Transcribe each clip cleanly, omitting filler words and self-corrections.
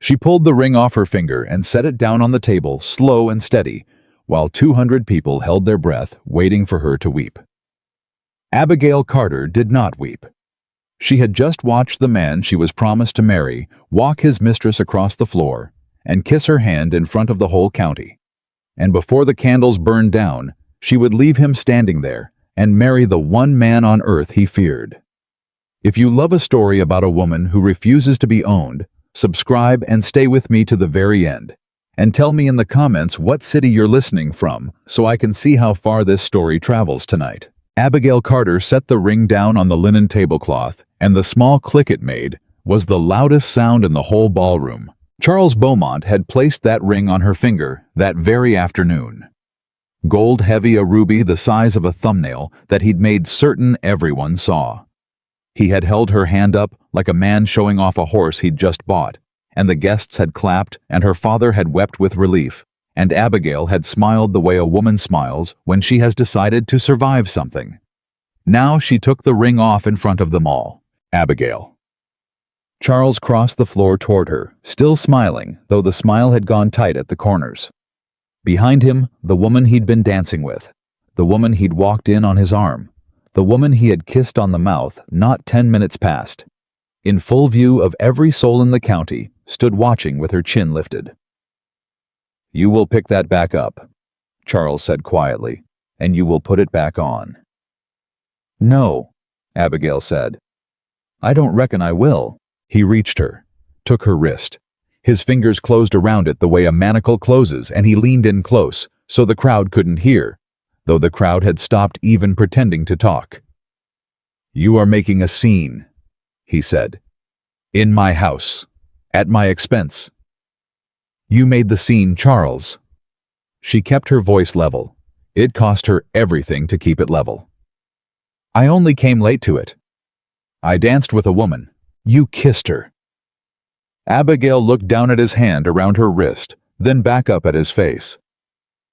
She pulled the ring off her finger and set it down on the table, slow and steady, while 200 people held their breath, waiting for her to weep. Abigail Carter did not weep. She had just watched the man she was promised to marry walk his mistress across the floor and kiss her hand in front of the whole county. And before the candles burned down, she would leave him standing there and marry the one man on earth he feared. If you love a story about a woman who refuses to be owned, subscribe and stay with me to the very end. And tell me in the comments what city you're listening from so I can see how far this story travels tonight. Abigail Carter set the ring down on the linen tablecloth, and the small click it made was the loudest sound in the whole ballroom. Charles Beaumont had placed that ring on her finger that very afternoon. Gold heavy, a ruby the size of a thumbnail that he'd made certain everyone saw. He had held her hand up like a man showing off a horse he'd just bought, and the guests had clapped and her father had wept with relief, and Abigail had smiled the way a woman smiles when she has decided to survive something. Now she took the ring off in front of them all. Abigail. Charles crossed the floor toward her, still smiling, though the smile had gone tight at the corners. Behind him, the woman he'd been dancing with, the woman he'd walked in on his arm, the woman he had kissed on the mouth not 10 minutes past. In full view of every soul in the county, stood watching with her chin lifted. "You will pick that back up," Charles said quietly, "and you will put it back on." "No," Abigail said. "I don't reckon I will." He reached her, took her wrist. His fingers closed around it the way a manacle closes, and he leaned in close, so the crowd couldn't hear, though the crowd had stopped even pretending to talk. "You are making a scene," he said. "In my house. At my expense." "You made the scene, Charles." She kept her voice level. It cost her everything to keep it level. "I only came late to it. I danced with a woman. You kissed her." Abigail looked down at his hand around her wrist, then back up at his face.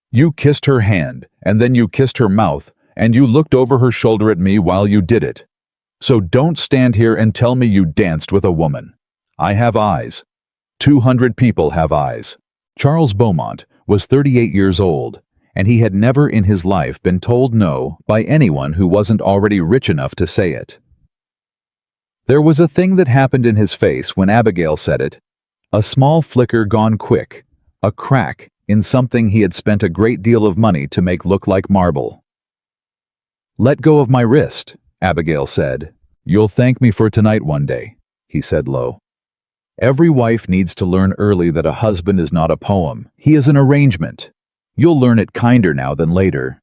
"You kissed her hand, and then you kissed her mouth, and you looked over her shoulder at me while you did it. So don't stand here and tell me you danced with a woman. I have eyes. 200 people have eyes." Charles Beaumont was 38 years old, and he had never in his life been told no by anyone who wasn't already rich enough to say it. There was a thing that happened in his face when Abigail said it, a small flicker gone quick, a crack in something he had spent a great deal of money to make look like marble. "Let go of my wrist," Abigail said. "You'll thank me for tonight one day," he said low. "Every wife needs to learn early that a husband is not a poem, he is an arrangement. You'll learn it kinder now than later.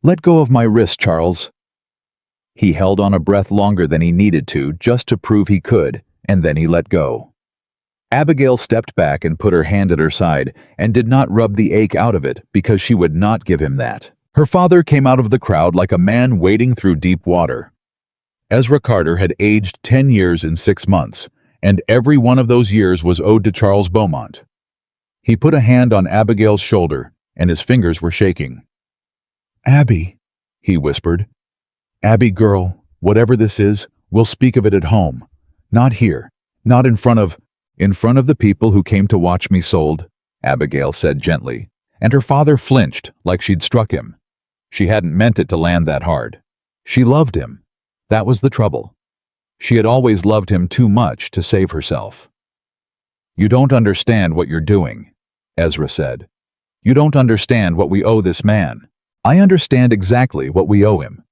Let go of my wrist, Charles." He held on a breath longer than he needed to just to prove he could, and then he let go. Abigail stepped back and put her hand at her side and did not rub the ache out of it because she would not give him that. Her father came out of the crowd like a man wading through deep water. Ezra Carter had aged 10 years in 6 months, and every one of those years was owed to Charles Beaumont. He put a hand on Abigail's shoulder, and his fingers were shaking. "Abby," he whispered. "Abby, girl, whatever this is, we'll speak of it at home. Not here, not in front of the people who came to watch me sold," Abigail said gently, and her father flinched like she'd struck him. She hadn't meant it to land that hard. She loved him. That was the trouble. She had always loved him too much to save herself. "You don't understand what you're doing," Ezra said. "You don't understand what we owe this man. I understand exactly what we owe him."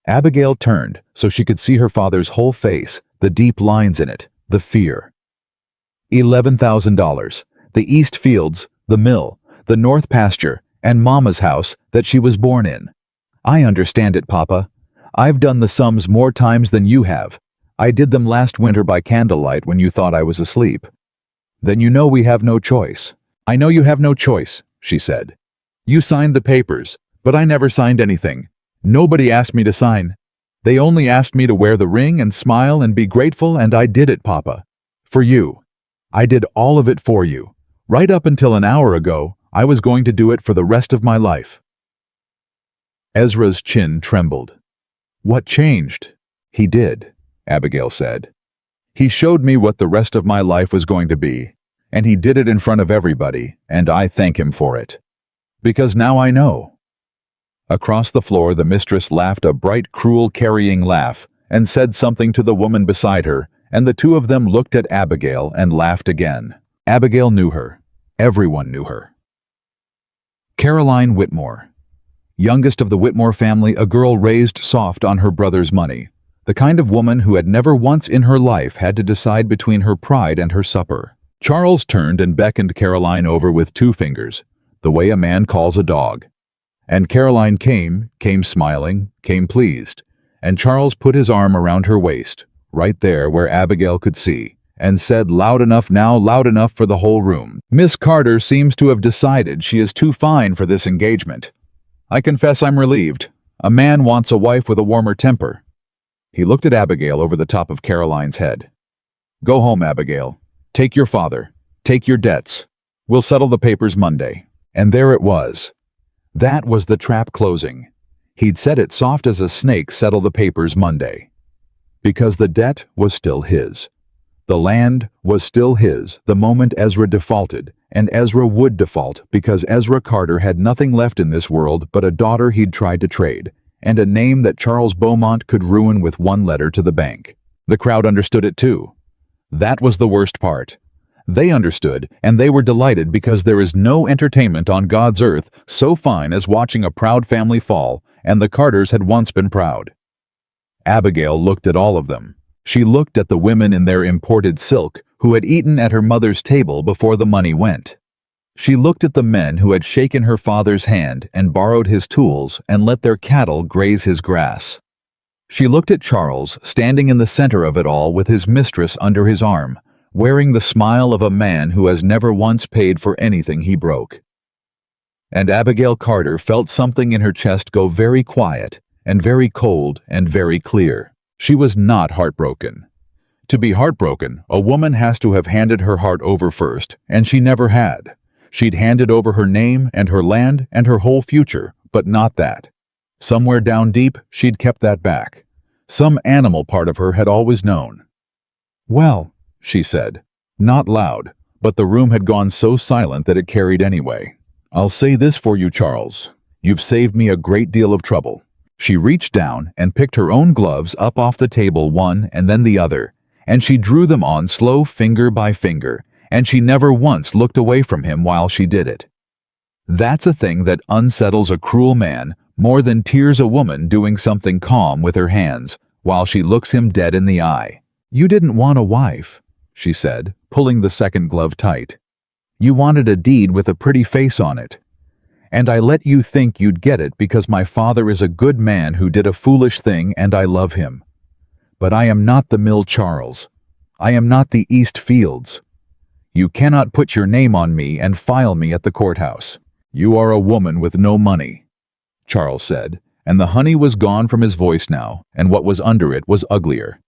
Abigail turned so she could see her father's whole face, the deep lines in it, the fear. $11,000, the east fields, the mill, the north pasture, and Mama's house that she was born in. "I understand it, Papa. I've done the sums more times than you have. I did them last winter by candlelight when you thought I was asleep." "Then you know we have no choice." "I know you have no choice," she said. "You signed the papers, but I never signed anything. Nobody asked me to sign. They only asked me to wear the ring and smile and be grateful, and I did it, Papa. For you. I did all of it for you. Right up until an hour ago, I was going to do it for the rest of my life." Ezra's chin trembled. "What changed?" "He did," Abigail said. He showed me what the rest of my life was going to be, and he did it in front of everybody, and I thank him for it. Because now I know." Across the floor, the mistress laughed a bright, cruel, carrying laugh and said something to the woman beside her, and the two of them looked at Abigail and laughed again. Abigail knew her. Everyone knew her. Caroline Whitmore. Youngest of the Whitmore family, a girl raised soft on her brother's money. The kind of woman who had never once in her life had to decide between her pride and her supper. Charles turned and beckoned Caroline over with 2 fingers, the way a man calls a dog. And Caroline came smiling, came pleased, and Charles put his arm around her waist, right there where Abigail could see, and said loud enough now, loud enough for the whole room, "Miss Carter seems to have decided she is too fine for this engagement. I confess I'm relieved. A man wants a wife with a warmer temper." He looked at Abigail over the top of Caroline's head. "Go home, Abigail. Take your father. Take your debts. We'll settle the papers Monday." And there it was. That was the trap closing. He'd said it soft as a snake, settle the papers Monday. Because the debt was still his. The land was still his the moment Ezra defaulted, and Ezra would default because Ezra Carter had nothing left in this world but a daughter he'd tried to trade, and a name that Charles Beaumont could ruin with 1 letter to the bank. The crowd understood it too. That was the worst part. They understood, and they were delighted because there is no entertainment on God's earth so fine as watching a proud family fall, and the Carters had once been proud. Abigail looked at all of them. She looked at the women in their imported silk who had eaten at her mother's table before the money went. She looked at the men who had shaken her father's hand and borrowed his tools and let their cattle graze his grass. She looked at Charles, standing in the center of it all with his mistress under his arm, wearing the smile of a man who has never once paid for anything he broke. And Abigail Carter felt something in her chest go very quiet and very cold and very clear. She was not heartbroken. To be heartbroken, a woman has to have handed her heart over first, and she never had. She'd handed over her name and her land and her whole future, but not that. Somewhere down deep, she'd kept that back. Some animal part of her had always known. "Well," she said, not loud, but the room had gone so silent that it carried anyway. "I'll say this for you, Charles. You've saved me a great deal of trouble." She reached down and picked her own gloves up off the table, one and then the other, and she drew them on slow, finger by finger, and she never once looked away from him while she did it. That's a thing that unsettles a cruel man more than tears a woman doing something calm with her hands while she looks him dead in the eye. "You didn't want a wife," she said, pulling the second glove tight. "You wanted a deed with a pretty face on it. And I let you think you'd get it because my father is a good man who did a foolish thing and I love him. But I am not the Mill Charles. I am not the East Fields. You cannot put your name on me and file me at the courthouse. You are a woman with no money," Charles said, and the honey was gone from his voice now, and what was under it was uglier.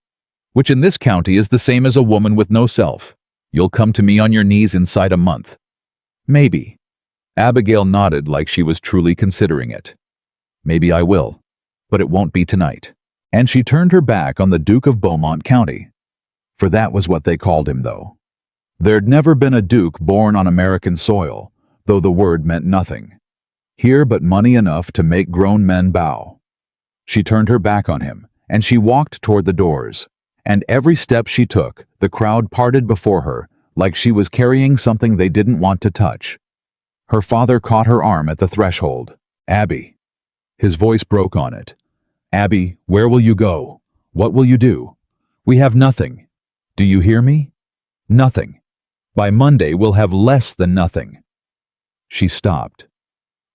"Which in this county is the same as a woman with no self. You'll come to me on your knees inside a month." "Maybe." Abigail nodded like she was truly considering it. "Maybe I will, but it won't be tonight." And she turned her back on the Duke of Beaumont County. For that was what they called him, though. There'd never been a duke born on American soil, though the word meant nothing. Here but money enough to make grown men bow. She turned her back on him, and she walked toward the doors, and every step she took, the crowd parted before her, like she was carrying something they didn't want to touch. Her father caught her arm at the threshold. "Abby." His voice broke on it. "Abby, where will you go? What will you do? We have nothing. Do you hear me? Nothing. By Monday we'll have less than nothing." She stopped.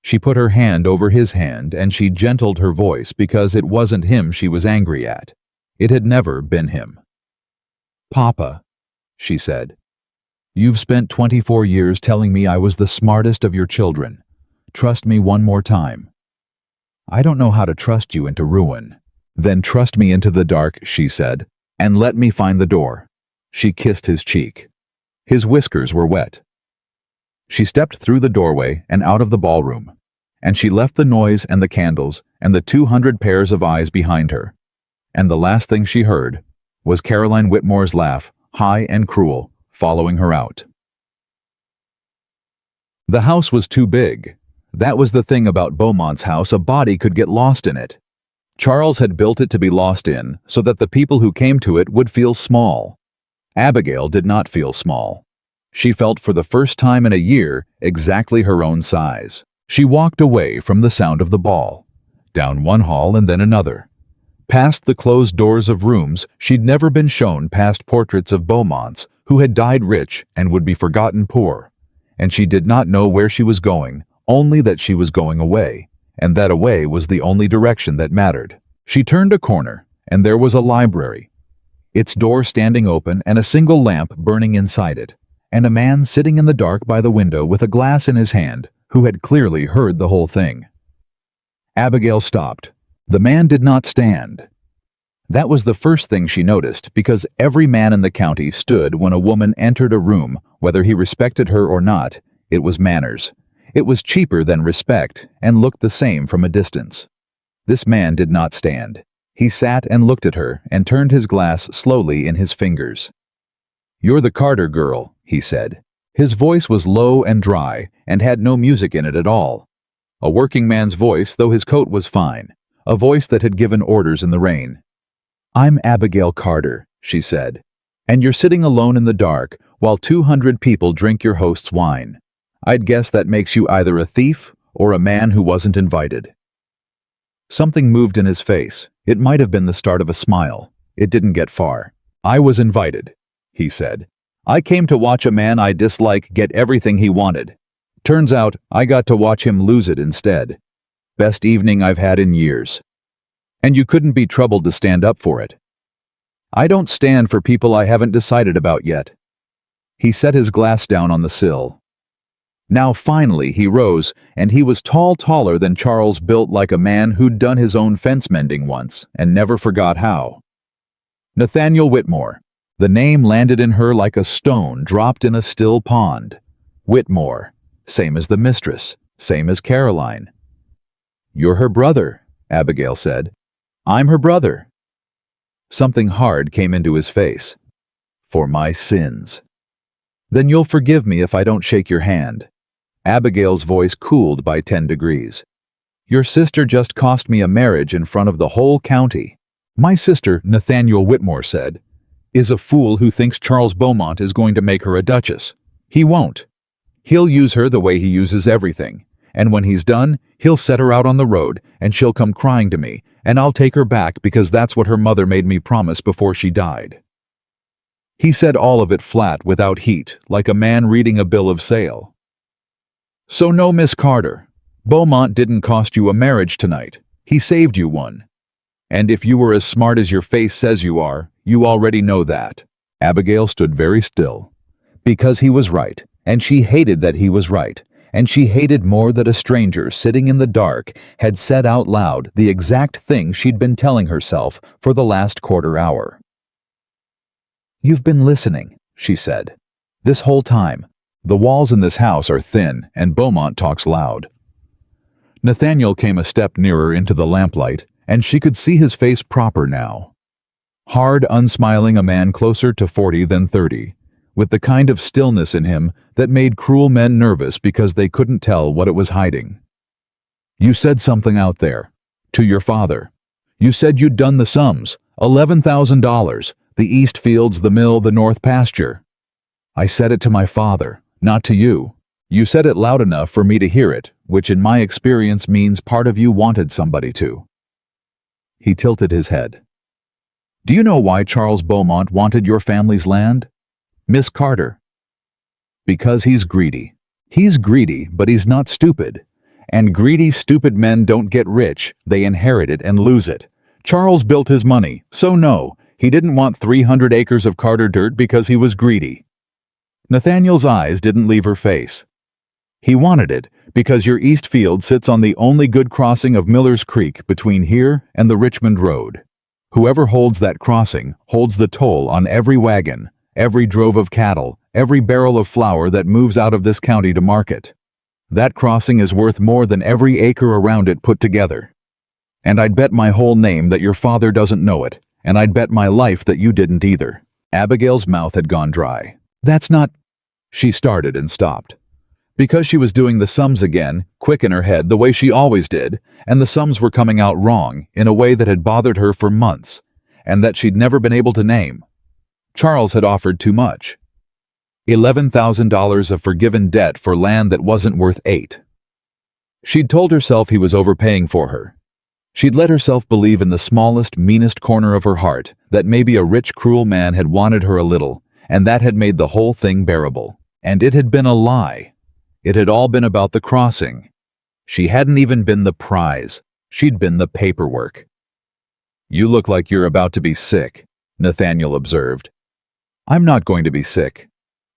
She put her hand over his hand and she gentled her voice because it wasn't him she was angry at. It had never been him. "Papa," she said, "you've spent 24 years telling me I was the smartest of your children. Trust me one more time." "I don't know how to trust you into ruin." "Then trust me into the dark," she said, "and let me find the door." She kissed his cheek. His whiskers were wet. She stepped through the doorway and out of the ballroom, and she left the noise and the candles and the 200 pairs of eyes behind her. And the last thing she heard was Caroline Whitmore's laugh, high and cruel, following her out. The house was too big. That was the thing about Beaumont's house, a body could get lost in it. Charles had built it to be lost in, so that the people who came to it would feel small. Abigail did not feel small. She felt for the first time in a year exactly her own size. She walked away from the sound of the ball, down one hall and then another. Past the closed doors of rooms she'd never been shown, past portraits of Beaumonts who had died rich and would be forgotten poor. And she did not know where she was going, only that she was going away, and that away was the only direction that mattered. She turned a corner, and there was a library, its door standing open and a single lamp burning inside it, and a man sitting in the dark by the window with a glass in his hand, who had clearly heard the whole thing. Abigail stopped. The man did not stand. That was the first thing she noticed, because every man in the county stood when a woman entered a room, whether he respected her or not. It was manners. It was cheaper than respect, and looked the same from a distance. This man did not stand. He sat and looked at her, and turned his glass slowly in his fingers. "You're the Carter girl," he said. His voice was low and dry, and had no music in it at all. A working man's voice, though his coat was fine. A voice that had given orders in the rain. "I'm Abigail Carter," she said, "and you're sitting alone in the dark while 200 people drink your host's wine. I'd guess that makes you either a thief or a man who wasn't invited." Something moved in his face. It might have been the start of a smile. It didn't get far. "I was invited," he said. "I came to watch a man I dislike get everything he wanted. Turns out I got to watch him lose it instead. Best evening I've had in years. And you couldn't be troubled to stand up for it." "I don't stand for people I haven't decided about yet." He set his glass down on the sill. Now finally he rose, and he was taller than Charles, built like a man who'd done his own fence mending once, and never forgot how. Nathaniel Whitmore. The name landed in her like a stone dropped in a still pond. Whitmore. Same as the mistress. Same as Caroline. "You're her brother," Abigail said. "I'm her brother." Something hard came into his face. "For my sins." "Then you'll forgive me if I don't shake your hand." Abigail's voice cooled by 10 degrees. "Your sister just cost me a marriage in front of the whole county." "My sister," Nathaniel Whitmore said, "is a fool who thinks Charles Beaumont is going to make her a duchess. He won't. He'll use her the way he uses everything, and when he's done, he'll set her out on the road, and she'll come crying to me, and I'll take her back because that's what her mother made me promise before she died." He said all of it flat, without heat, like a man reading a bill of sale. "So no, Miss Carter, Beaumont didn't cost you a marriage tonight. He saved you one. And if you were as smart as your face says you are, you already know that." Abigail stood very still. Because he was right, and she hated that he was right, and she hated more that a stranger sitting in the dark had said out loud the exact thing she'd been telling herself for the last quarter hour. "You've been listening," she said. "This whole time. The walls in this house are thin, and Beaumont talks loud." Nathaniel came a step nearer into the lamplight, and she could see his face proper now. Hard, unsmiling, a man closer to 40 than 30, with the kind of stillness in him that made cruel men nervous because they couldn't tell what it was hiding. "You said something out there. To your father. You said you'd done the sums. $11,000. The east fields, the mill, the north pasture." "I said it to my father, not to you. You said it loud enough for me to hear it, which in my experience means part of you wanted somebody to." He tilted his head. "Do you know why Charles Beaumont wanted your family's land, Miss Carter?" "Because he's greedy. He's greedy, but he's not stupid. And greedy, stupid men don't get rich, they inherit it and lose it. Charles built his money, so no, he didn't want 300 acres of Carter dirt because he was greedy." Nathaniel's eyes didn't leave her face. "He wanted it because your east field sits on the only good crossing of Miller's Creek between here and the Richmond Road. Whoever holds that crossing holds the toll on every wagon, every drove of cattle, every barrel of flour that moves out of this county to market. That crossing is worth more than every acre around it put together. And I'd bet my whole name that your father doesn't know it, And I'd bet my life that you didn't either. Abigail's mouth had gone dry. That's not... She started and stopped. Because she was doing the sums again, quick in her head the way she always did, and the sums were coming out wrong in a way that had bothered her for months, and that she'd never been able to name. Charles had offered too much. $11,000 of forgiven debt for land that wasn't worth $8. She'd told herself he was overpaying for her. She'd let herself believe in the smallest, meanest corner of her heart that maybe a rich, cruel man had wanted her a little, and that had made the whole thing bearable. And it had been a lie. It had all been about the crossing. She hadn't even been the prize. She'd been the paperwork. You look like you're about to be sick, Nathaniel observed. I'm not going to be sick.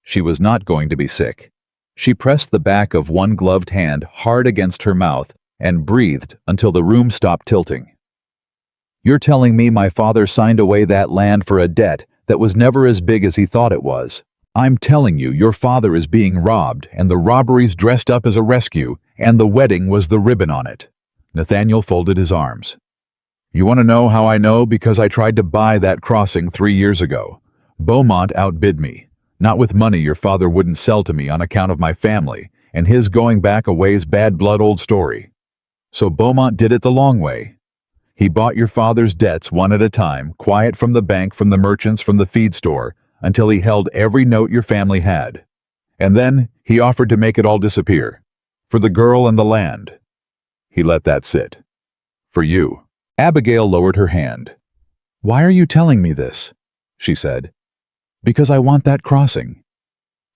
She was not going to be sick. She pressed the back of one gloved hand hard against her mouth and breathed until the room stopped tilting. You're telling me my father signed away that land for a debt that was never as big as he thought it was? I'm telling you, your father is being robbed, and the robbery's dressed up as a rescue, and the wedding was the ribbon on it. Nathaniel folded his arms. You want to know how I know? Because I tried to buy that crossing 3 years ago. Beaumont outbid me. Not with money your father wouldn't sell to me on account of my family, and his going back a ways bad blood old story. So Beaumont did it the long way. He bought your father's debts one at a time, quiet from the bank, from the merchants, from the feed store, until he held every note your family had. And then he offered to make it all disappear. For the girl and the land. He let that sit. For you. Abigail lowered her hand. Why are you telling me this? She said. Because I want that crossing.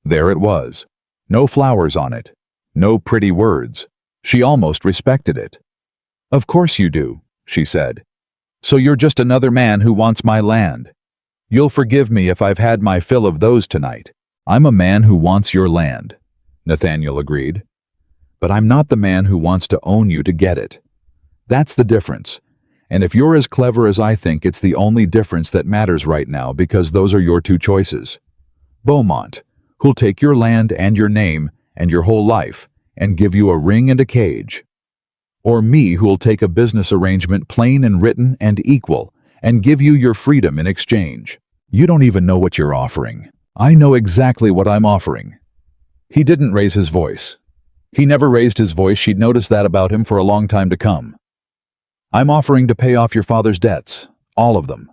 There it was. No flowers on it. No pretty words. She almost respected it. Of course you do, she said. So you're just another man who wants my land. You'll forgive me if I've had my fill of those tonight. I'm a man who wants your land, Nathaniel agreed. But I'm not the man who wants to own you to get it. That's the difference. And if you're as clever as I think, it's the only difference that matters right now, because those are your two choices. Beaumont, who'll take your land and your name and your whole life and give you a ring and a cage. Or me, who'll take a business arrangement plain and written and equal and give you your freedom in exchange. You don't even know what you're offering. I know exactly what I'm offering. He didn't raise his voice. He never raised his voice. She'd noticed that about him for a long time to come. I'm offering to pay off your father's debts, all of them.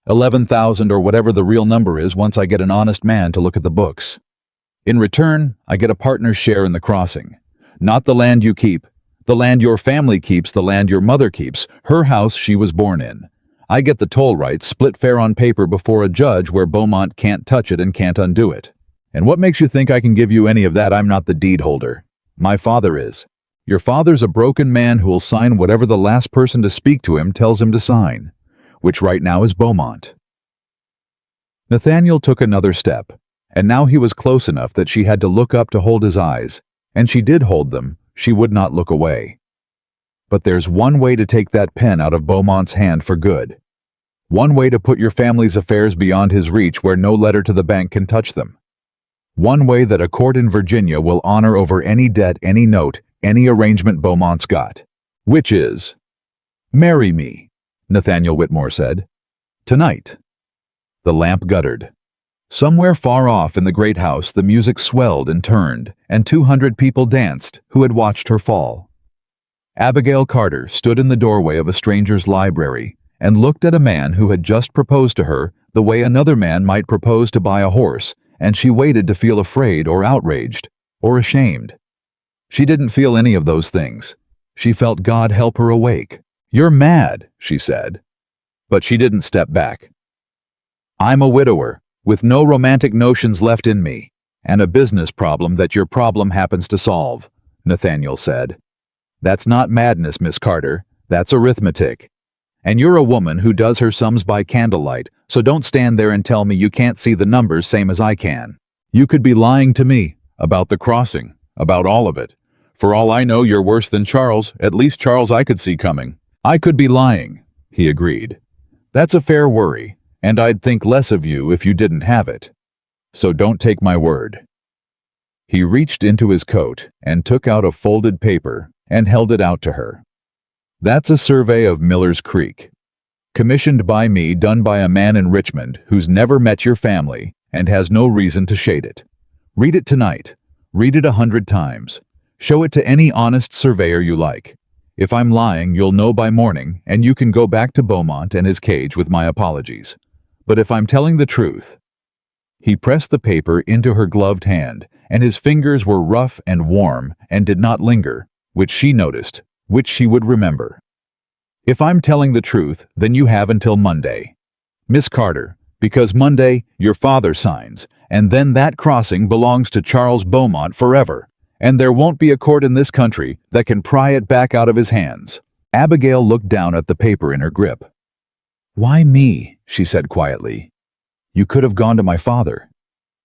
11,000 or whatever the real number is once I get an honest man to look at the books. In return, I get a partner's share in the crossing. Not the land you keep, the land your family keeps, the land your mother keeps, her house she was born in. I get the toll rights, split fair on paper before a judge where Beaumont can't touch it and can't undo it. And what makes you think I can give you any of that? I'm not the deed holder. My father is. Your father's a broken man who will sign whatever the last person to speak to him tells him to sign, which right now is Beaumont. Nathaniel took another step, and now he was close enough that she had to look up to hold his eyes, and she did hold them. She would not look away. But there's one way to take that pen out of Beaumont's hand for good. One way to put your family's affairs beyond his reach where no letter to the bank can touch them. One way that a court in Virginia will honor over any debt, any note, any arrangement Beaumont's got. Which is, marry me, Nathaniel Whitmore said. Tonight. The lamp guttered. Somewhere far off in the great house the music swelled and turned, and 200 people danced who had watched her fall. Abigail Carter stood in the doorway of a stranger's library and looked at a man who had just proposed to her the way another man might propose to buy a horse, and she waited to feel afraid or outraged or ashamed. She didn't feel any of those things. She felt God help her awake. You're mad, she said. But she didn't step back. I'm a widower, with no romantic notions left in me, and a business problem that your problem happens to solve, Nathaniel said. That's not madness, Miss Carter. That's arithmetic. And you're a woman who does her sums by candlelight, so don't stand there and tell me you can't see the numbers same as I can. You could be lying to me about the crossing, about all of it. For all I know, you're worse than Charles, at least Charles I could see coming. I could be lying, he agreed. That's a fair worry, and I'd think less of you if you didn't have it. So don't take my word. He reached into his coat and took out a folded paper and held it out to her. That's a survey of Miller's Creek. Commissioned by me, done by a man in Richmond who's never met your family and has no reason to shade it. Read it tonight. Read it 100 times. Show it to any honest surveyor you like. If I'm lying, you'll know by morning, and you can go back to Beaumont and his cage with my apologies. But if I'm telling the truth—" He pressed the paper into her gloved hand, and his fingers were rough and warm and did not linger, which she noticed, which she would remember. "If I'm telling the truth, then you have until Monday, Miss Carter, because Monday your father signs, and then that crossing belongs to Charles Beaumont forever, and there won't be a court in this country that can pry it back out of his hands." Abigail looked down at the paper in her grip. "Why me?" she said quietly. "You could have gone to my father.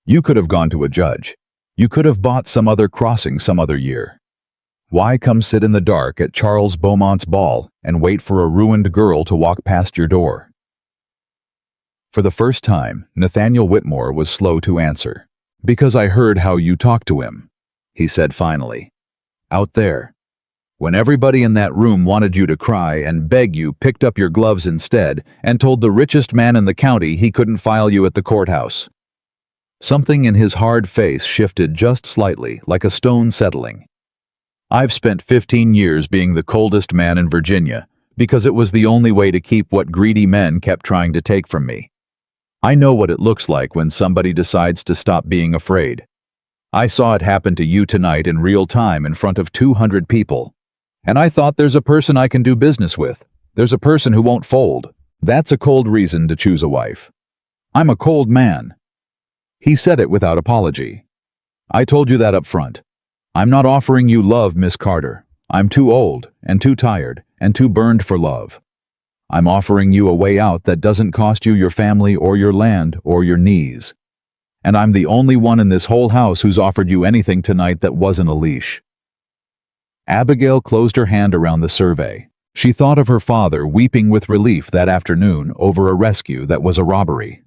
You could have gone to a judge. You could have bought some other crossing some other year. Why come sit in the dark at Charles Beaumont's ball and wait for a ruined girl to walk past your door?" For the first time, Nathaniel Whitmore was slow to answer. "Because I heard how you talked to him," he said finally. "Out there. When everybody in that room wanted you to cry and beg, you picked up your gloves instead and told the richest man in the county he couldn't file you at the courthouse." Something in his hard face shifted just slightly, like a stone settling. "I've spent 15 years being the coldest man in Virginia, because it was the only way to keep what greedy men kept trying to take from me. I know what it looks like when somebody decides to stop being afraid. I saw it happen to you tonight in real time in front of 200 people. And I thought, there's a person I can do business with. There's a person who won't fold. That's a cold reason to choose a wife. I'm a cold man." He said it without apology. "I told you that up front. I'm not offering you love, Miss Carter. I'm too old and too tired and too burned for love. I'm offering you a way out that doesn't cost you your family or your land or your knees. And I'm the only one in this whole house who's offered you anything tonight that wasn't a leash." Abigail closed her hand around the survey. She thought of her father weeping with relief that afternoon over a rescue that was a robbery.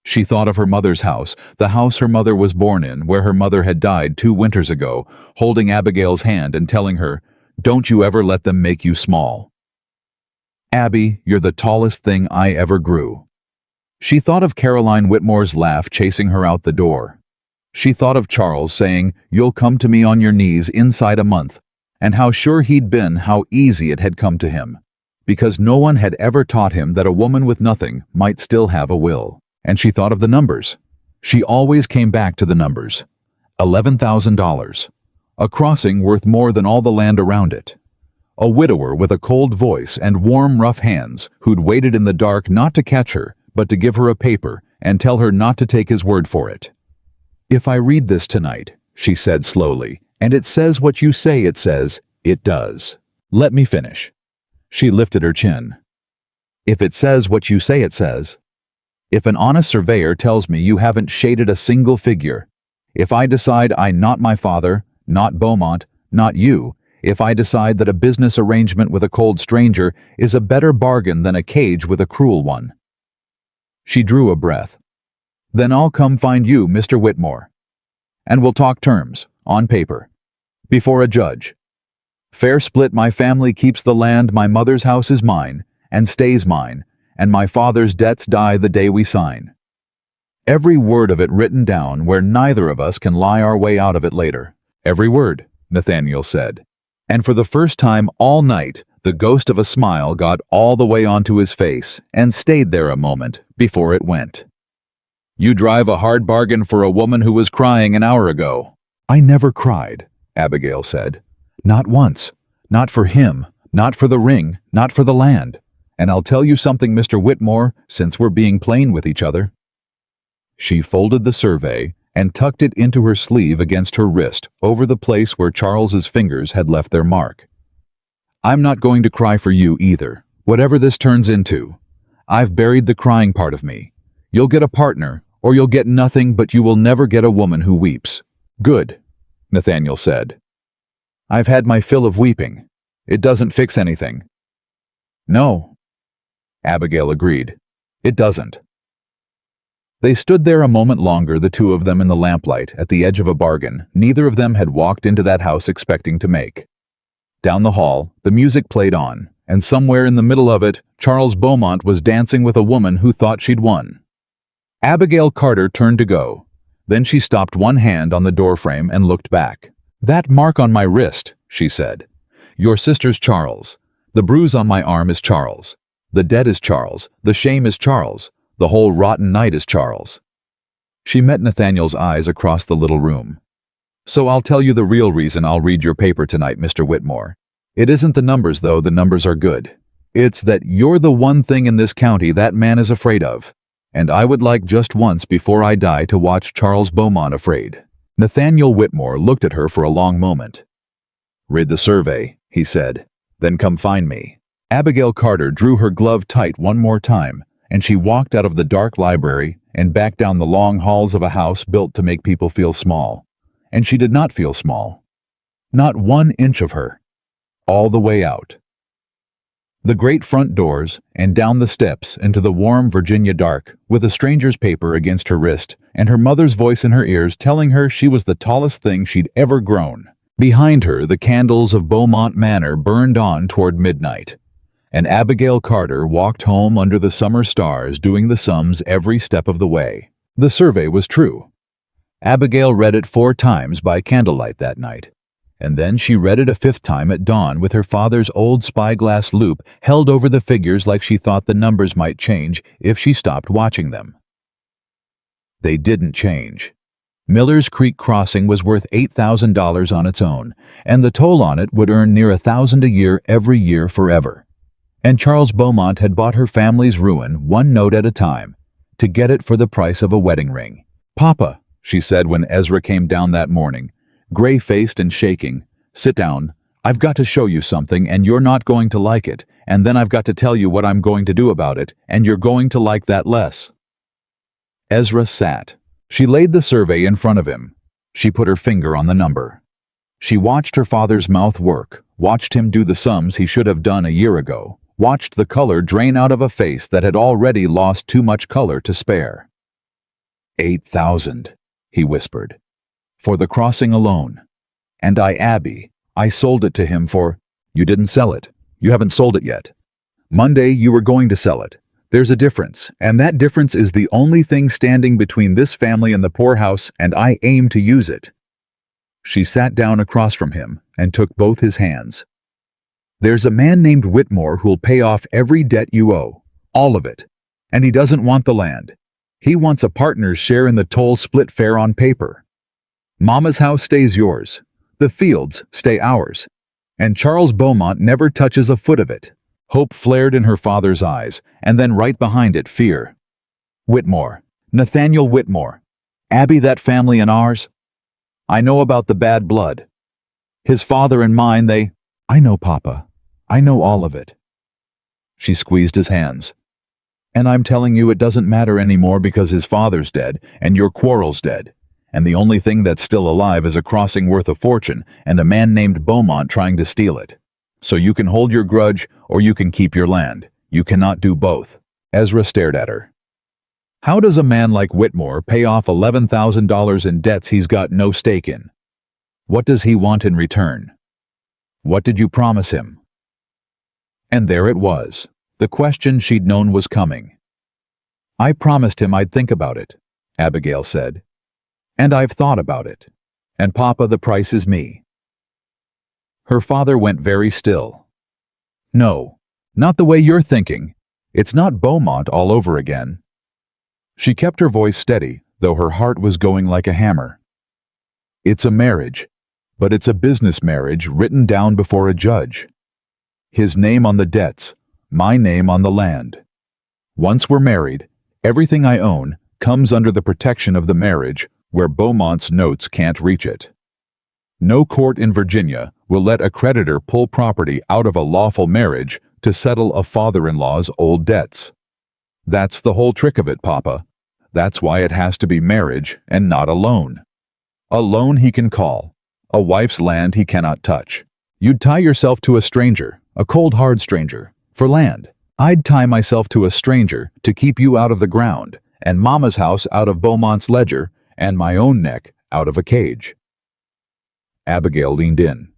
She thought of her mother's house, the house her mother was born in, where her mother had died 2 winters ago, holding Abigail's hand and telling her, "Don't you ever let them make you small. Abby, you're the tallest thing I ever grew." She thought of Caroline Whitmore's laugh chasing her out the door. She thought of Charles saying, "You'll come to me on your knees inside a month," and how sure he'd been how easy it had come to him, because no one had ever taught him that a woman with nothing might still have a will. And she thought of the numbers. She always came back to the numbers. $11,000. A crossing worth more than all the land around it. A widower with a cold voice and warm, rough hands who'd waited in the dark not to catch her, but to give her a paper and tell her not to take his word for it. "If I read this tonight," she said slowly, "and it says what you say it says, it does. Let me finish." She lifted her chin. "If it says what you say it says, if an honest surveyor tells me you haven't shaded a single figure, if I decide I not my father, not Beaumont, not you, if I decide that a business arrangement with a cold stranger is a better bargain than a cage with a cruel one." She drew a breath. "Then I'll come find you, Mr. Whitmore. And we'll talk terms, on paper, before a judge. Fair split, my family keeps the land, my mother's house is mine, and stays mine, and my father's debts die the day we sign. Every word of it written down where neither of us can lie our way out of it later." "Every word," Nathaniel said. And for the first time all night, the ghost of a smile got all the way onto his face and stayed there a moment before it went. "You drive a hard bargain for a woman who was crying an hour ago." "I never cried," Abigail said. "Not once. Not for him, not for the ring, not for the land. And I'll tell you something, Mr. Whitmore, since we're being plain with each other." She folded the survey and tucked it into her sleeve against her wrist, over the place where Charles's fingers had left their mark. "I'm not going to cry for you either, whatever this turns into. I've buried the crying part of me. You'll get a partner, or you'll get nothing, but you will never get a woman who weeps." "Good," Nathaniel said. "I've had my fill of weeping. It doesn't fix anything." "No," Abigail agreed. "It doesn't." They stood there a moment longer, the two of them in the lamplight, at the edge of a bargain neither of them had walked into that house expecting to make. Down the hall, the music played on, and somewhere in the middle of it, Charles Beaumont was dancing with a woman who thought she'd won. Abigail Carter turned to go. Then she stopped one hand on the doorframe and looked back. "That mark on my wrist," she said. "Your sister's Charles. The bruise on my arm is Charles. The debt is Charles. The shame is Charles. The whole rotten night is Charles." She met Nathaniel's eyes across the little room. "So I'll tell you the real reason I'll read your paper tonight, Mr. Whitmore. It isn't the numbers, though the numbers are good. It's that you're the one thing in this county that man is afraid of. And I would like just once before I die to watch Charles Beaumont afraid." Nathaniel Whitmore looked at her for a long moment. "Read the survey," he said. "Then come find me." Abigail Carter drew her glove tight one more time, and she walked out of the dark library and back down the long halls of a house built to make people feel small. And she did not feel small. Not 1 inch of her. All the way out. The great front doors, and down the steps into the warm Virginia dark, with a stranger's paper against her wrist, and her mother's voice in her ears telling her she was the tallest thing she'd ever grown. Behind her, the candles of Beaumont Manor burned on toward midnight, and Abigail Carter walked home under the summer stars doing the sums every step of the way. The survey was true. Abigail read it 4 times by candlelight that night. And then she read it a 5th time at dawn with her father's old spyglass loupe held over the figures like she thought the numbers might change if she stopped watching them. They didn't change. Miller's Creek Crossing was worth $8,000 on its own, and the toll on it would earn near $1,000 a year every year forever. And Charles Beaumont had bought her family's ruin 1 note at a time, to get it for the price of a wedding ring. "Papa," she said when Ezra came down that morning, gray-faced and shaking, "sit down. I've got to show you something, and you're not going to like it, and then I've got to tell you what I'm going to do about it, and you're going to like that less." Ezra sat. She laid the survey in front of him. She put her finger on the number. She watched her father's mouth work, watched him do the sums he should have done a year ago, watched the color drain out of a face that had already lost too much color to spare. "8,000, he whispered. "For the crossing alone. And I sold it to him for—" "You didn't sell it. You haven't sold it yet. Monday you were going to sell it. There's a difference, and that difference is the only thing standing between this family and the poorhouse, and I aim to use it." She sat down across from him and took both his hands. "There's a man named Whitmore who'll pay off every debt you owe. All of it. And he doesn't want the land. He wants a partner's share in the toll split fair on paper. Mama's house stays yours. The fields stay ours. And Charles Beaumont never touches a foot of it." Hope flared in her father's eyes, and then right behind it, fear. "Whitmore. Nathaniel Whitmore. Abby, that family and ours. I know about the bad blood. His father and mine, they—" "I know, Papa. I know all of it." She squeezed his hands. "And I'm telling you it doesn't matter anymore because his father's dead, and your quarrel's dead. And the only thing that's still alive is a crossing worth a fortune and a man named Beaumont trying to steal it. So you can hold your grudge or you can keep your land. You cannot do both." Ezra stared at her. "How does a man like Whitmore pay off $11,000 in debts he's got no stake in? What does he want in return? What did you promise him?" And there it was, the question she'd known was coming. "I promised him I'd think about it," Abigail said. "And I've thought about it. And Papa, the price is me." Her father went very still. "No, not the way you're thinking. It's not Beaumont all over again." She kept her voice steady, though her heart was going like a hammer. "It's a marriage, but it's a business marriage written down before a judge. His name on the debts, my name on the land. Once we're married, everything I own comes under the protection of the marriage where Beaumont's notes can't reach it. No court in Virginia will let a creditor pull property out of a lawful marriage to settle a father-in-law's old debts. That's the whole trick of it, Papa. That's why it has to be marriage and not a loan. A loan he can call, a wife's land he cannot touch. You'd tie yourself to a stranger, a cold hard stranger, for land. I'd tie myself to a stranger to keep you out of the ground, and Mama's house out of Beaumont's ledger, and my own neck out of a cage." Abigail leaned in.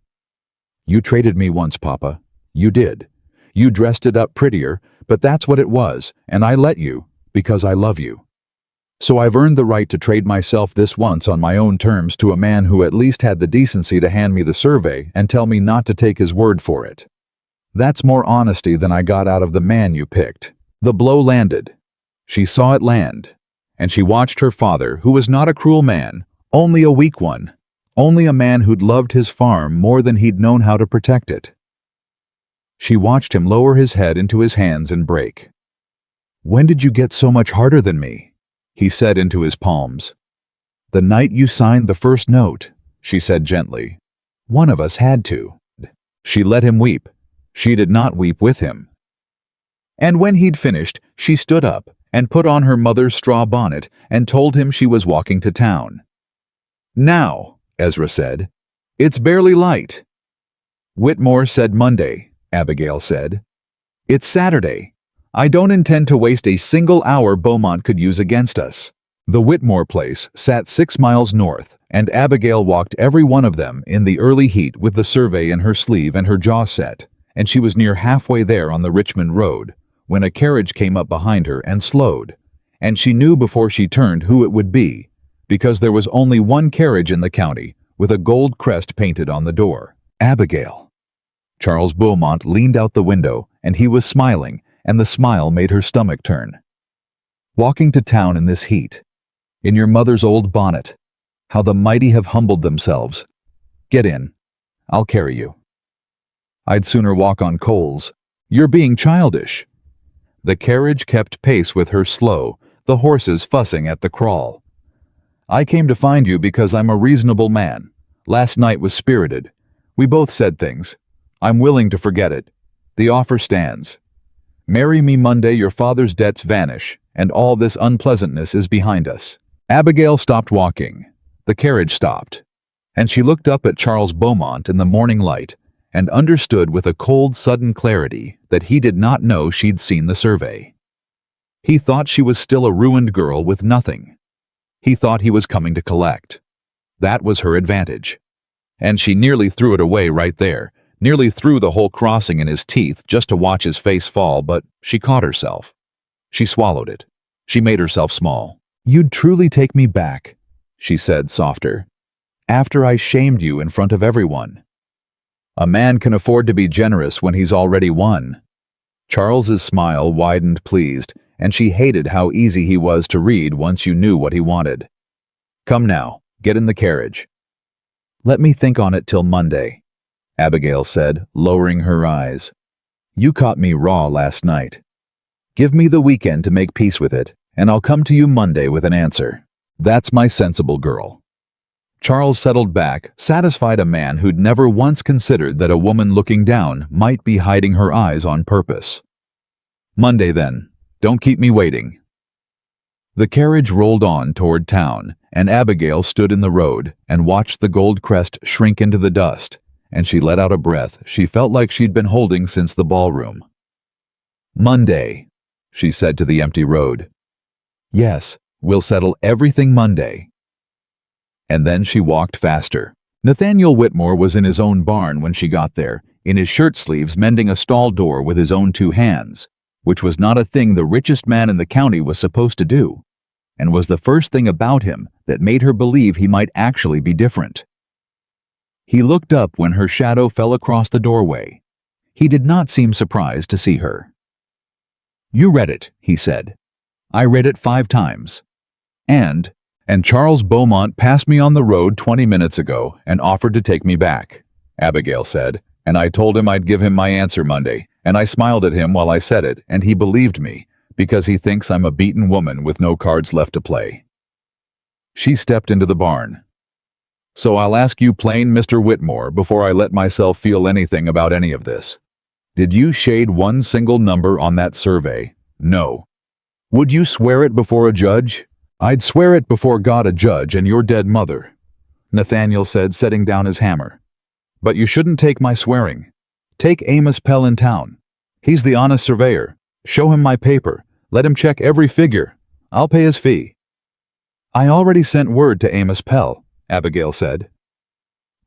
"You traded me once, Papa. You did. You dressed it up prettier, but that's what it was, and I let you, because I love you. So I've earned the right to trade myself this once on my own terms to a man who at least had the decency to hand me the survey and tell me not to take his word for it. That's more honesty than I got out of the man you picked." The blow landed. She saw it land, and she watched her father, who was not a cruel man, only a weak one, only a man who'd loved his farm more than he'd known how to protect it. She watched him lower his head into his hands and break. "When did you get so much harder than me?" he said into his palms. "The night you signed the first note," she said gently. "One of us had to." She let him weep. She did not weep with him. And when he'd finished, she stood up and put on her mother's straw bonnet and told him she was walking to town. "Now," Ezra said, "it's barely light." "Whitmore said Monday," Abigail said. "It's Saturday. I don't intend to waste a single hour Beaumont could use against us." The Whitmore place sat 6 miles north, and Abigail walked every one of them in the early heat with the survey in her sleeve and her jaw set, and she was near halfway there on the Richmond Road, when a carriage came up behind her and slowed, and she knew before she turned who it would be, because there was only one carriage in the county with a gold crest painted on the door. "Abigail." Charles Beaumont leaned out the window, and he was smiling, and the smile made her stomach turn. "Walking to town in this heat, in your mother's old bonnet. How the mighty have humbled themselves. Get in. I'll carry you." "I'd sooner walk on coals." "You're being childish." The carriage kept pace with her slow, the horses fussing at the crawl. "I came to find you because I'm a reasonable man. Last night was spirited. We both said things. I'm willing to forget it. The offer stands. Marry me Monday, your father's debts vanish, and all this unpleasantness is behind us." Abigail stopped walking. The carriage stopped, and she looked up at Charles Beaumont in the morning light and understood with a cold, sudden clarity that he did not know she'd seen the survey. He thought she was still a ruined girl with nothing. He thought he was coming to collect. That was her advantage. And she nearly threw it away right there, nearly threw the whole crossing in his teeth just to watch his face fall, but she caught herself. She swallowed it. She made herself small. "You'd truly take me back," she said softer, "after I shamed you in front of everyone." A man can afford to be generous when he's already won. Charles's smile widened pleased, and she hated how easy he was to read once you knew what he wanted. "Come now, get in the carriage." "Let me think on it till Monday," Abigail said, lowering her eyes. "You caught me raw last night. Give me the weekend to make peace with it, and I'll come to you Monday with an answer. That's my sensible girl." Charles settled back, satisfied a man who'd never once considered that a woman looking down might be hiding her eyes on purpose. "Monday, then. Don't keep me waiting." The carriage rolled on toward town, and Abigail stood in the road and watched the gold crest shrink into the dust, and she let out a breath she felt like she'd been holding since the ballroom. "Monday," she said to the empty road. "Yes, we'll settle everything Monday." And then she walked faster. Nathaniel Whitmore was in his own barn when she got there, in his shirt sleeves mending a stall door with his own 2 hands, which was not a thing the richest man in the county was supposed to do, and was the first thing about him that made her believe he might actually be different. He looked up when her shadow fell across the doorway. He did not seem surprised to see her. "You read it," he said. "I read it 5 times. And Charles Beaumont passed me on the road 20 minutes ago and offered to take me back," Abigail said, "and I told him I'd give him my answer Monday, and I smiled at him while I said it, and he believed me, because he thinks I'm a beaten woman with no cards left to play." She stepped into the barn. "So I'll ask you plain, Mr. Whitmore, before I let myself feel anything about any of this. Did you shade one single number on that survey? No. Would you swear it before a judge?" "I'd swear it before God, a judge, and your dead mother," Nathaniel said, setting down his hammer. "But you shouldn't take my swearing. Take Amos Pell in town. He's the honest surveyor. Show him my paper. Let him check every figure. I'll pay his fee." "I already sent word to Amos Pell," Abigail said.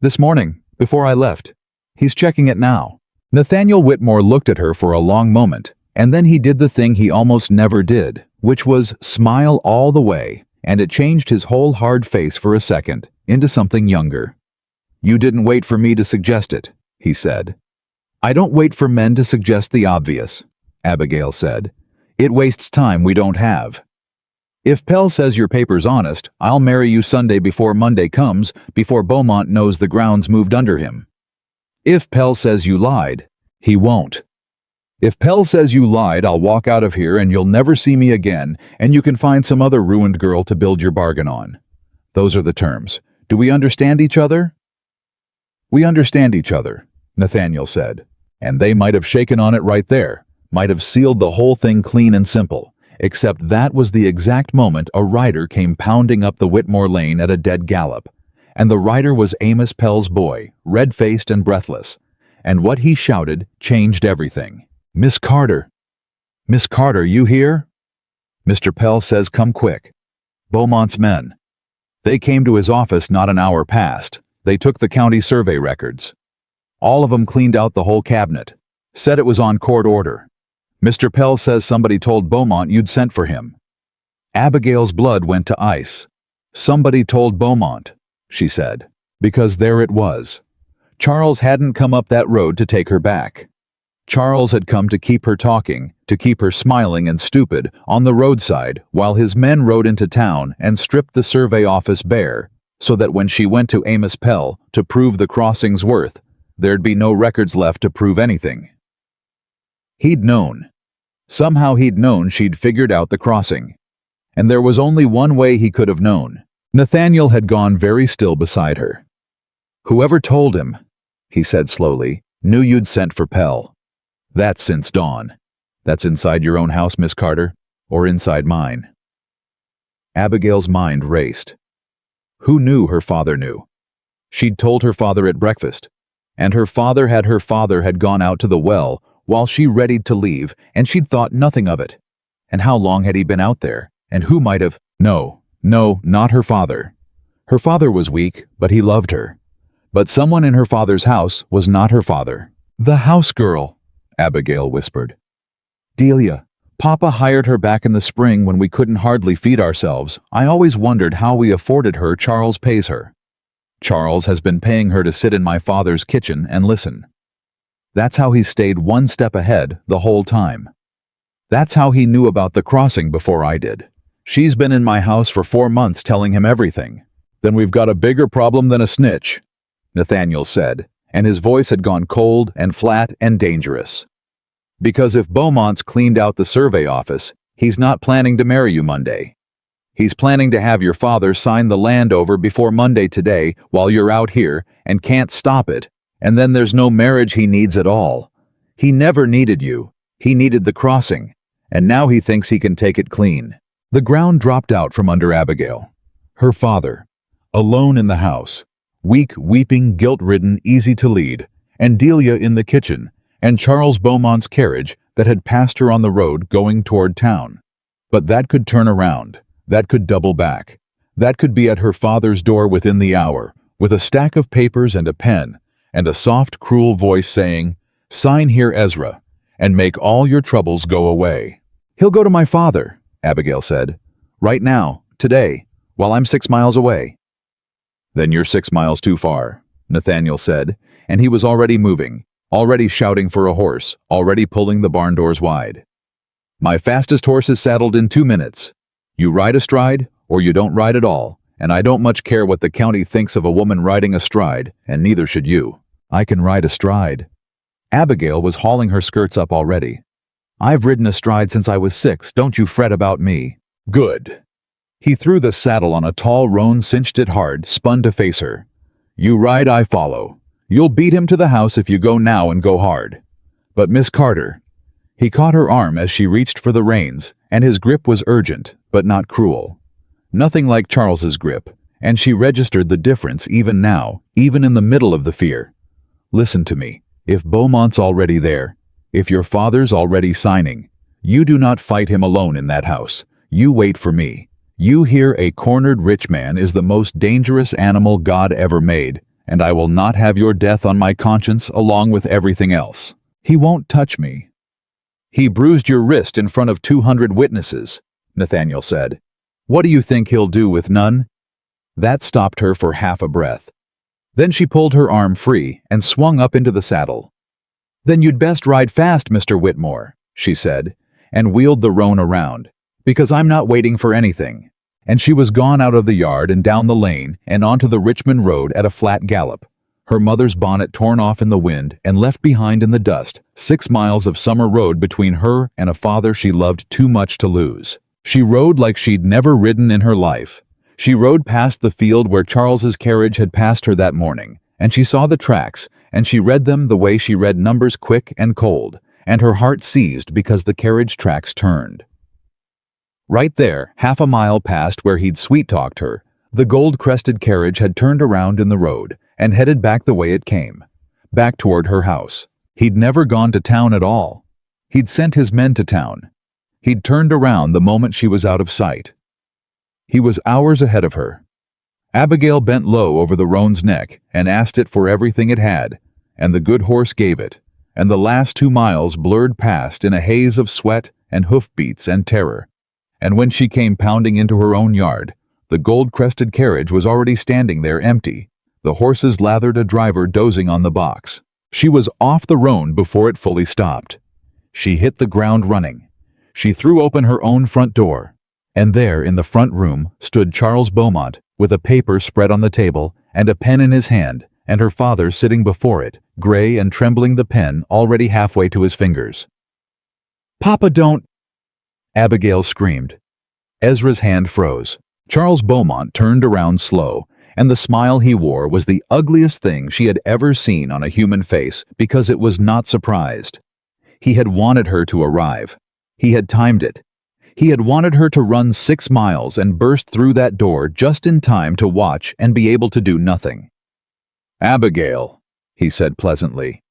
"This morning, before I left. He's checking it now. Nathaniel Whitmore looked at her for a long moment, and then he did the thing he almost never did, which was smile all the way, and it changed his whole hard face for a second into something younger. "You didn't wait for me to suggest it," he said. "I don't wait for men to suggest the obvious," Abigail said. "It wastes time we don't have. If Pell says your paper's honest, I'll marry you Sunday before Monday comes, before Beaumont knows the ground's moved under him. If Pell says you lied, he won't. If Pell says you lied, I'll walk out of here and you'll never see me again, and you can find some other ruined girl to build your bargain on. Those are the terms. Do we understand each other?" "We understand each other," Nathaniel said. And they might have shaken on it right there, might have sealed the whole thing clean and simple, except that was the exact moment a rider came pounding up the Whitmore lane at a dead gallop. And the rider was Amos Pell's boy, red-faced and breathless. And what he shouted changed everything. "Miss Carter! Miss Carter, you here? Mr. Pell says come quick. Beaumont's men. They came to his office not an hour past. They took the county survey records. All of them cleaned out the whole cabinet. Said it was on court order. Mr. Pell says somebody told Beaumont you'd sent for him." Abigail's blood went to ice. "Somebody told Beaumont," she said, because there it was. Charles hadn't come up that road to take her back. Charles had come to keep her talking, to keep her smiling and stupid on the roadside while his men rode into town and stripped the survey office bare, so that when she went to Amos Pell to prove the crossing's worth, there'd be no records left to prove anything. He'd known. Somehow he'd known she'd figured out the crossing. And there was only one way he could have known. Nathaniel had gone very still beside her. "Whoever told him," he said slowly, "knew you'd sent for Pell. That's since dawn. That's inside your own house, Miss Carter, or inside mine." Abigail's mind raced. Who knew her father knew? She'd told her father at breakfast, and her father had gone out to the well while she readied to leave, and she'd thought nothing of it. And how long had he been out there? And who might have? No, not her father. Her father was weak, but he loved her. But someone in her father's house was not her father. "The house girl," Abigail whispered. "Delia. Papa hired her back in the spring when we couldn't hardly feed ourselves. I always wondered how we afforded her. Charles pays her. Charles has been paying her to sit in my father's kitchen and listen. That's how he stayed one step ahead the whole time. That's how he knew about the crossing before I did. She's been in my house for 4 months telling him everything." "Then we've got a bigger problem than a snitch," Nathaniel said, and his voice had gone cold and flat and dangerous. "Because if Beaumont's cleaned out the survey office, he's not planning to marry you Monday. He's planning to have your father sign the land over before Monday today while you're out here and can't stop it, and then there's no marriage he needs at all. He never needed you. He needed the crossing, and now he thinks he can take it clean." The ground dropped out from under Abigail. Her father, alone in the house, weak, weeping, guilt-ridden, easy to lead, and Delia in the kitchen, and Charles Beaumont's carriage that had passed her on the road going toward town. But that could turn around. That could double back. That could be at her father's door within the hour, with a stack of papers and a pen, and a soft, cruel voice saying, "Sign here, Ezra, and make all your troubles go away." "He'll go to my father," Abigail said. "Right now, today, while I'm 6 miles away." "Then you're 6 miles too far," Nathaniel said, and he was already moving, already shouting for a horse, already pulling the barn doors wide. "My fastest horse is saddled in 2 minutes. You ride astride, or you don't ride at all, and I don't much care what the county thinks of a woman riding astride, and neither should you." "I can ride astride." Abigail was hauling her skirts up already. "I've ridden astride since I was 6, don't you fret about me." "Good." He threw the saddle on a tall roan, cinched it hard, spun to face her. "You ride, I follow. You'll beat him to the house if you go now and go hard. But Miss Carter—" He caught her arm as she reached for the reins, and his grip was urgent, but not cruel. Nothing like Charles's grip, and she registered the difference even now, even in the middle of the fear. "Listen to me. If Beaumont's already there, if your father's already signing, you do not fight him alone in that house. You wait for me. You hear a cornered rich man is the most dangerous animal God ever made, and I will not have your death on my conscience along with everything else. He won't touch me. He bruised your wrist in front of 200 witnesses, Nathaniel said. What do you think he'll do with none? That stopped her for half a breath. Then she pulled her arm free and swung up into the saddle. Then you'd best ride fast, Mr. Whitmore, she said, and wheeled the roan around, because I'm not waiting for anything. And she was gone out of the yard and down the lane and onto the Richmond Road at a flat gallop, her mother's bonnet torn off in the wind and left behind in the dust 6 miles of summer road between her and a father she loved too much to lose. She rode like she'd never ridden in her life. She rode past the field where Charles's carriage had passed her that morning, and she saw the tracks, and she read them the way she read numbers quick and cold, and her heart seized because the carriage tracks turned. Right there, half a mile past where he'd sweet-talked her, the gold-crested carriage had turned around in the road and headed back the way it came, back toward her house. He'd never gone to town at all. He'd sent his men to town. He'd turned around the moment she was out of sight. He was hours ahead of her. Abigail bent low over the roan's neck and asked it for everything it had, and the good horse gave it, and the last 2 miles blurred past in a haze of sweat and hoofbeats and terror. And when she came pounding into her own yard, the gold-crested carriage was already standing there empty, the horses lathered, a driver dozing on the box. She was off the roan before it fully stopped. She hit the ground running. She threw open her own front door, and there in the front room stood Charles Beaumont with a paper spread on the table and a pen in his hand, and her father sitting before it, gray and trembling, the pen already halfway to his fingers. "Papa, don't—" Abigail screamed. Ezra's hand froze. Charles Beaumont turned around slow, and the smile he wore was the ugliest thing she had ever seen on a human face because it was not surprised. He had wanted her to arrive. He had timed it. He had wanted her to run 6 miles and burst through that door just in time to watch and be able to do nothing. "Abigail," he said pleasantly,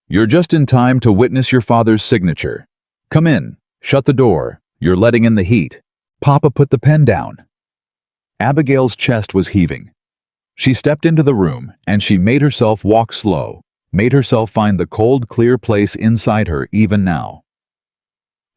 "you're just in time to witness your father's signature. Come in. Shut the door. You're letting in the heat." Papa put the pen down. Abigail's chest was heaving. She stepped into the room, and she made herself walk slow, made herself find the cold, clear place inside her even now.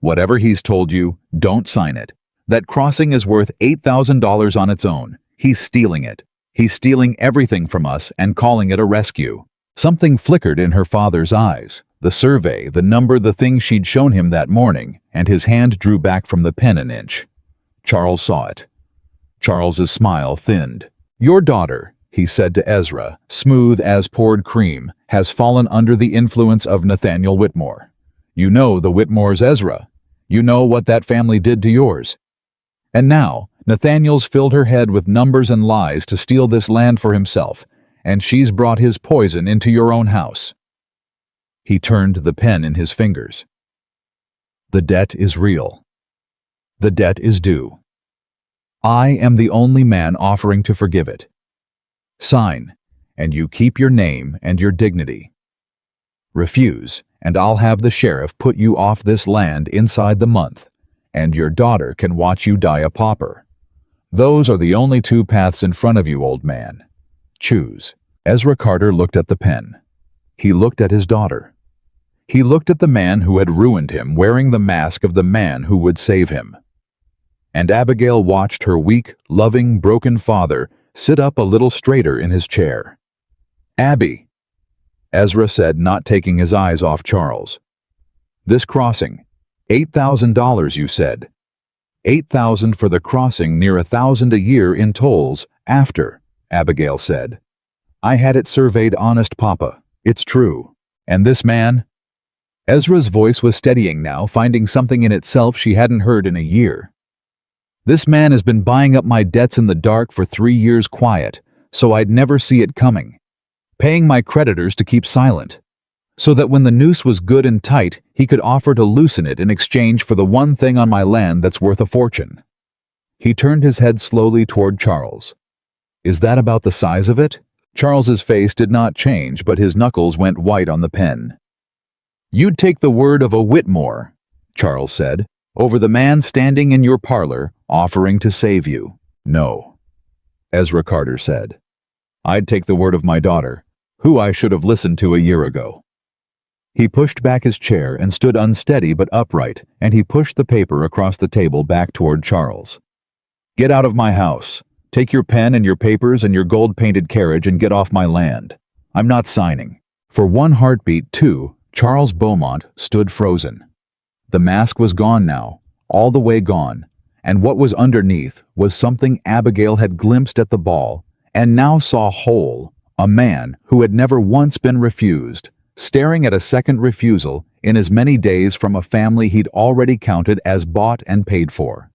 "Whatever he's told you, don't sign it. That crossing is worth $8,000 on its own. He's stealing it. He's stealing everything from us and calling it a rescue." Something flickered in her father's eyes. The survey, the number, the thing she'd shown him that morning, and his hand drew back from the pen an inch. Charles saw it. Charles's smile thinned. "Your daughter," he said to Ezra, smooth as poured cream, "has fallen under the influence of Nathaniel Whitmore. You know the Whitmores, Ezra. You know what that family did to yours. And now, Nathaniel's filled her head with numbers and lies to steal this land for himself, and she's brought his poison into your own house." He turned the pen in his fingers. "The debt is real. The debt is due. I am the only man offering to forgive it. Sign, and you keep your name and your dignity. Refuse, and I'll have the sheriff put you off this land inside the month, and your daughter can watch you die a pauper. Those are the only 2 paths in front of you, old man. Choose." Ezra Carter looked at the pen. He looked at his daughter. He looked at the man who had ruined him wearing the mask of the man who would save him. And Abigail watched her weak, loving, broken father sit up a little straighter in his chair. "Abby," Ezra said, not taking his eyes off Charles. "This crossing, $8,000 you said. $8,000 for the crossing, near $1,000 a year in tolls after," Abigail said. "I had it surveyed, honest Papa. It's true. And this man—" Ezra's voice was steadying now, finding something in itself she hadn't heard in a year. "This man has been buying up my debts in the dark for 3 years quiet, so I'd never see it coming. Paying my creditors to keep silent, so that when the noose was good and tight, he could offer to loosen it in exchange for the one thing on my land that's worth a fortune." He turned his head slowly toward Charles. "Is that about the size of it?" Charles's face did not change, but his knuckles went white on the pen. "You'd take the word of a Whitmore," Charles said, "over the man standing in your parlor, offering to save you." "No," Ezra Carter said. I'd take the word of my daughter, who I should have listened to a year ago." He pushed back his chair and stood unsteady but upright, and he pushed the paper across the table back toward Charles. "Get out of my house. Take your pen and your papers and your gold-painted carriage and get off my land. I'm not signing." For one heartbeat, too, Charles Beaumont stood frozen. The mask was gone now, all the way gone, and what was underneath was something Abigail had glimpsed at the ball, and now saw whole, a man who had never once been refused, staring at a second refusal in as many days from a family he'd already counted as bought and paid for.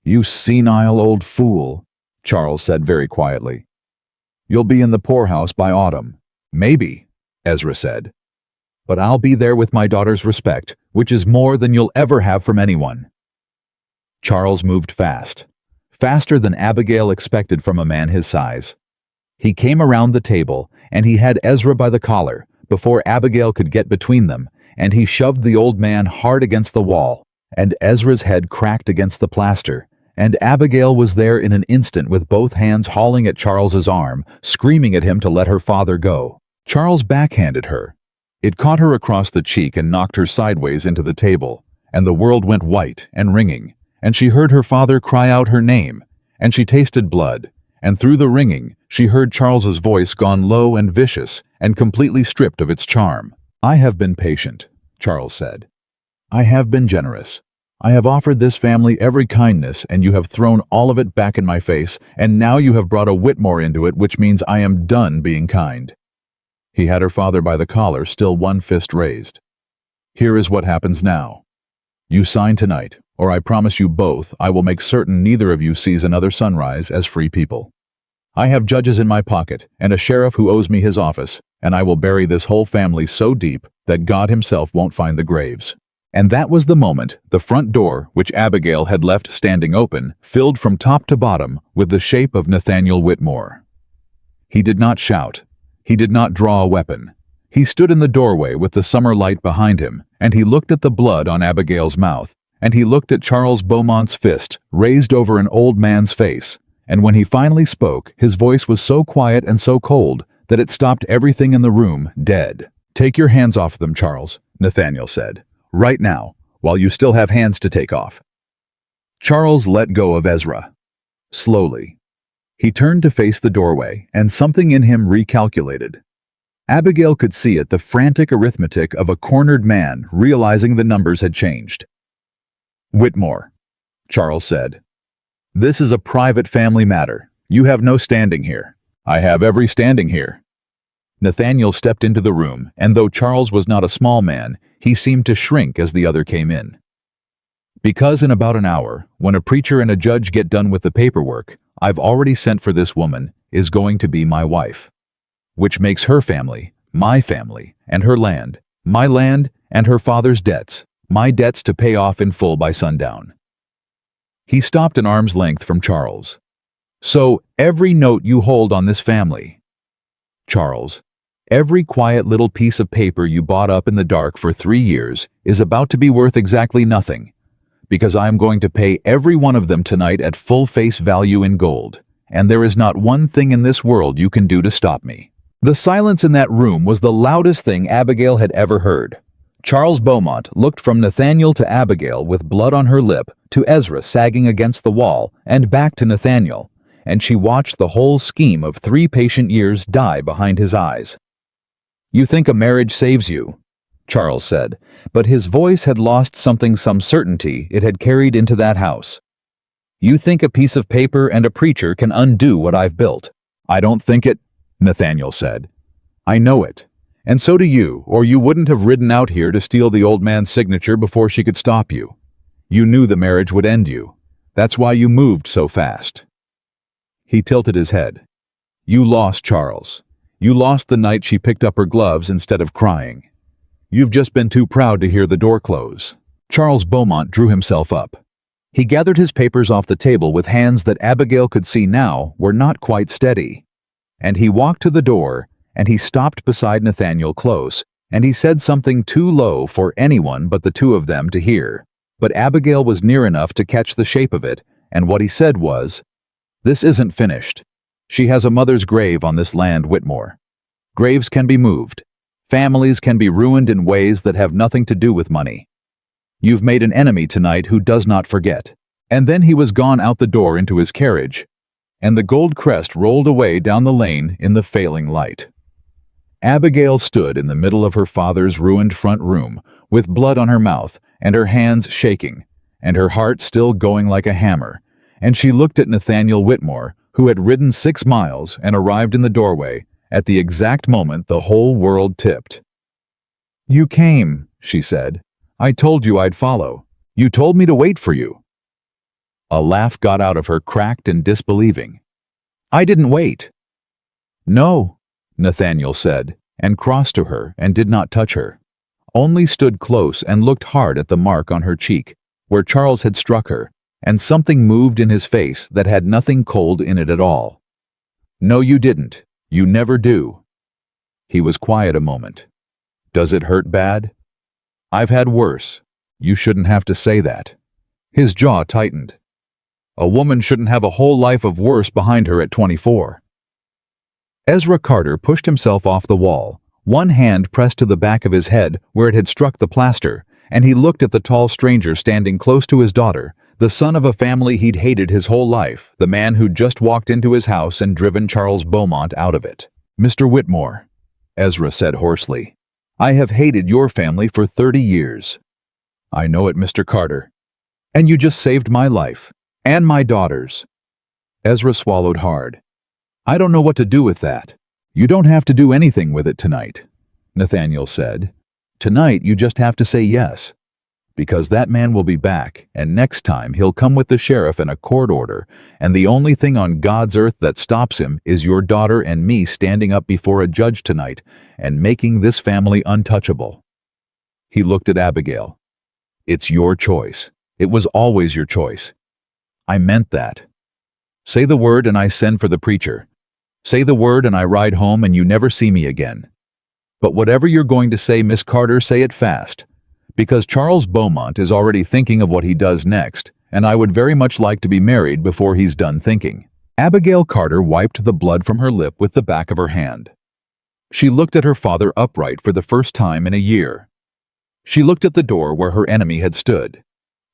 "You senile old fool," Charles said very quietly. "You'll be in the poorhouse by autumn." "Maybe," Ezra said. "But I'll be there with my daughter's respect, which is more than you'll ever have from anyone." Charles moved fast, faster than Abigail expected from a man his size. He came around the table, and he had Ezra by the collar, before Abigail could get between them, and he shoved the old man hard against the wall, and Ezra's head cracked against the plaster, and Abigail was there in an instant with both hands hauling at Charles's arm, screaming at him to let her father go. Charles backhanded her. It caught her across the cheek and knocked her sideways into the table, and the world went white and ringing, and she heard her father cry out her name, and she tasted blood, and through the ringing she heard Charles's voice gone low and vicious and completely stripped of its charm. "I have been patient," Charles said. "I have been generous. I have offered this family every kindness, and you have thrown all of it back in my face, and now you have brought a Whitmore into it, which means I am done being kind." He had her father by the collar, still one fist raised. "Here is what happens now. You sign tonight, or I promise you both I will make certain neither of you sees another sunrise as free people. I have judges in my pocket and a sheriff who owes me his office, and I will bury this whole family so deep that God himself won't find the graves." And that was the moment the front door, which Abigail had left standing open, filled from top to bottom with the shape of Nathaniel Whitmore. He did not shout. He did not draw a weapon. He stood in the doorway with the summer light behind him, and he looked at the blood on Abigail's mouth, and he looked at Charles Beaumont's fist raised over an old man's face, and when he finally spoke, his voice was so quiet and so cold that it stopped everything in the room dead. "Take your hands off them, Charles," Nathaniel said. "Right now, while you still have hands to take off." Charles let go of Ezra. Slowly. He turned to face the doorway, and something in him recalculated. Abigail could see it, the frantic arithmetic of a cornered man realizing the numbers had changed. "Whitmore," Charles said. "This is a private family matter. You have no standing here." "I have every standing here." Nathaniel stepped into the room, and though Charles was not a small man, he seemed to shrink as the other came in. "Because in about an hour, when a preacher and a judge get done with the paperwork, I've already sent for this woman, is going to be my wife. Which makes her family, my family, and her land, my land, and her father's debts, my debts to pay off in full by sundown." He stopped an arm's length from Charles. "So, every note you hold on this family, Charles, every quiet little piece of paper you bought up in the dark for 3 years is about to be worth exactly nothing, because I am going to pay every one of them tonight at full face value in gold, and there is not one thing in this world you can do to stop me." The silence in that room was the loudest thing Abigail had ever heard. Charles Beaumont looked from Nathaniel to Abigail with blood on her lip, to Ezra sagging against the wall, and back to Nathaniel, and she watched the whole scheme of 3 patient years die behind his eyes. "You think a marriage saves you," Charles said, but his voice had lost some certainty it had carried into that house. "You think a piece of paper and a preacher can undo what I've built." "I don't think it," Nathaniel said. "I know it. And so do you, or you wouldn't have ridden out here to steal the old man's signature before she could stop you. You knew the marriage would end you. That's why you moved so fast." He tilted his head. "You lost, Charles. You lost the night she picked up her gloves instead of crying. You've just been too proud to hear the door close." Charles Beaumont drew himself up. He gathered his papers off the table with hands that Abigail could see now were not quite steady. And he walked to the door, and he stopped beside Nathaniel close, and he said something too low for anyone but the two of them to hear. But Abigail was near enough to catch the shape of it, and what he said was, "This isn't finished. She has a mother's grave on this land, Whitmore. Graves can be moved. Families can be ruined in ways that have nothing to do with money. You've made an enemy tonight who does not forget." And then he was gone out the door into his carriage, and the gold crest rolled away down the lane in the failing light. Abigail stood in the middle of her father's ruined front room, with blood on her mouth and her hands shaking, and her heart still going like a hammer, and she looked at Nathaniel Whitmore, who had ridden 6 miles and arrived in the doorway at the exact moment the whole world tipped. "You came," she said. "I told you I'd follow. You told me to wait for you." A laugh got out of her, cracked and disbelieving. "I didn't wait." "No," Nathaniel said, and crossed to her and did not touch her, only stood close and looked hard at the mark on her cheek, where Charles had struck her, and something moved in his face that had nothing cold in it at all. "No, you didn't. You never do." He was quiet a moment. "Does it hurt bad?" "I've had worse. You shouldn't have to say that." His jaw tightened. A woman shouldn't have a whole life of worse behind her at 24. Ezra Carter pushed himself off the wall, one hand pressed to the back of his head where it had struck the plaster, and he looked at the tall stranger standing close to his daughter, the son of a family he'd hated his whole life, the man who'd just walked into his house and driven Charles Beaumont out of it. "Mr. Whitmore," Ezra said hoarsely, "I have hated your family for 30 years. "I know it, Mr. Carter. And you just saved my life, and my daughter's." Ezra swallowed hard. "I don't know what to do with that." "You don't have to do anything with it tonight," Nathaniel said. "Tonight you just have to say yes. Because that man will be back, and next time he'll come with the sheriff and a court order, and the only thing on God's earth that stops him is your daughter and me standing up before a judge tonight and making this family untouchable." He looked at Abigail. "It's your choice. It was always your choice." "I meant that. Say the word and I send for the preacher. Say the word and I ride home and you never see me again. But whatever you're going to say, Miss Carter, say it fast. Because Charles Beaumont is already thinking of what he does next, and I would very much like to be married before he's done thinking." Abigail Carter wiped the blood from her lip with the back of her hand. She looked at her father upright for the first time in a year. She looked at the door where her enemy had stood.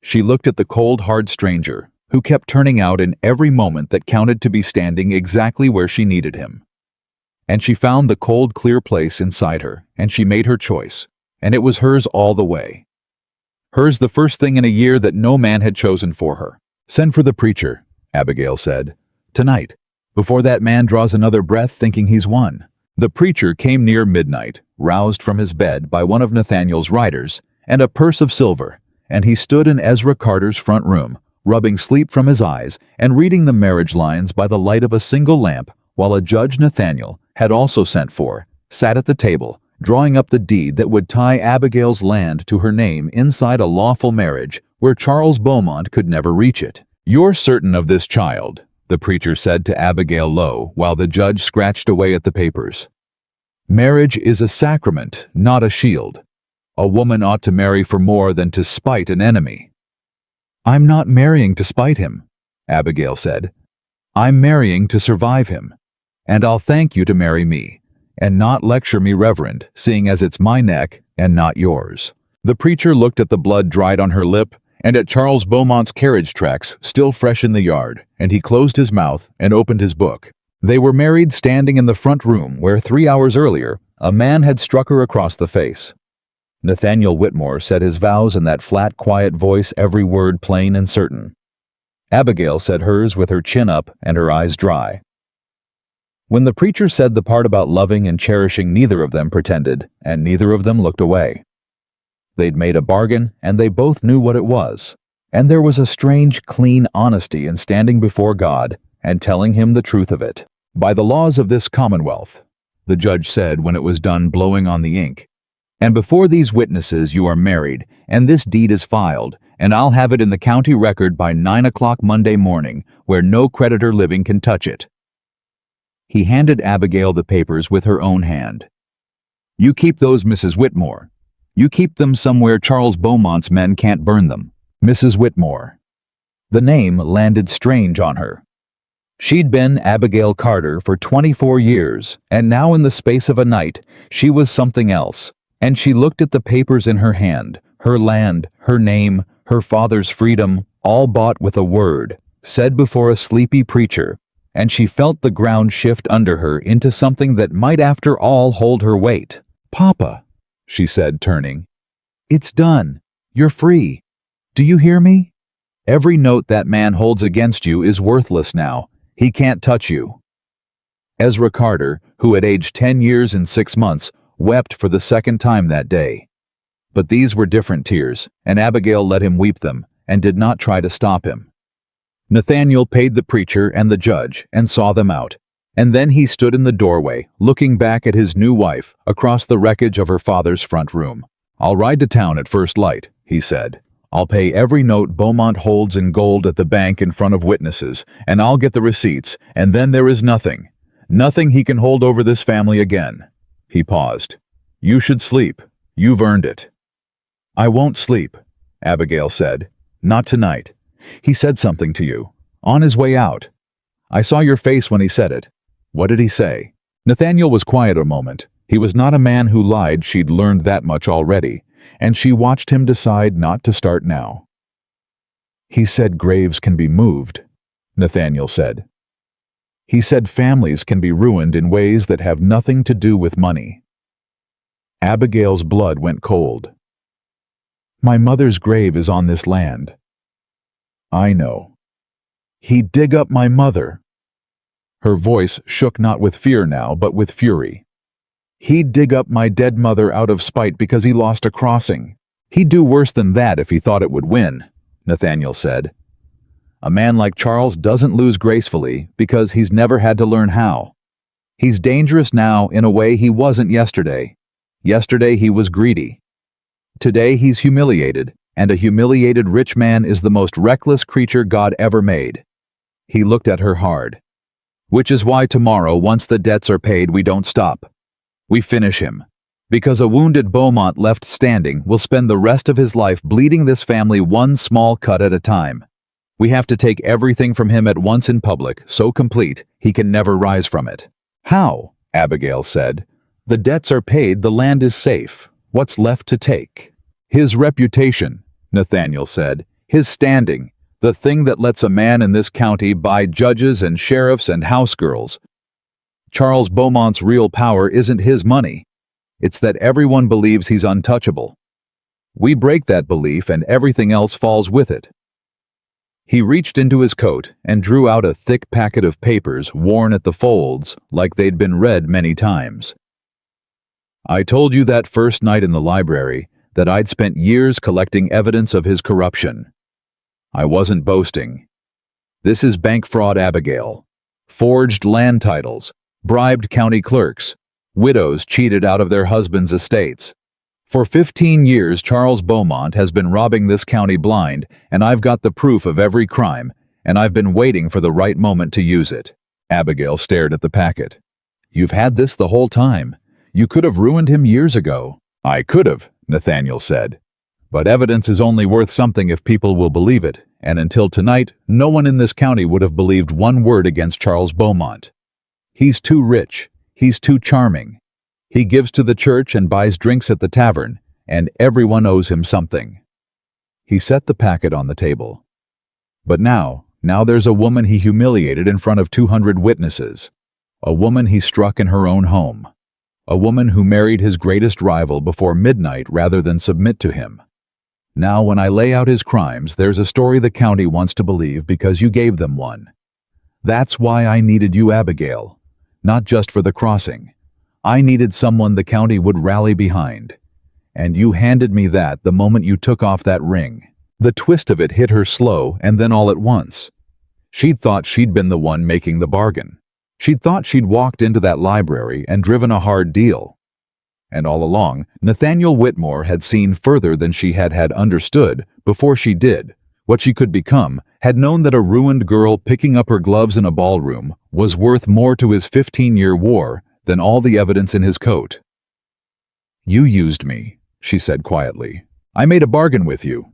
She looked at the cold, hard stranger, who kept turning out in every moment that counted to be standing exactly where she needed him. And she found the cold, clear place inside her, and she made her choice, and it was hers all the way. Hers the first thing in a year that no man had chosen for her. "Send for the preacher," Abigail said. "Tonight, before that man draws another breath thinking he's won." The preacher came near midnight, roused from his bed by one of Nathaniel's riders, and a purse of silver, and he stood in Ezra Carter's front room, rubbing sleep from his eyes and reading the marriage lines by the light of a single lamp, while a judge Nathaniel had also sent for, sat at the table, drawing up the deed that would tie Abigail's land to her name inside a lawful marriage where Charles Beaumont could never reach it. "You're certain of this child," the preacher said to Abigail low, while the judge scratched away at the papers. "Marriage is a sacrament, not a shield. A woman ought to marry for more than to spite an enemy." "I'm not marrying to spite him," Abigail said. "I'm marrying to survive him. And I'll thank you to marry me, and not lecture me, Reverend, seeing as it's my neck and not yours." The preacher looked at the blood dried on her lip and at Charles Beaumont's carriage tracks still fresh in the yard, and he closed his mouth and opened his book. They were married standing in the front room where 3 hours earlier a man had struck her across the face. Nathaniel Whitmore said his vows in that flat, quiet voice, every word plain and certain. Abigail said hers with her chin up and her eyes dry. When the preacher said the part about loving and cherishing, neither of them pretended, and neither of them looked away. They'd made a bargain, and they both knew what it was, and there was a strange, clean honesty in standing before God and telling him the truth of it. "By the laws of this Commonwealth," the judge said when it was done blowing on the ink, "and before these witnesses you are married, and this deed is filed, and I'll have it in the county record by 9 o'clock Monday morning, where no creditor living can touch it." He handed Abigail the papers with her own hand. "You keep those, Mrs. Whitmore. You keep them somewhere Charles Beaumont's men can't burn them. Mrs. Whitmore." The name landed strange on her. She'd been Abigail Carter for 24 years, and now in the space of a night, she was something else. And she looked at the papers in her hand, her land, her name, her father's freedom, all bought with a word, said before a sleepy preacher, and she felt the ground shift under her into something that might after all hold her weight. "Papa," she said, turning. "It's done. You're free. Do you hear me? Every note that man holds against you is worthless now. He can't touch you." Ezra Carter, who had aged 10 years and 6 months, wept for the second time that day. But these were different tears, and Abigail let him weep them, and did not try to stop him. Nathaniel paid the preacher and the judge, and saw them out, and then he stood in the doorway, looking back at his new wife, across the wreckage of her father's front room. "I'll ride to town at first light," he said. "I'll pay every note Beaumont holds in gold at the bank in front of witnesses, and I'll get the receipts, and then there is nothing. Nothing he can hold over this family again." He paused. "You should sleep. You've earned it." "I won't sleep," Abigail said. "Not tonight. He said something to you. On his way out. I saw your face when he said it. What did he say?" Nathaniel was quiet a moment. He was not a man who lied, she'd learned that much already, and she watched him decide not to start now. "He said graves can be moved," Nathaniel said. "He said families can be ruined in ways that have nothing to do with money." Abigail's blood went cold. "My mother's grave is on this land." "I know." "He'd dig up my mother." Her voice shook not with fear now, but with fury. "He'd dig up my dead mother out of spite because he lost a crossing. He'd do worse than that if he thought it would win," Nathaniel said. "A man like Charles doesn't lose gracefully because he's never had to learn how. He's dangerous now in a way he wasn't yesterday. Yesterday he was greedy. Today he's humiliated, and a humiliated rich man is the most reckless creature God ever made." He looked at her hard. "Which is why tomorrow, once the debts are paid, we don't stop. We finish him. Because a wounded Beaumont left standing will spend the rest of his life bleeding this family one small cut at a time. We have to take everything from him at once in public, so complete he can never rise from it." "How?" Abigail said. "The debts are paid, the land is safe. What's left to take?" "His reputation," Nathaniel said. "His standing. The thing that lets a man in this county buy judges and sheriffs and housegirls. Charles Beaumont's real power isn't his money. It's that everyone believes he's untouchable. We break that belief and everything else falls with it." He reached into his coat and drew out a thick packet of papers worn at the folds like they'd been read many times. "I told you that first night in the library that I'd spent years collecting evidence of his corruption. I wasn't boasting. This is bank fraud, Abigail. Forged land titles, bribed county clerks, widows cheated out of their husbands' estates. For 15 years, Charles Beaumont has been robbing this county blind, and I've got the proof of every crime, and I've been waiting for the right moment to use it." Abigail stared at the packet. "You've had this the whole time. You could have ruined him years ago." "I could have," Nathaniel said. "But evidence is only worth something if people will believe it, and until tonight, no one in this county would have believed one word against Charles Beaumont. He's too rich. He's too charming. He gives to the church and buys drinks at the tavern, and everyone owes him something." He set the packet on the table. "But now there's a woman he humiliated in front of 200 witnesses. A woman he struck in her own home. A woman who married his greatest rival before midnight rather than submit to him. Now when I lay out his crimes, there's a story the county wants to believe because you gave them one. That's why I needed you, Abigail. Not just for the crossing. I needed someone the county would rally behind. And you handed me that the moment you took off that ring." The twist of it hit her slow and then all at once. She'd thought she'd been the one making the bargain. She'd thought she'd walked into that library and driven a hard deal. And all along, Nathaniel Whitmore had seen further than she had understood before she did. What she could become, had known that a ruined girl picking up her gloves in a ballroom was worth more to his 15-year war than all the evidence in his coat. "You used me," she said quietly. "I made a bargain with you,"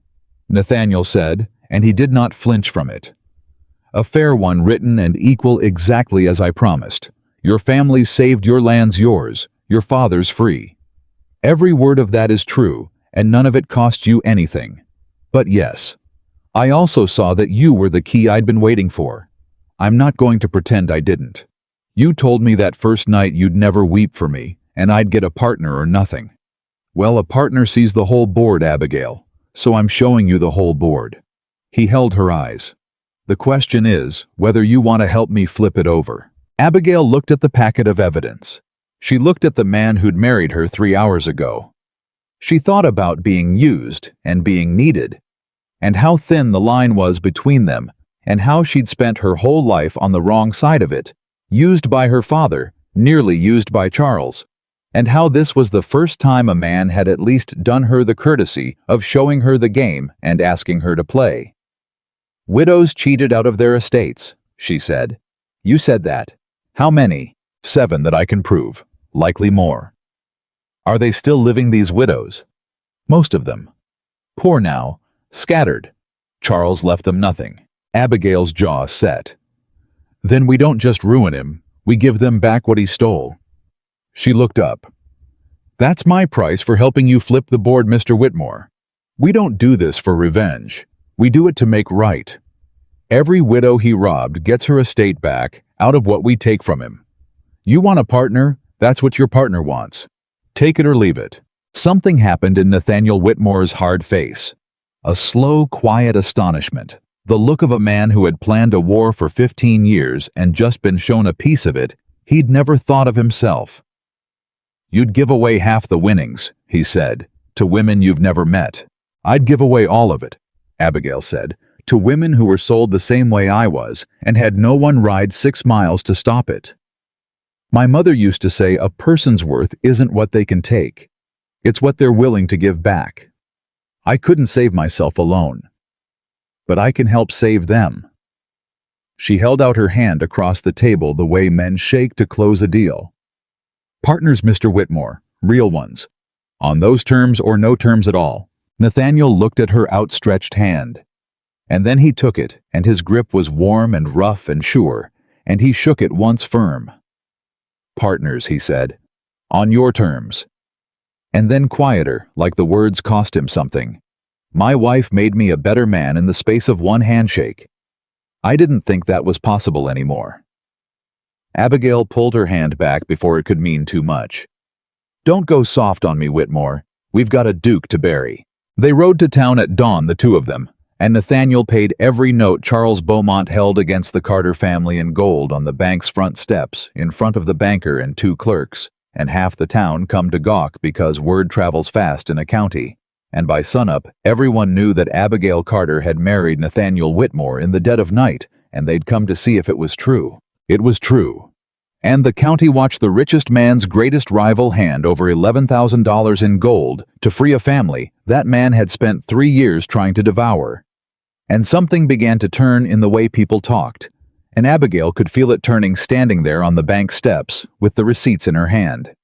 Nathaniel said, and he did not flinch from it. A fair one, written and equal exactly as I promised. Your family saved, your land's yours, your father's free. Every word of that is true, and none of it cost you anything. But yes, I also saw that you were the key I'd been waiting for. I'm not going to pretend I didn't. You told me that first night you'd never weep for me, and I'd get a partner or nothing. Well, a partner sees the whole board, Abigail, so I'm showing you the whole board. He held her eyes. The question is whether you want to help me flip it over. Abigail looked at the packet of evidence. She looked at the man who'd married her 3 hours ago. She thought about being used and being needed, and how thin the line was between them, and how she'd spent her whole life on the wrong side of it, used by her father, nearly used by Charles, and how this was the first time a man had at least done her the courtesy of showing her the game and asking her to play. Widows cheated out of their estates, she said. You said that. How many? 7 that I can prove. Likely more. Are they still living, these widows? Most of them. Poor now, scattered. Charles left them nothing. Abigail's jaw set. Then we don't just ruin him, we give them back what he stole. She looked up. That's my price for helping you flip the board, Mr. Whitmore. We don't do this for revenge. We do it to make right. Every widow he robbed gets her estate back out of what we take from him. You want a partner? That's what your partner wants. Take it or leave it. Something happened in Nathaniel Whitmore's hard face. A slow, quiet astonishment. The look of a man who had planned a war for 15 years and just been shown a piece of it he'd never thought of himself. You'd give away half the winnings, he said, to women you've never met. I'd give away all of it, Abigail said, to women who were sold the same way I was and had no one ride 6 miles to stop it. My mother used to say a person's worth isn't what they can take. It's what they're willing to give back. I couldn't save myself alone. But I can help save them. She held out her hand across the table the way men shake to close a deal. Partners, Mr. Whitmore, real ones. On those terms or no terms at all. Nathaniel looked at her outstretched hand. And then he took it, and his grip was warm and rough and sure, and he shook it once firm. Partners, he said. On your terms. And then quieter, like the words cost him something. My wife made me a better man in the space of one handshake. I didn't think that was possible anymore. Abigail pulled her hand back before it could mean too much. Don't go soft on me, Whitmore. We've got a duke to bury. They rode to town at dawn, the two of them, and Nathaniel paid every note Charles Beaumont held against the Carter family in gold on the bank's front steps, in front of the banker and 2 clerks, and half the town come to gawk because word travels fast in a county. And by sunup, everyone knew that Abigail Carter had married Nathaniel Whitmore in the dead of night, and they'd come to see if it was true. It was true. And the county watched the richest man's greatest rival hand over $11,000 in gold to free a family that man had spent 3 years trying to devour. And something began to turn in the way people talked, and Abigail could feel it turning standing there on the bank steps with the receipts in her hand.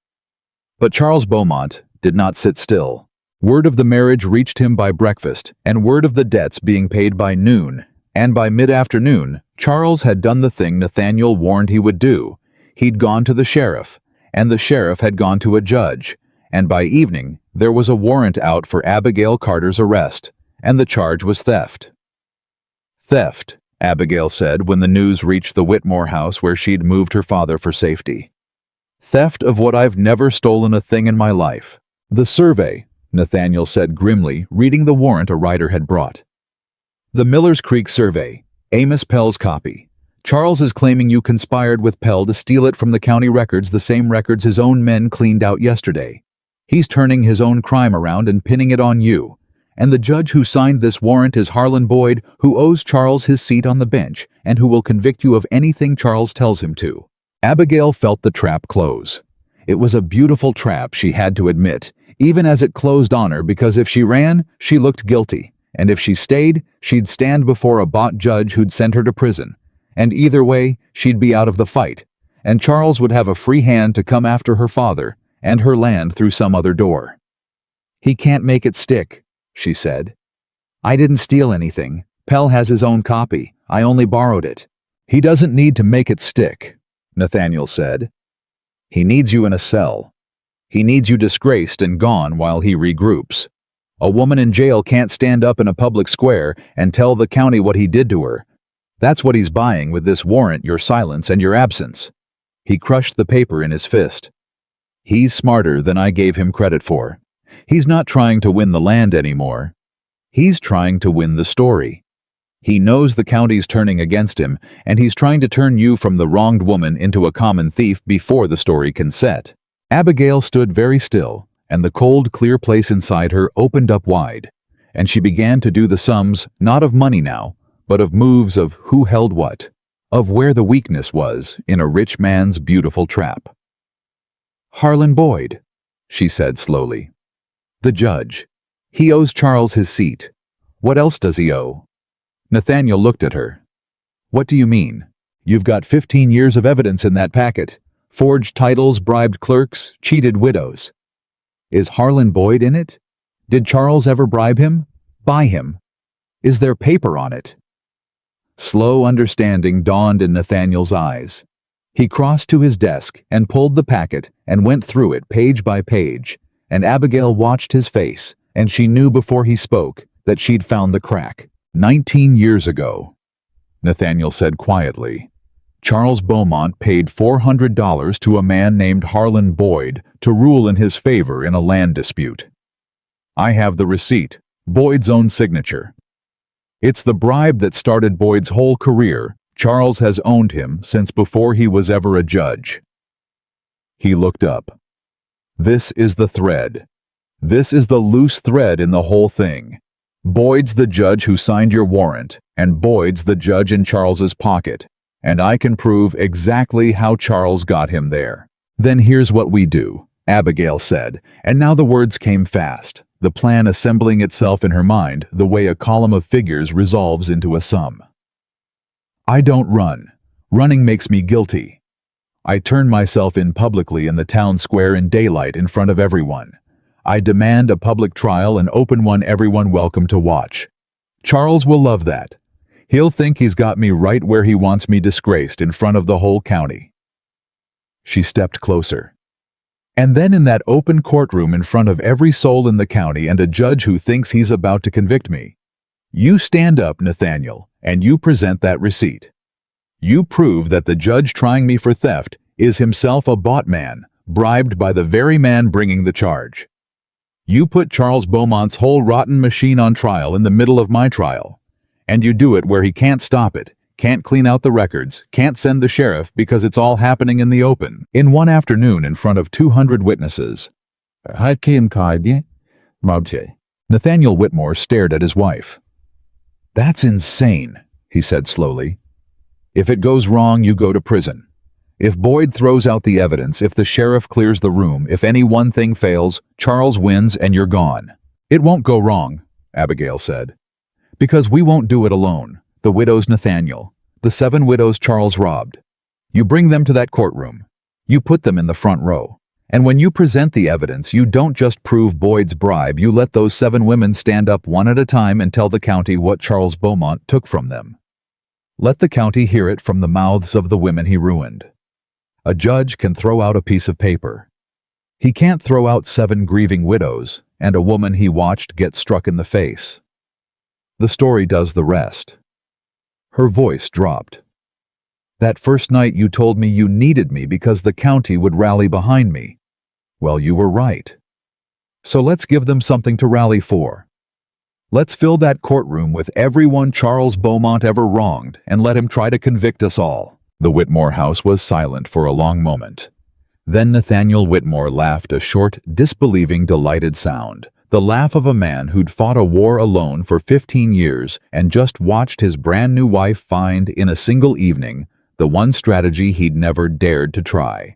But Charles Beaumont did not sit still. Word of the marriage reached him by breakfast, and word of the debts being paid by noon, and by mid-afternoon, Charles had done the thing Nathaniel warned he would do. He'd gone to the sheriff, and the sheriff had gone to a judge, and by evening there was a warrant out for Abigail Carter's arrest, and the charge was theft. Theft, Abigail said when the news reached the Whitmore house where she'd moved her father for safety. Theft of what I've never stolen a thing in my life. The survey, Nathaniel said grimly, reading the warrant a writer had brought. The Miller's Creek survey, Amos Pell's copy. Charles is claiming you conspired with Pell to steal it from the county records, the same records his own men cleaned out yesterday. He's turning his own crime around and pinning it on you. And the judge who signed this warrant is Harlan Boyd, who owes Charles his seat on the bench and who will convict you of anything Charles tells him to. Abigail felt the trap close. It was a beautiful trap, she had to admit, even as it closed on her, because if she ran, she looked guilty, and if she stayed, she'd stand before a bought judge who'd send her to prison. And either way, she'd be out of the fight, and Charles would have a free hand to come after her father and her land through some other door. He can't make it stick, she said. I didn't steal anything. Pell has his own copy. I only borrowed it. He doesn't need to make it stick, Nathaniel said. He needs you in a cell. He needs you disgraced and gone while he regroups. A woman in jail can't stand up in a public square and tell the county what he did to her. That's what he's buying with this warrant, your silence and your absence. He crushed the paper in his fist. He's smarter than I gave him credit for. He's not trying to win the land anymore. He's trying to win the story. He knows the county's turning against him, and he's trying to turn you from the wronged woman into a common thief before the story can set. Abigail stood very still, and the cold, clear place inside her opened up wide, and she began to do the sums, not of money now, but of moves of who held what, of where the weakness was in a rich man's beautiful trap. Harlan Boyd, she said slowly. The judge. He owes Charles his seat. What else does he owe? Nathaniel looked at her. What do you mean? You've got 15 years of evidence in that packet. Forged titles, bribed clerks, cheated widows. Is Harlan Boyd in it? Did Charles ever bribe him? Buy him? Is there paper on it? Slow understanding dawned in Nathaniel's eyes. He crossed to his desk and pulled the packet and went through it page by page, and Abigail watched his face, and she knew before he spoke that she'd found the crack. 19 years ago, Nathaniel said quietly, Charles Beaumont paid $400 to a man named Harlan Boyd to rule in his favor in a land dispute. I have the receipt, Boyd's own signature. It's the bribe that started Boyd's whole career. Charles has owned him since before he was ever a judge. He looked up. This is the thread. This is the loose thread in the whole thing. Boyd's the judge who signed your warrant, and Boyd's the judge in Charles's pocket, and I can prove exactly how Charles got him there. Then here's what we do, Abigail said, and now the words came fast, the plan assembling itself in her mind the way a column of figures resolves into a sum. I don't run. Running makes me guilty. I turn myself in publicly in the town square in daylight in front of everyone. I demand a public trial, an open one everyone welcome to watch. Charles will love that. He'll think he's got me right where he wants me disgraced in front of the whole county. She stepped closer. And then in that open courtroom in front of every soul in the county and a judge who thinks he's about to convict me, you stand up, Nathaniel, and you present that receipt. You prove that the judge trying me for theft is himself a bought man, bribed by the very man bringing the charge. You put Charles Beaumont's whole rotten machine on trial in the middle of my trial, and you do it where he can't stop it, can't clean out the records, can't send the sheriff because it's all happening in the open, in one afternoon in front of 200 witnesses. Nathaniel Whitmore stared at his wife. That's insane, he said slowly. If it goes wrong, you go to prison. If Boyd throws out the evidence, if the sheriff clears the room, if any one thing fails, Charles wins and you're gone. It won't go wrong, Abigail said. Because we won't do it alone. The widows Nathaniel, the 7 widows Charles robbed. You bring them to that courtroom. You put them in the front row. And when you present the evidence, you don't just prove Boyd's bribe, you let those 7 women stand up one at a time and tell the county what Charles Beaumont took from them. Let the county hear it from the mouths of the women he ruined. A judge can throw out a piece of paper. He can't throw out 7 grieving widows and a woman he watched get struck in the face. The story does the rest. Her voice dropped. That first night you told me you needed me because the county would rally behind me. Well, you were right. So let's give them something to rally for. Let's fill that courtroom with everyone Charles Beaumont ever wronged and let him try to convict us all. The Whitmore house was silent for a long moment. Then Nathaniel Whitmore laughed a short, disbelieving, delighted sound, the laugh of a man who'd fought a war alone for 15 years and just watched his brand new wife find, in a single evening, the one strategy he'd never dared to try.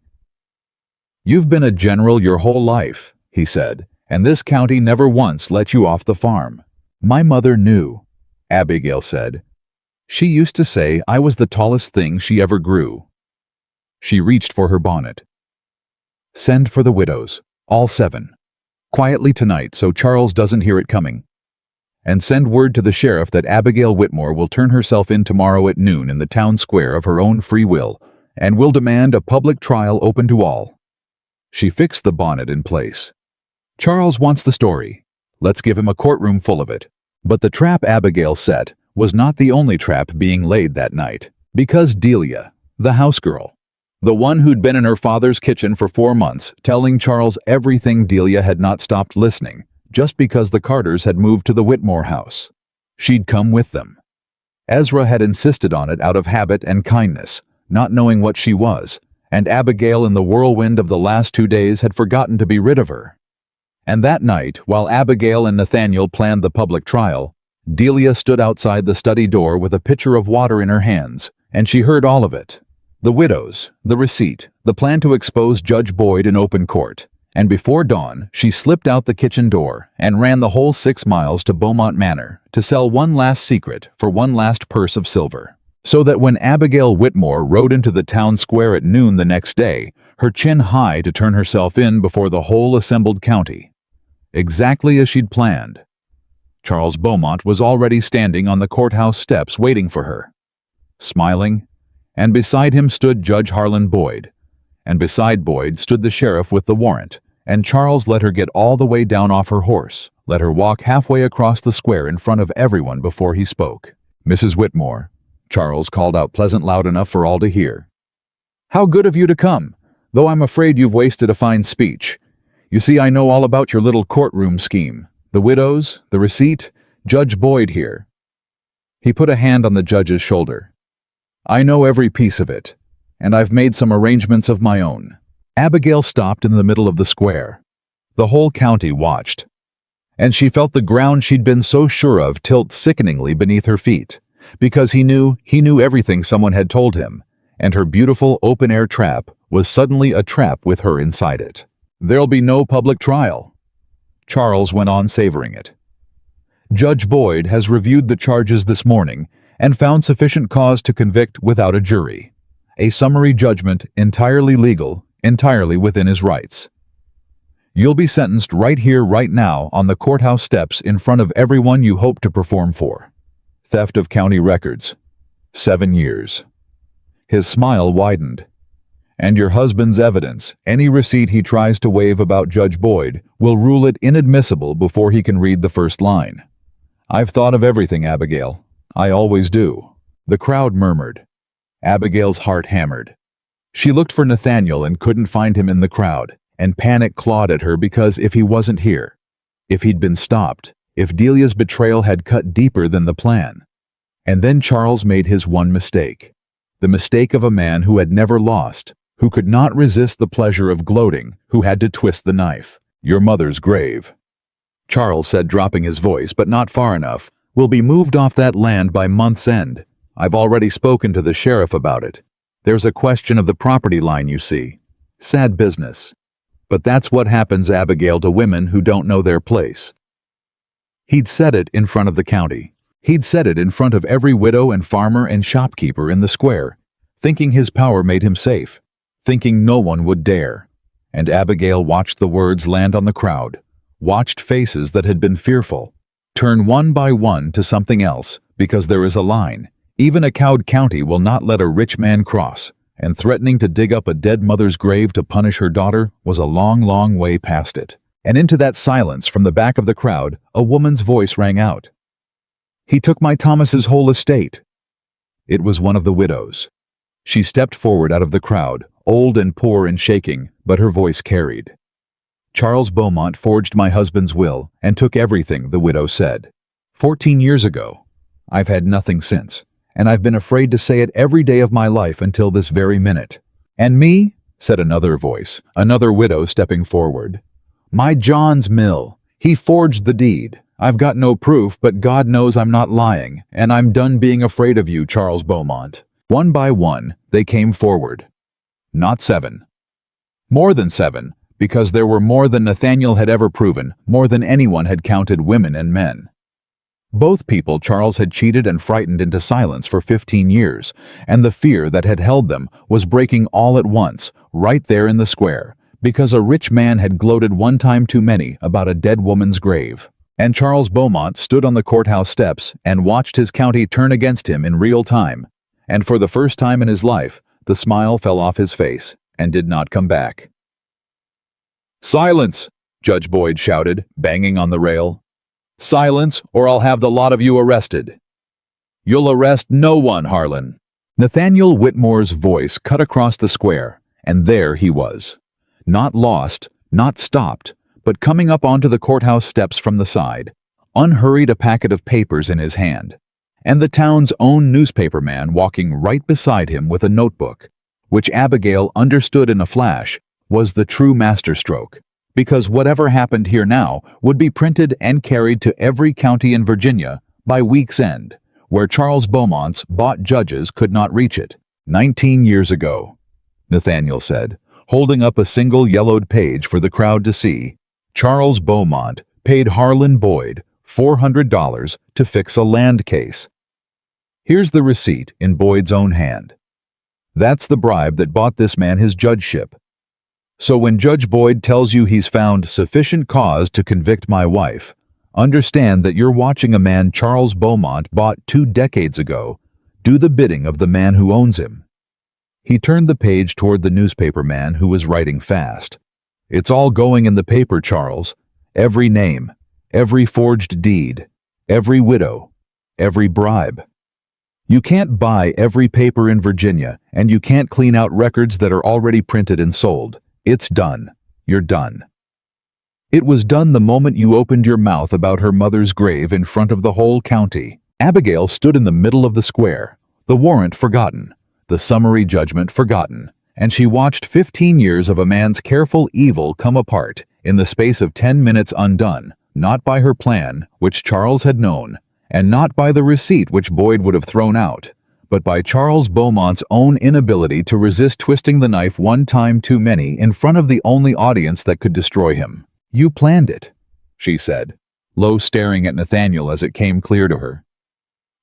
You've been a general your whole life, he said, and this county never once let you off the farm. My mother knew, Abigail said. She used to say I was the tallest thing she ever grew. She reached for her bonnet. Send for the widows, all 7. Quietly tonight so Charles doesn't hear it coming. and send word to the sheriff that Abigail Whitmore will turn herself in tomorrow at noon in the town square of her own free will, and will demand a public trial open to all." She fixed the bonnet in place. "Charles wants the story. Let's give him a courtroom full of it." But the trap Abigail set was not the only trap being laid that night, because Delia, the housegirl, the one who'd been in her father's kitchen for 4 months, telling Charles everything, Delia had not stopped listening, just because the Carters had moved to the Whitmore house. She'd come with them. Ezra had insisted on it out of habit and kindness, not knowing what she was, and Abigail in the whirlwind of the last 2 days had forgotten to be rid of her. And that night, while Abigail and Nathaniel planned the public trial, Delia stood outside the study door with a pitcher of water in her hands, and she heard all of it. The widows, the receipt, the plan to expose Judge Boyd in open court. And before dawn, she slipped out the kitchen door and ran the whole 6 miles to Beaumont Manor to sell one last secret for one last purse of silver. So that when Abigail Whitmore rode into the town square at noon the next day, her chin high to turn herself in before the whole assembled county. Exactly as she'd planned. Charles Beaumont was already standing on the courthouse steps waiting for her, smiling, and beside him stood Judge Harlan Boyd, and beside Boyd stood the sheriff with the warrant, and Charles let her get all the way down off her horse, let her walk halfway across the square in front of everyone before he spoke. "Mrs. Whitmore," Charles called out pleasant loud enough for all to hear. "How good of you to come, though I'm afraid you've wasted a fine speech. You see, I know all about your little courtroom scheme. The widows, the receipt, Judge Boyd here." He put a hand on the judge's shoulder. "I know every piece of it, and I've made some arrangements of my own." Abigail stopped in the middle of the square. The whole county watched, and she felt the ground she'd been so sure of tilt sickeningly beneath her feet, because he knew everything someone had told him, and her beautiful open-air trap was suddenly a trap with her inside it. "There'll be no public trial," Charles went on, savoring it. "Judge Boyd has reviewed the charges this morning and found sufficient cause to convict without a jury. A summary judgment, entirely legal, entirely within his rights. You'll be sentenced right here, right now, on the courthouse steps in front of everyone you hope to perform for. Theft of county records. 7 years. His smile widened. "And your husband's evidence, any receipt he tries to wave about Judge Boyd, will rule it inadmissible before he can read the first line. I've thought of everything, Abigail. I always do." The crowd murmured. Abigail's heart hammered. She looked for Nathaniel and couldn't find him in the crowd, and panic clawed at her because if he wasn't here, if he'd been stopped, if Delia's betrayal had cut deeper than the plan. And then Charles made his one mistake. The mistake of a man who had never lost, who could not resist the pleasure of gloating, who had to twist the knife. "Your mother's grave," Charles said, dropping his voice, but not far enough, "will be moved off that land by month's end. I've already spoken to the sheriff about it. There's a question of the property line, you see. Sad business. But that's what happens, Abigail, to women who don't know their place." He'd said it in front of the county. He'd said it in front of every widow and farmer and shopkeeper in the square, thinking his power made him safe, thinking no one would dare. And Abigail watched the words land on the crowd, watched faces that had been fearful turn one by one to something else, because there is a line even a cowed county will not let a rich man cross, and threatening to dig up a dead mother's grave to punish her daughter was a long, long way past it. And into that silence from the back of the crowd, a woman's voice rang out. "He took my Thomas's whole estate." It was one of the widows. She stepped forward out of the crowd, old and poor and shaking, but her voice carried. "Charles Beaumont forged my husband's will and took everything," the widow said. 14 years ago. I've had nothing since, and I've been afraid to say it every day of my life until this very minute." "And me?" said another voice, another widow stepping forward. "My John's mill. He forged the deed. I've got no proof, but God knows I'm not lying, and I'm done being afraid of you, Charles Beaumont." One by one, they came forward. Not 7. More than 7, because there were more than Nathaniel had ever proven, more than anyone had counted women and men. Both people Charles had cheated and frightened into silence for 15 years, and the fear that had held them was breaking all at once, right there in the square, because a rich man had gloated one time too many about a dead woman's grave. And Charles Beaumont stood on the courthouse steps and watched his county turn against him in real time. And for the first time in his life, the smile fell off his face and did not come back. "Silence!" Judge Boyd shouted, banging on the rail. "Silence, or I'll have the lot of you arrested." "You'll arrest no one, Harlan." Nathaniel Whitmore's voice cut across the square, and there he was. Not lost, not stopped, but coming up onto the courthouse steps from the side, unhurried, a packet of papers in his hand, and the town's own newspaperman walking right beside him with a notebook, which Abigail understood in a flash was the true masterstroke, because whatever happened here now would be printed and carried to every county in Virginia by week's end, where Charles Beaumont's bought judges could not reach it. 19 years ago, Nathaniel said, holding up a single yellowed page for the crowd to see, Charles Beaumont paid Harlan Boyd $400 to fix a land case. Here's the receipt in Boyd's own hand. That's the bribe that bought this man his judgeship. So when Judge Boyd tells you he's found sufficient cause to convict my wife, understand that you're watching a man Charles Beaumont bought 2 decades ago do the bidding of the man who owns him. He turned the page toward the newspaperman who was writing fast. It's all going in the paper, Charles. Every name, every forged deed, every widow, every bribe. You can't buy every paper in Virginia, and you can't clean out records that are already printed and sold. It's done. You're done. It was done the moment you opened your mouth about her mother's grave in front of the whole county. Abigail stood in the middle of the square, the warrant forgotten, the summary judgment forgotten, and she watched 15 years of a man's careful evil come apart in the space of 10 minutes, undone, not by her plan, which Charles had known, and not by the receipt which Boyd would have thrown out, but by Charles Beaumont's own inability to resist twisting the knife one time too many in front of the only audience that could destroy him. "You planned it," she said, low, staring at Nathaniel as it came clear to her.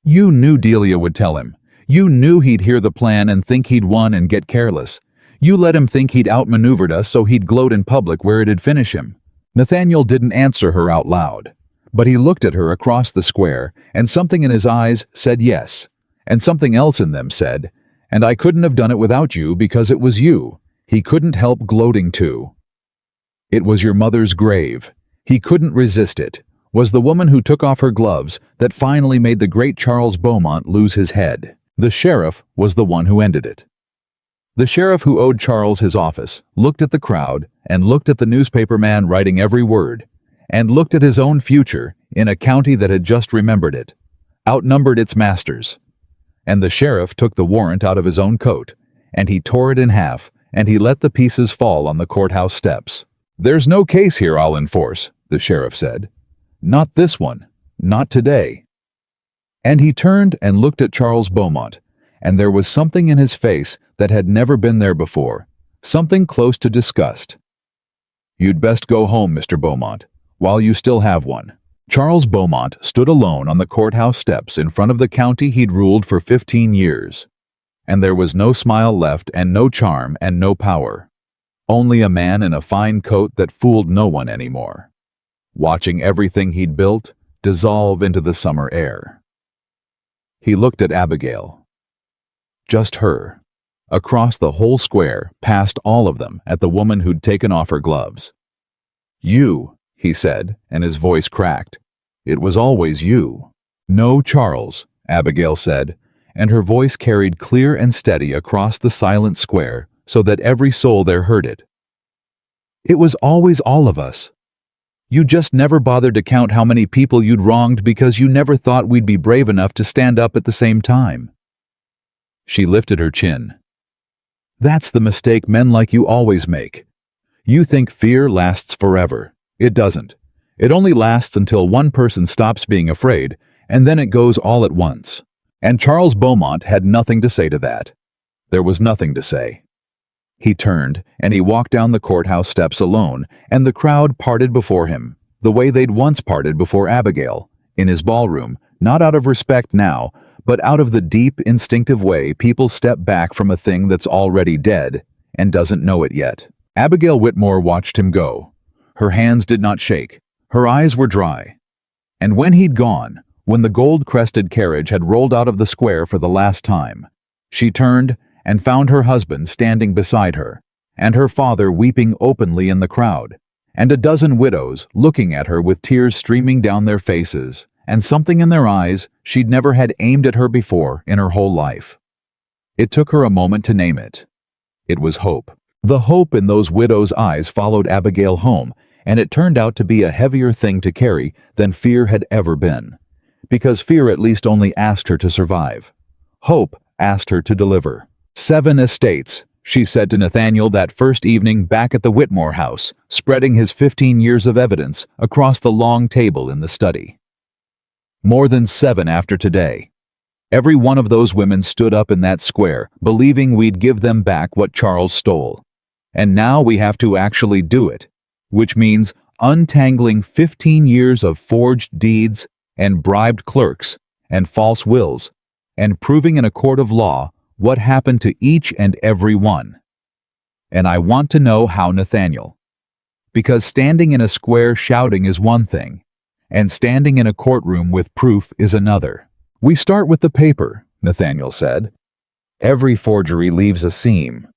"You knew Delia would tell him. You knew he'd hear the plan and think he'd won and get careless. You let him think he'd outmaneuvered us so he'd gloat in public where it'd finish him." Nathaniel didn't answer her out loud, but he looked at her across the square, and something in his eyes said yes, and something else in them said, "And I couldn't have done it without you because it was you." He couldn't help gloating too. It was your mother's grave. He couldn't resist it. Was the woman who took off her gloves that finally made the great Charles Beaumont lose his head. The sheriff was the one who ended it. The sheriff who owed Charles his office looked at the crowd and looked at the newspaperman writing every word, and looked at his own future in a county that had just remembered it, outnumbered its masters. And the sheriff took the warrant out of his own coat, and he tore it in half, and he let the pieces fall on the courthouse steps. "There's no case here I'll enforce," the sheriff said. "Not this one. Not today." And he turned and looked at Charles Beaumont, and there was something in his face that had never been there before, something close to disgust. "You'd best go home, Mr. Beaumont, while you still have one." Charles Beaumont stood alone on the courthouse steps in front of the county he'd ruled for 15 years. And there was no smile left and no charm and no power. Only a man in a fine coat that fooled no one anymore, watching everything he'd built dissolve into the summer air. He looked at Abigail. Just her, across the whole square, past all of them, at the woman who'd taken off her gloves. "You," he said, and his voice cracked. "It was always you." "No, Charles," Abigail said, and her voice carried clear and steady across the silent square so that every soul there heard it. "It was always all of us. You just never bothered to count how many people you'd wronged because you never thought we'd be brave enough to stand up at the same time." She lifted her chin. "That's the mistake men like you always make. You think fear lasts forever. It doesn't. It only lasts until one person stops being afraid, and then it goes all at once." And Charles Beaumont had nothing to say to that. There was nothing to say. He turned, and he walked down the courthouse steps alone, and the crowd parted before him, the way they'd once parted before Abigail, in his ballroom, not out of respect now, but out of the deep, instinctive way people step back from a thing that's already dead and doesn't know it yet. Abigail Whitmore watched him go. Her hands did not shake. Her eyes were dry. And when he'd gone, when the gold-crested carriage had rolled out of the square for the last time, she turned and found her husband standing beside her, and her father weeping openly in the crowd, and a dozen widows looking at her with tears streaming down their faces, and something in their eyes she'd never had aimed at her before in her whole life. It took her a moment to name it. It was hope. The hope in those widows' eyes followed Abigail home, and it turned out to be a heavier thing to carry than fear had ever been, because fear at least only asked her to survive. Hope asked her to deliver. 7 estates, she said to Nathaniel that first evening back at the Whitmore house, spreading his 15 years of evidence across the long table in the study. More than 7 after today. Every one of those women stood up in that square, believing we'd give them back what Charles stole. And now we have to actually do it, which means untangling 15 years of forged deeds and bribed clerks and false wills, and proving in a court of law what happened to each and every one. And I want to know how, Nathaniel. Because standing in a square shouting is one thing, and standing in a courtroom with proof is another. We start with the paper, Nathaniel said. Every forgery leaves a seam,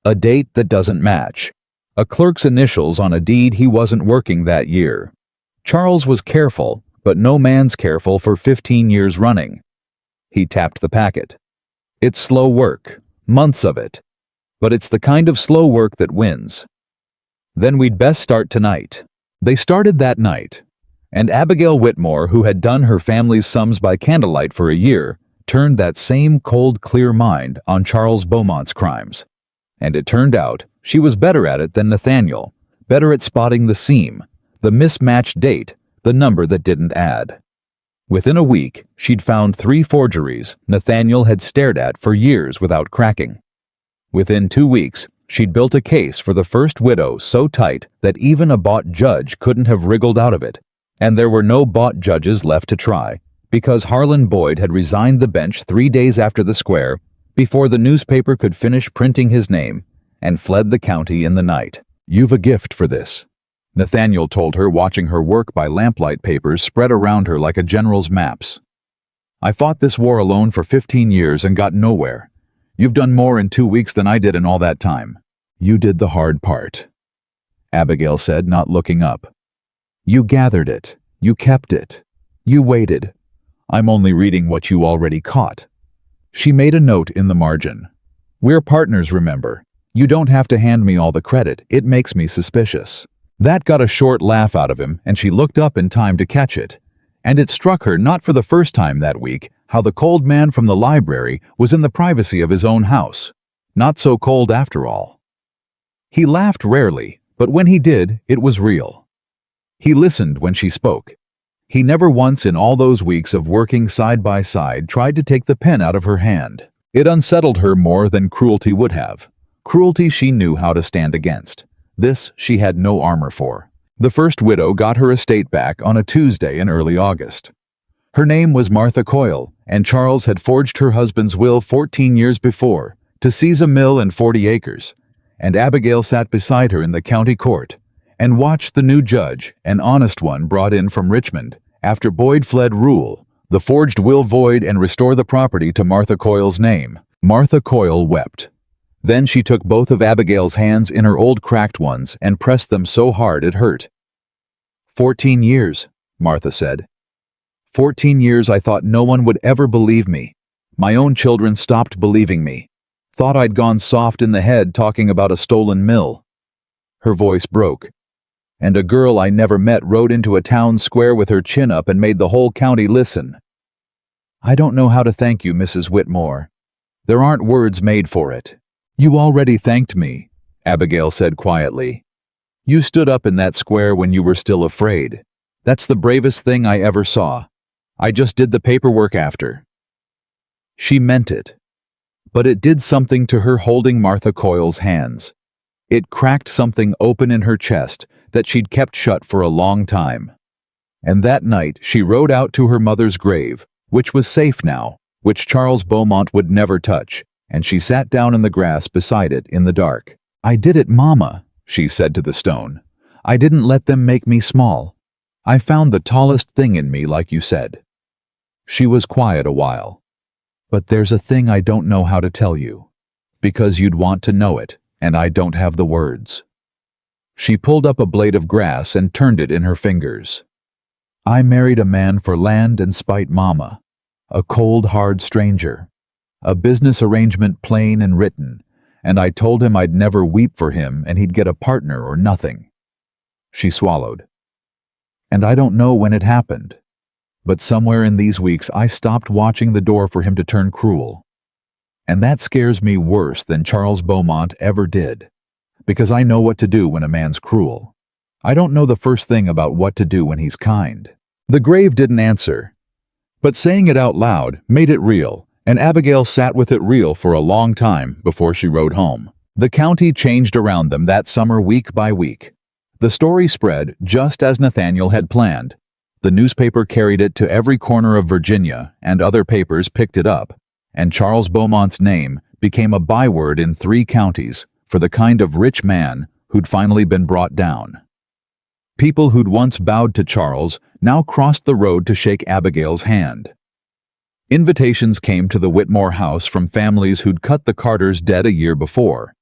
a date that doesn't match, a clerk's initials on a deed he wasn't working that year. Charles was careful, but no man's careful for 15 years running. He tapped the packet. It's slow work, months of it, but it's the kind of slow work that wins. Then we'd best start tonight. They started that night, and Abigail Whitmore, who had done her family's sums by candlelight for a year, turned that same cold, clear mind on Charles Beaumont's crimes. And it turned out she was better at it than Nathaniel, better at spotting the seam, the mismatched date, the number that didn't add. Within a week, she'd found 3 forgeries Nathaniel had stared at for years without cracking. Within 2 weeks, she'd built a case for the first widow so tight that even a bought judge couldn't have wriggled out of it, and there were no bought judges left to try, because Harlan Boyd had resigned the bench 3 days after the square, before the newspaper could finish printing his name, and fled the county in the night. You've a gift for this, Nathaniel told her, watching her work by lamplight papers spread around her like a general's maps. I fought this war alone for 15 years and got nowhere. You've done more in 2 weeks than I did in all that time. You did the hard part, Abigail said, not looking up. You gathered it. You kept it. You waited. I'm only reading what you already caught. She made a note in the margin. We're partners, remember. You don't have to hand me all the credit. It makes me suspicious. That got a short laugh out of him, and she looked up in time to catch it. And it struck her, not for the first time that week, how the cold man from the library was in the privacy of his own house. Not so cold after all. He laughed rarely, but when he did, it was real. He listened when she spoke. He never once in all those weeks of working side by side tried to take the pen out of her hand. It unsettled her more than cruelty would have. Cruelty she knew how to stand against. This she had no armor for. The first widow got her estate back on a Tuesday in early August. Her name was Martha Coyle, and Charles had forged her husband's will 14 years before to seize a mill and 40 acres, and Abigail sat beside her in the county court and watched the new judge, an honest one brought in from Richmond, after Boyd fled, rule the forged will void and restore the property to Martha Coyle's name. Martha Coyle wept. Then she took both of Abigail's hands in her old cracked ones and pressed them so hard it hurt. 14 years, Martha said. 14 years I thought no one would ever believe me. My own children stopped believing me. Thought I'd gone soft in the head talking about a stolen mill. Her voice broke. And a girl I never met rode into a town square with her chin up and made the whole county listen. I don't know how to thank you, Mrs. Whitmore. There aren't words made for it. You already thanked me, Abigail said quietly. You stood up in that square when you were still afraid. That's the bravest thing I ever saw. I just did the paperwork after. She meant it. But it did something to her holding Martha Coyle's hands. It cracked something open in her chest that she'd kept shut for a long time. And that night she rode out to her mother's grave, which was safe now, which Charles Beaumont would never touch, and she sat down in the grass beside it in the dark. I did it, Mama, she said to the stone. I didn't let them make me small. I found the tallest thing in me, like you said." She was quiet a while. "But there's a thing I don't know how to tell you, because you'd want to know it, and I don't have the words." She pulled up a blade of grass and turned it in her fingers. "I married a man for land and spite, Mama. A cold, hard stranger. A business arrangement plain and written, and I told him I'd never weep for him and he'd get a partner or nothing." She swallowed. "And I don't know when it happened, but somewhere in these weeks I stopped watching the door for him to turn cruel. And that scares me worse than Charles Beaumont ever did, because I know what to do when a man's cruel. I don't know the first thing about what to do when he's kind." The grave didn't answer, but saying it out loud made it real, and Abigail sat with it real for a long time before she rode home. The county changed around them that summer week by week. The story spread just as Nathaniel had planned. The newspaper carried it to every corner of Virginia, and other papers picked it up, and Charles Beaumont's name became a byword in 3 counties for the kind of rich man who'd finally been brought down. People who'd once bowed to Charles now crossed the road to shake Abigail's hand. Invitations came to the Whitmore house from families who'd cut the Carters dead a year before,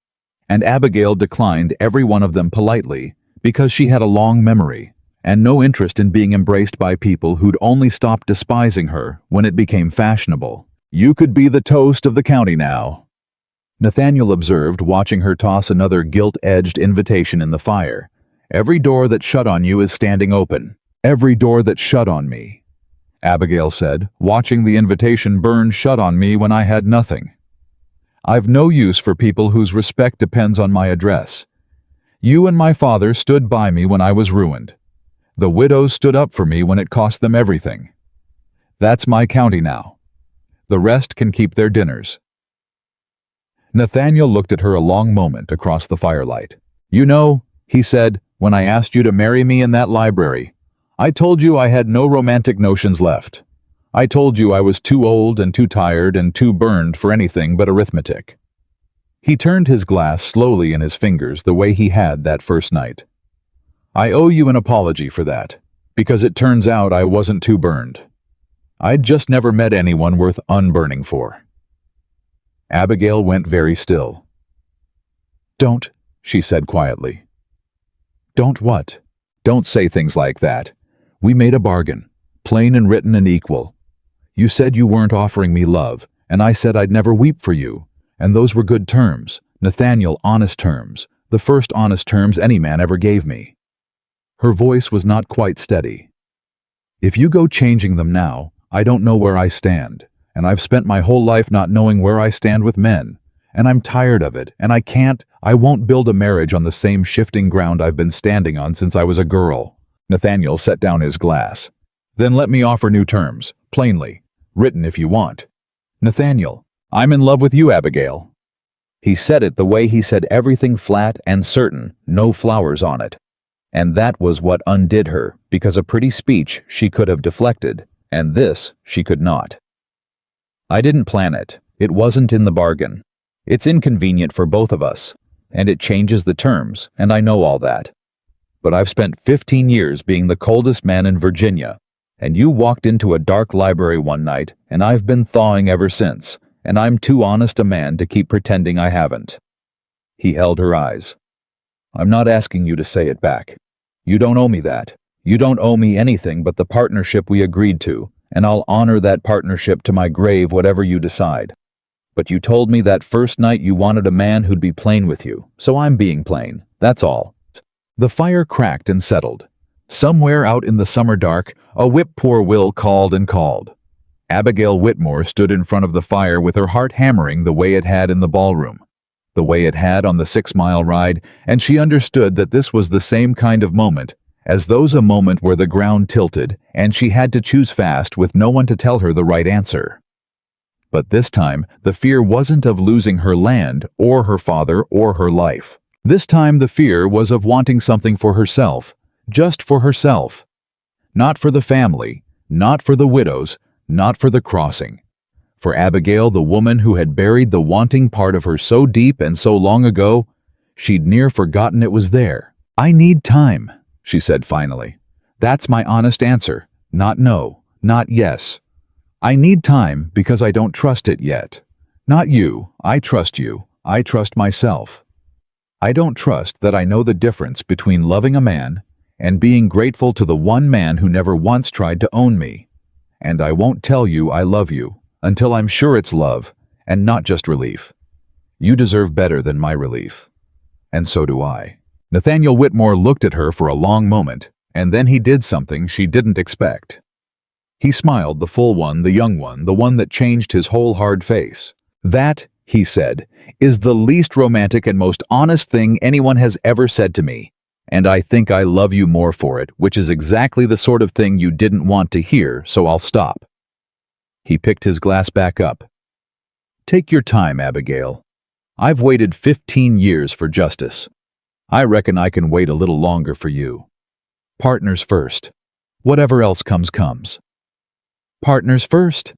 and Abigail declined every one of them politely because she had a long memory and no interest in being embraced by people who'd only stopped despising her when it became fashionable. "You could be the toast of the county now," Nathaniel observed, watching her toss another gilt-edged invitation in the fire. "Every door that shut on you is standing open." "Every door that shut on me," Abigail said, watching the invitation burn shut on me when I had nothing. "I've no use for people whose respect depends on my address. You and my father stood by me when I was ruined. The widows stood up for me when it cost them everything. That's my county now. The rest can keep their dinners." Nathaniel looked at her a long moment across the firelight. "You know," he said, "when I asked you to marry me in that library, I told you I had no romantic notions left. I told you I was too old and too tired and too burned for anything but arithmetic." He turned his glass slowly in his fingers the way he had that first night. "I owe you an apology for that, because it turns out I wasn't too burned. I'd just never met anyone worth unburning for." Abigail went very still. "Don't," she said quietly. "Don't what?" "Don't say things like that. We made a bargain, plain and written and equal. You said you weren't offering me love, and I said I'd never weep for you, and those were good terms, Nathaniel, honest terms, the first honest terms any man ever gave me." Her voice was not quite steady. "If you go changing them now, I don't know where I stand, and I've spent my whole life not knowing where I stand with men, and I'm tired of it, and I won't build a marriage on the same shifting ground I've been standing on since I was a girl." Nathaniel set down his glass. "Then let me offer new terms, plainly, written if you want." "Nathaniel, I'm in love with you, Abigail." He said it the way he said everything, flat and certain, no flowers on it. And that was what undid her, because a pretty speech she could have deflected, and this she could not. "I didn't plan it. It wasn't in the bargain. It's inconvenient for both of us, and it changes the terms, and I know all that. But I've spent 15 years being the coldest man in Virginia, and you walked into a dark library one night, and I've been thawing ever since, and I'm too honest a man to keep pretending I haven't." He held her eyes. "I'm not asking you to say it back. You don't owe me that. You don't owe me anything but the partnership we agreed to, and I'll honor that partnership to my grave, whatever you decide. But you told me that first night you wanted a man who'd be plain with you, so I'm being plain, that's all." The fire cracked and settled. Somewhere out in the summer dark, a whip-poor-will called and called. Abigail Whitmore stood in front of the fire with her heart hammering the way it had in the ballroom, the way it had on the 6-mile ride, and she understood that this was the same kind of moment, as those a moment where the ground tilted, and she had to choose fast with no one to tell her the right answer. But this time, the fear wasn't of losing her land, or her father, or her life. This time the fear was of wanting something for herself, just for herself. Not for the family, not for the widows, not for the crossing. For Abigail, the woman who had buried the wanting part of her so deep and so long ago, she'd near forgotten it was there. "I need time," she said finally. That's my honest answer. Not no, not yes. I need time because I don't trust it yet. Not you, I trust you. I trust myself. I don't trust that I know the difference between loving a man and being grateful to the one man who never once tried to own me. And I won't tell you I love you until I'm sure it's love and not just relief. You deserve better than my relief. And so do I. Nathaniel Whitmore looked at her for a long moment, and then he did something she didn't expect. He smiled, the full one, the young one, the one that changed his whole hard face. That, he said, is the least romantic and most honest thing anyone has ever said to me. And I think I love you more for it, which is exactly the sort of thing you didn't want to hear, so I'll stop. He picked his glass back up. Take your time, Abigail. I've waited 15 years for justice. I reckon I can wait a little longer for you. Partners first. Whatever else comes, comes. Partners first,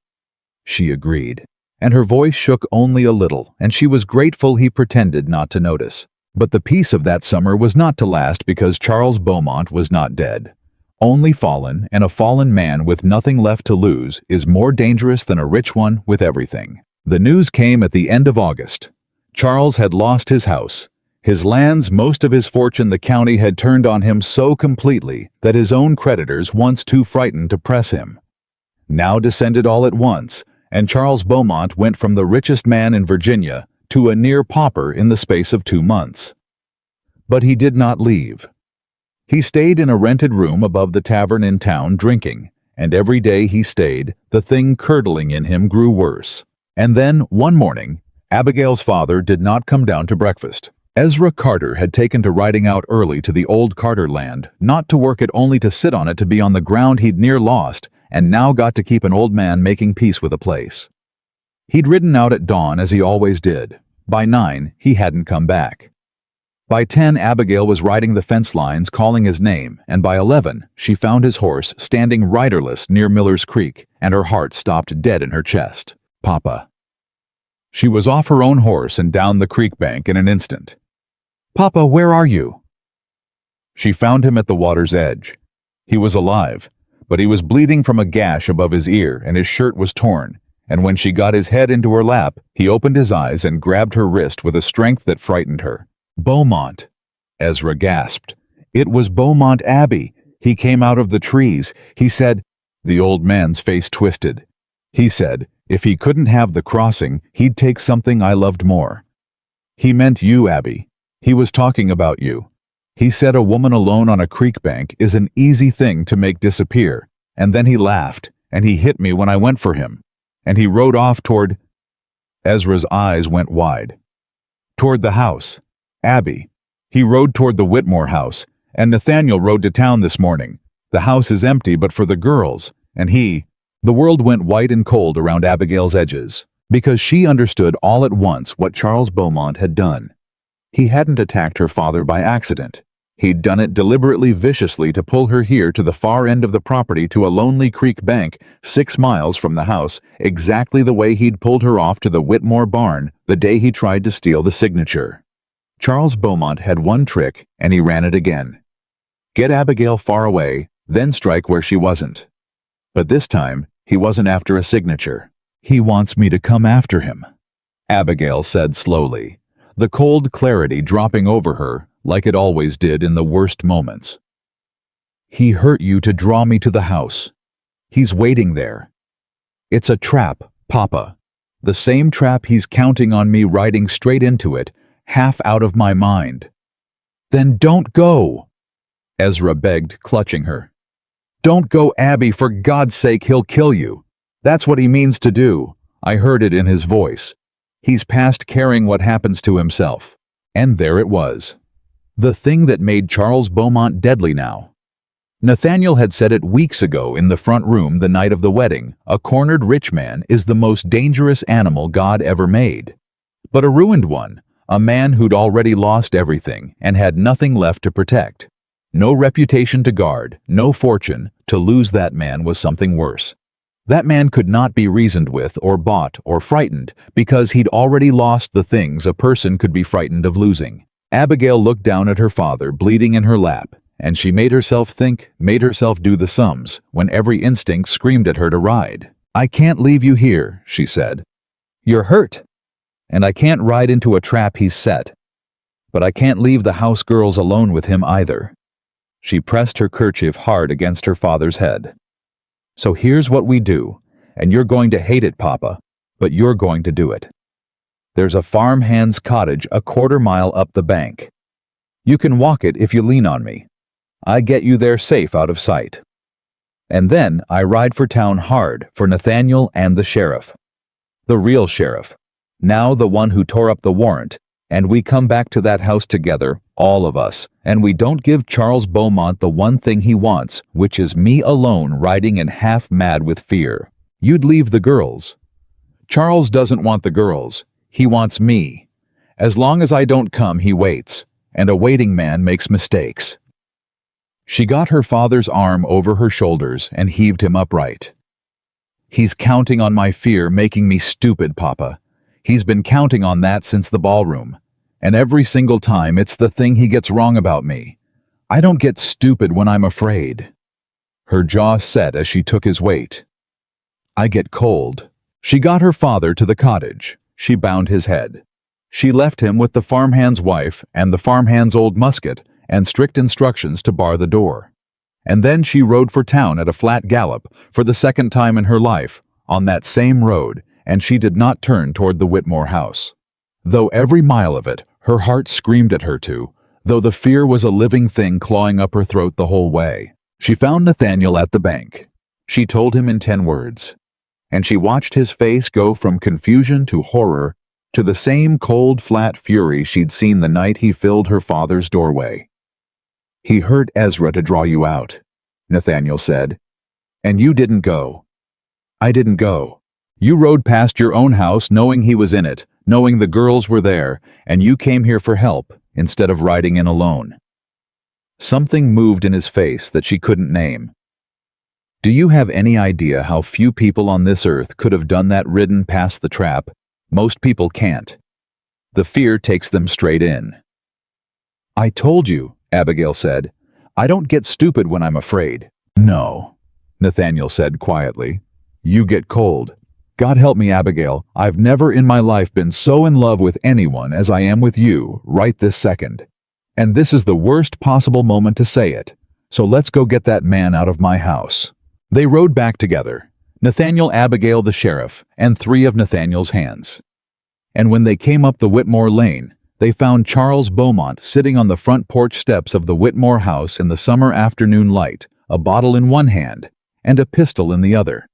she agreed, and her voice shook only a little, and she was grateful he pretended not to notice. But the peace of that summer was not to last because Charles Beaumont was not dead. Only fallen, and a fallen man with nothing left to lose is more dangerous than a rich one with everything. The news came at the end of August. Charles had lost his house. His lands, most of his fortune, the county had turned on him so completely that his own creditors, once too frightened to press him, now descended all at once, and Charles Beaumont went from the richest man in Virginia to a near pauper in the space of 2 months. But he did not leave. He stayed in a rented room above the tavern in town drinking, and every day he stayed, the thing curdling in him grew worse. And then, one morning, Abigail's father did not come down to breakfast. Ezra Carter had taken to riding out early to the old Carter land, not to work it, only to sit on it, to be on the ground he'd near lost, and now got to keep an old man making peace with a place. He'd ridden out at dawn as he always did. By 9, he hadn't come back. By 10, Abigail was riding the fence lines calling his name, and by 11, she found his horse standing riderless near Miller's Creek, and her heart stopped dead in her chest. Papa. She was off her own horse and down the creek bank in an instant. Papa, where are you? She found him at the water's edge. He was alive, but he was bleeding from a gash above his ear, and his shirt was torn, and when she got his head into her lap, he opened his eyes and grabbed her wrist with a strength that frightened her. Beaumont! Ezra gasped. It was Beaumont Abbey. He came out of the trees. He said— The old man's face twisted. He said, if he couldn't have the crossing, he'd take something I loved more. He meant you, Abby. He was talking about you. He said a woman alone on a creek bank is an easy thing to make disappear, and then he laughed, and he hit me when I went for him, and he rode off toward— Ezra's eyes went wide. Toward the house. Abby. He rode toward the Whitmore house, and Nathaniel rode to town this morning. The house is empty but for the girls, and he— The world went white and cold around Abigail's edges, because she understood all at once what Charles Beaumont had done. He hadn't attacked her father by accident. He'd done it deliberately, viciously, to pull her here to the far end of the property, to a lonely creek bank 6 miles from the house, exactly the way he'd pulled her off to the Whitmore barn the day he tried to steal the signature. Charles Beaumont had one trick, and he ran it again. Get Abigail far away, then strike where she wasn't. But this time, he wasn't after a signature. He wants me to come after him, Abigail said slowly, the cold clarity dropping over her like it always did in the worst moments. He hurt you to draw me to the house. He's waiting there. It's a trap, Papa. The same trap he's counting on me riding straight into it, half out of my mind. Then don't go, Ezra begged, clutching her. Don't go, Abby, for God's sake, he'll kill you. That's what he means to do. I heard it in his voice. He's past caring what happens to himself. And there it was. The thing that made Charles Beaumont deadly now. Nathaniel had said it weeks ago in the front room the night of the wedding. A cornered rich man is the most dangerous animal God ever made. But a ruined one, a man who'd already lost everything and had nothing left to protect. No reputation to guard, no fortune. To lose that man was something worse. That man could not be reasoned with or bought or frightened because he'd already lost the things a person could be frightened of losing. Abigail looked down at her father bleeding in her lap, And she made herself think, made herself do the sums, when every instinct screamed at her to ride. "I can't leave you here," she said. "You're hurt. And I can't ride into a trap he's set. But I can't leave the house girls alone with him either." She pressed her kerchief hard against her father's head. "So here's what we do, and you're going to hate it, Papa, but you're going to do it. There's a farmhand's cottage a quarter-mile up the bank. You can walk it if you lean on me. I get you there safe out of sight. And then I ride for town hard for Nathaniel and the sheriff. The real sheriff. Now the one who tore up the warrant, and we come back to that house together, all of us, and we don't give Charles Beaumont the one thing he wants, which is me alone riding and half mad with fear. You'd leave the girls. Charles doesn't want the girls. He wants me. As long as I don't come, he waits, and a waiting man makes mistakes." She got her father's arm over her shoulders and heaved him upright. "He's counting on my fear making me stupid, Papa. He's been counting on that since the ballroom. And every single time it's the thing he gets wrong about me. I don't get stupid when I'm afraid." Her jaw set as she took his weight. "I get cold." She got her father to the cottage. She bound his head. She left him with the farmhand's wife and the farmhand's old musket and strict instructions to bar the door. And then she rode for town at a flat gallop for the second time in her life, on that same road, and she did not turn toward the Whitmore house. Though every mile of it, her heart screamed at her to, though the fear was a living thing clawing up her throat the whole way. She found Nathaniel at the bank. She told him in 10 words. And she watched his face go from confusion to horror to the same cold, flat fury she'd seen the night he filled her father's doorway. "He hurt Ezra to draw you out," Nathaniel said. "And you didn't go." "I didn't go. You rode past your own house knowing he was in it, knowing the girls were there, and you came here for help instead of riding in alone." Something moved in his face that she couldn't name. "Do you have any idea how few people on this earth could have done that ridden past the trap? Most people can't. The fear takes them straight in." "I told you," Abigail said. "I don't get stupid when I'm afraid." "No," Nathaniel said quietly. "You get cold. God help me, Abigail, I've never in my life been so in love with anyone as I am with you right this second. And this is the worst possible moment to say it. So let's go get that man out of my house." They rode back together, Nathaniel, Abigail, the sheriff, and 3 of Nathaniel's hands. And when they came up the Whitmore lane, they found Charles Beaumont sitting on the front porch steps of the Whitmore house in the summer afternoon light, a bottle in one hand and a pistol in the other.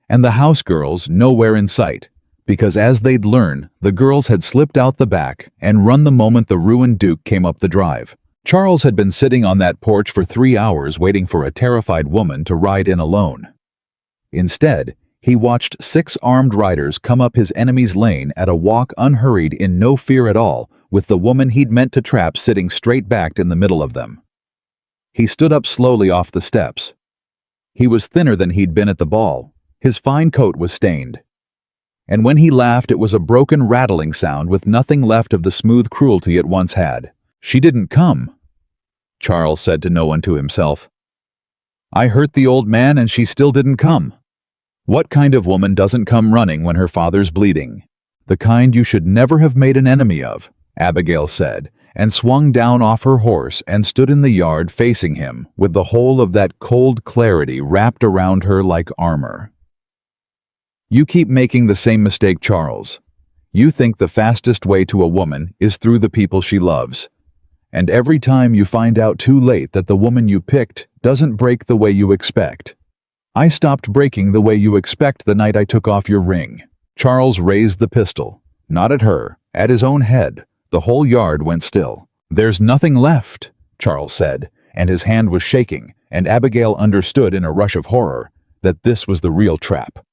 And the house girls nowhere in sight, because as they'd learned, the girls had slipped out the back and run the moment the ruined Duke came up the drive. Charles had been sitting on that porch for 3 hours waiting for a terrified woman to ride in alone. Instead, he watched 6 armed riders come up his enemy's lane at a walk unhurried in no fear at all, with the woman he'd meant to trap sitting straight-backed in the middle of them. He stood up slowly off the steps. He was thinner than he'd been at the ball. His fine coat was stained. And when he laughed, it was a broken, rattling sound with nothing left of the smooth cruelty it once had. "She didn't come," Charles said to no one to himself. "I hurt the old man and she still didn't come. What kind of woman doesn't come running when her father's bleeding? The kind you should never have made an enemy of," Abigail said, and swung down off her horse and stood in the yard facing him, with the whole of that cold clarity wrapped around her like armor. "You keep making the same mistake, Charles. You think the fastest way to a woman is through the people she loves. And every time you find out too late that the woman you picked doesn't break the way you expect. I stopped breaking the way you expect the night I took off your ring." Charles raised the pistol, not at her, at his own head. The whole yard went still. "There's nothing left," Charles said, and his hand was shaking, and Abigail understood in a rush of horror that this was the real trap.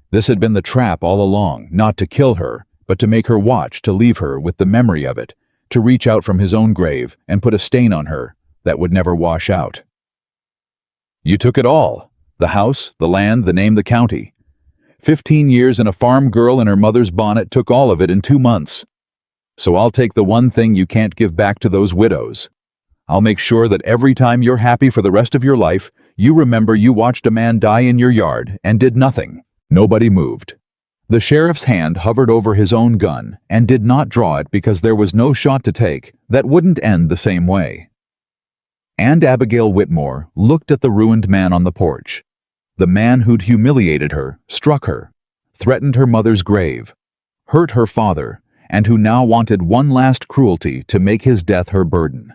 This had been the trap all along, not to kill her, but to make her watch, to leave her with the memory of it, to reach out from his own grave and put a stain on her that would never wash out. "You took it all. The house, the land, the name, the county. 15 years and a farm girl in her mother's bonnet took all of it in 2 months. So I'll take the one thing you can't give back to those widows. I'll make sure that every time you're happy for the rest of your life, you remember you watched a man die in your yard and did nothing." Nobody moved. The sheriff's hand hovered over his own gun and did not draw it because there was no shot to take that wouldn't end the same way. And Abigail Whitmore looked at the ruined man on the porch. The man who'd humiliated her, struck her, threatened her mother's grave, hurt her father, and who now wanted one last cruelty to make his death her burden.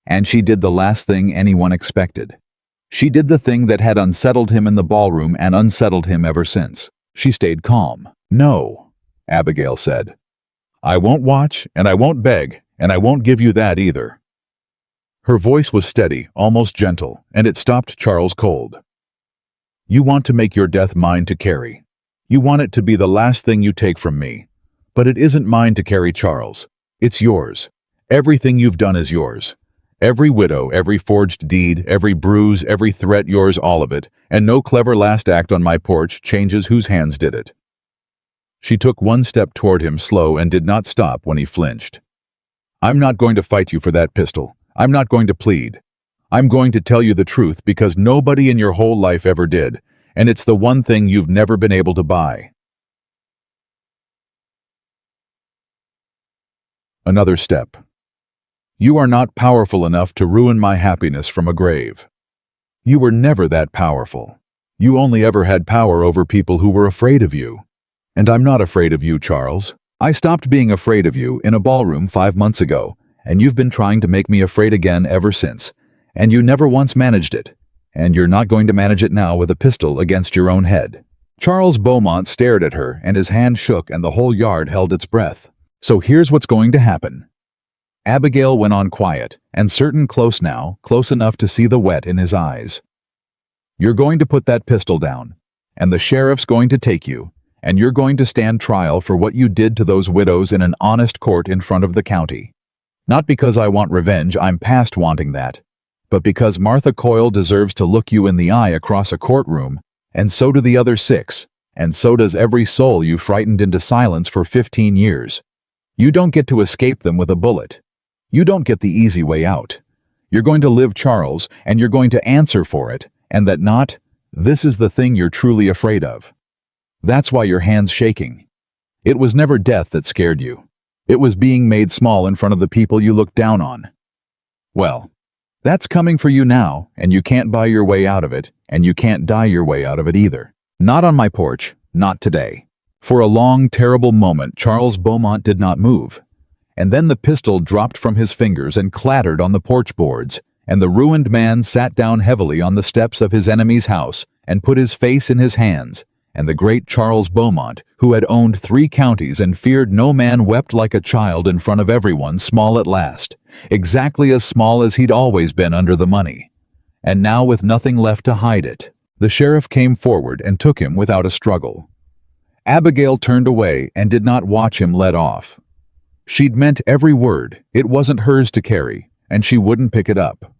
And she did the last thing anyone expected. She did the thing that had unsettled him in the ballroom and unsettled him ever since. She stayed calm. "No," Abigail said. "I won't watch, and I won't beg, and I won't give you that either." Her voice was steady, almost gentle, and it stopped Charles cold. "You want to make your death mine to carry. You want it to be the last thing you take from me. But it isn't mine to carry, Charles. It's yours. Everything you've done is yours. Every widow, every forged deed, every bruise, every threat, yours, all of it, and no clever last act on my porch changes whose hands did it." She took one step toward him, slow, and did not stop when he flinched. "I'm not going to fight you for that pistol. I'm not going to plead. I'm going to tell you the truth because nobody in your whole life ever did, and it's the one thing you've never been able to buy." Another step. "You are not powerful enough to ruin my happiness from a grave. You were never that powerful. You only ever had power over people who were afraid of you. And I'm not afraid of you, Charles. I stopped being afraid of you in a ballroom 5 months ago, and you've been trying to make me afraid again ever since, and you never once managed it, and you're not going to manage it now with a pistol against your own head." Charles Beaumont stared at her, and his hand shook and the whole yard held its breath. "So here's what's going to happen." Abigail went on, quiet and certain, close now, close enough to see the wet in his eyes. "You're going to put that pistol down, and the sheriff's going to take you, and you're going to stand trial for what you did to those widows in an honest court in front of the county. Not because I want revenge, I'm past wanting that, but because Martha Coyle deserves to look you in the eye across a courtroom, and so do the other 6, and so does every soul you frightened into silence for 15 years. You don't get to escape them with a bullet. You don't get the easy way out. You're going to live, Charles, and you're going to answer for it, and this is the thing you're truly afraid of. That's why your hand's shaking. It was never death that scared you. It was being made small in front of the people you looked down on. Well, that's coming for you now, and you can't buy your way out of it, and you can't die your way out of it either. Not on my porch, not today." For a long, terrible moment, Charles Beaumont did not move. And then the pistol dropped from his fingers and clattered on the porch boards, and the ruined man sat down heavily on the steps of his enemy's house and put his face in his hands, and the great Charles Beaumont, who had owned 3 counties and feared no man, wept like a child in front of everyone, small at last, exactly as small as he'd always been under the money. And now, with nothing left to hide it, the sheriff came forward and took him without a struggle. Abigail turned away and did not watch him let off. She'd meant every word. It wasn't hers to carry, and she wouldn't pick it up.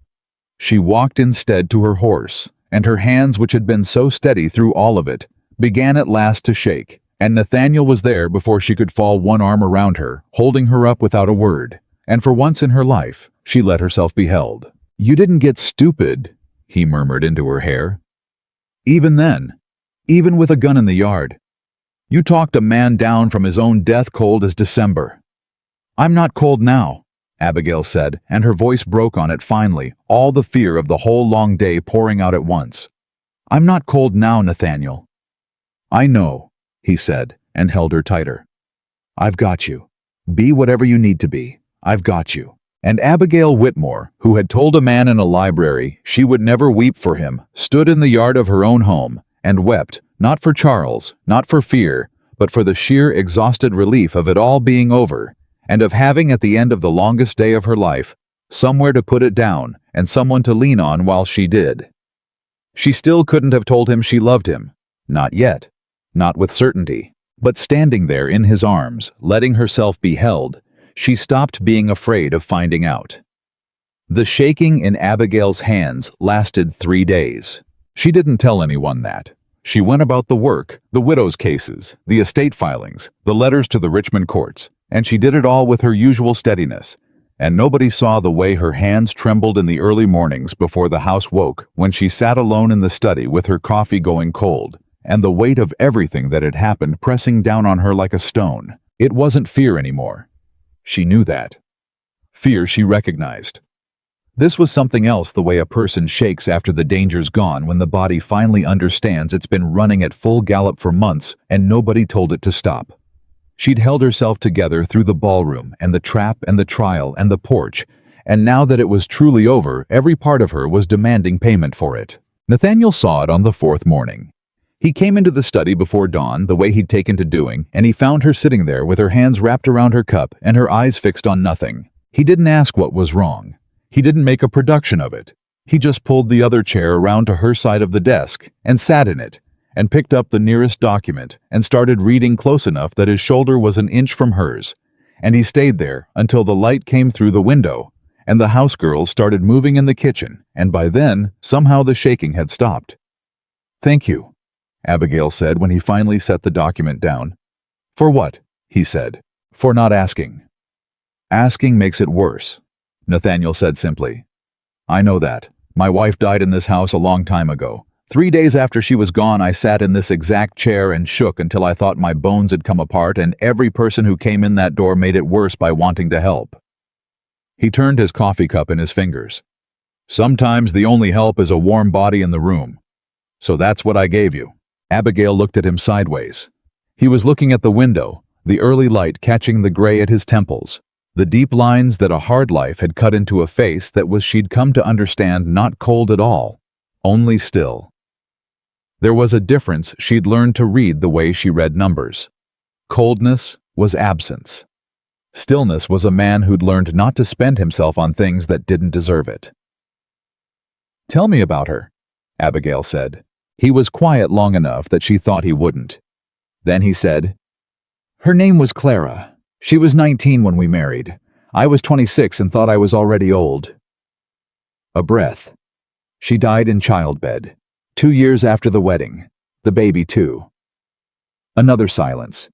She walked instead to her horse, and her hands, which had been so steady through all of it, began at last to shake, and Nathaniel was there before she could fall, one arm around her, holding her up without a word, and for once in her life, she let herself be held. "You didn't get stupid," he murmured into her hair. "Even then, even with a gun in the yard. You talked a man down from his own death cold as December." "I'm not cold now," Abigail said, and her voice broke on it finally, all the fear of the whole long day pouring out at once. "I'm not cold now, Nathaniel." "I know," he said, and held her tighter. "I've got you. Be whatever you need to be. I've got you." And Abigail Whitmore, who had told a man in a library she would never weep for him, stood in the yard of her own home and wept, not for Charles, not for fear, but for the sheer exhausted relief of it all being over, and of having, at the end of the longest day of her life, somewhere to put it down and someone to lean on while she did. She still couldn't have told him she loved him. Not yet. Not with certainty. But standing there in his arms, letting herself be held, she stopped being afraid of finding out. The shaking in Abigail's hands lasted 3 days. She didn't tell anyone that. She went about the work, the widow's cases, the estate filings, the letters to the Richmond courts, and she did it all with her usual steadiness. And nobody saw the way her hands trembled in the early mornings before the house woke, when she sat alone in the study with her coffee going cold, and the weight of everything that had happened pressing down on her like a stone. It wasn't fear anymore. She knew that. Fear she recognized. This was something else, the way a person shakes after the danger's gone, when the body finally understands it's been running at full gallop for months and nobody told it to stop. She'd held herself together through the ballroom and the trap and the trial and the porch, and now that it was truly over, every part of her was demanding payment for it. Nathaniel saw it on the fourth morning. He came into the study before dawn, the way he'd taken to doing, and he found her sitting there with her hands wrapped around her cup and her eyes fixed on nothing. He didn't ask what was wrong. He didn't make a production of it. He just pulled the other chair around to her side of the desk and sat in it, and picked up the nearest document and started reading close enough that his shoulder was an inch from hers, and he stayed there until the light came through the window and the house girls started moving in the kitchen, and by then, somehow the shaking had stopped. "Thank you," Abigail said when he finally set the document down. "For what?" he said. "For not asking." "Asking makes it worse," Nathaniel said simply. "I know that. My wife died in this house a long time ago. 3 days after she was gone, I sat in this exact chair and shook until I thought my bones had come apart, and every person who came in that door made it worse by wanting to help." He turned his coffee cup in his fingers. "Sometimes the only help is a warm body in the room. So that's what I gave you." Abigail looked at him sideways. He was looking at the window, the early light catching the gray at his temples, the deep lines that a hard life had cut into a face that was, she'd come to understand, not cold at all, only still. There was a difference she'd learned to read the way she read numbers. Coldness was absence. Stillness was a man who'd learned not to spend himself on things that didn't deserve it. "Tell me about her," Abigail said. He was quiet long enough that she thought he wouldn't. Then he said, "Her name was Clara. She was 19 when we married. I was 26 and thought I was already old." A breath. "She died in childbed, 2 years after the wedding. The baby, too." Another silence.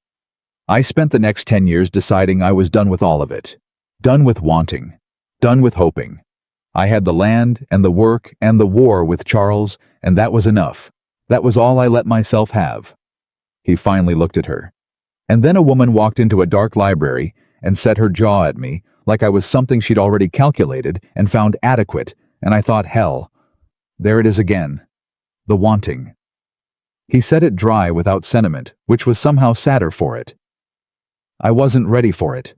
"I spent the next 10 years deciding I was done with all of it. Done with wanting. Done with hoping. I had the land and the work and the war with Charles, and that was enough. That was all I let myself have." He finally looked at her. And then a woman walked into a dark library and set her jaw at me like I was something she'd already calculated and found adequate, and I thought, hell, there it is again. The wanting. He said it dry without sentiment, which was somehow sadder for it. "I wasn't ready for it.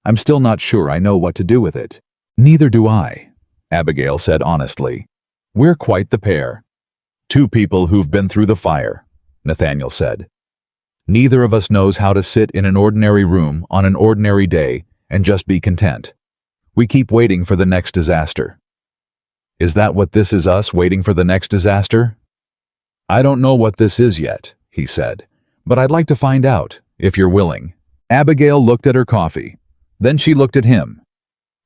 I'm still not sure I know what to do with it." "Neither do I," Abigail said honestly. "We're quite the pair. Two people who've been through the fire," Nathaniel said. "Neither of us knows how to sit in an ordinary room on an ordinary day and just be content. We keep waiting for the next disaster." "Is that what this is, us waiting for the next disaster?" "I don't know what this is yet," he said, "but I'd like to find out, if you're willing." Abigail looked at her coffee. Then she looked at him.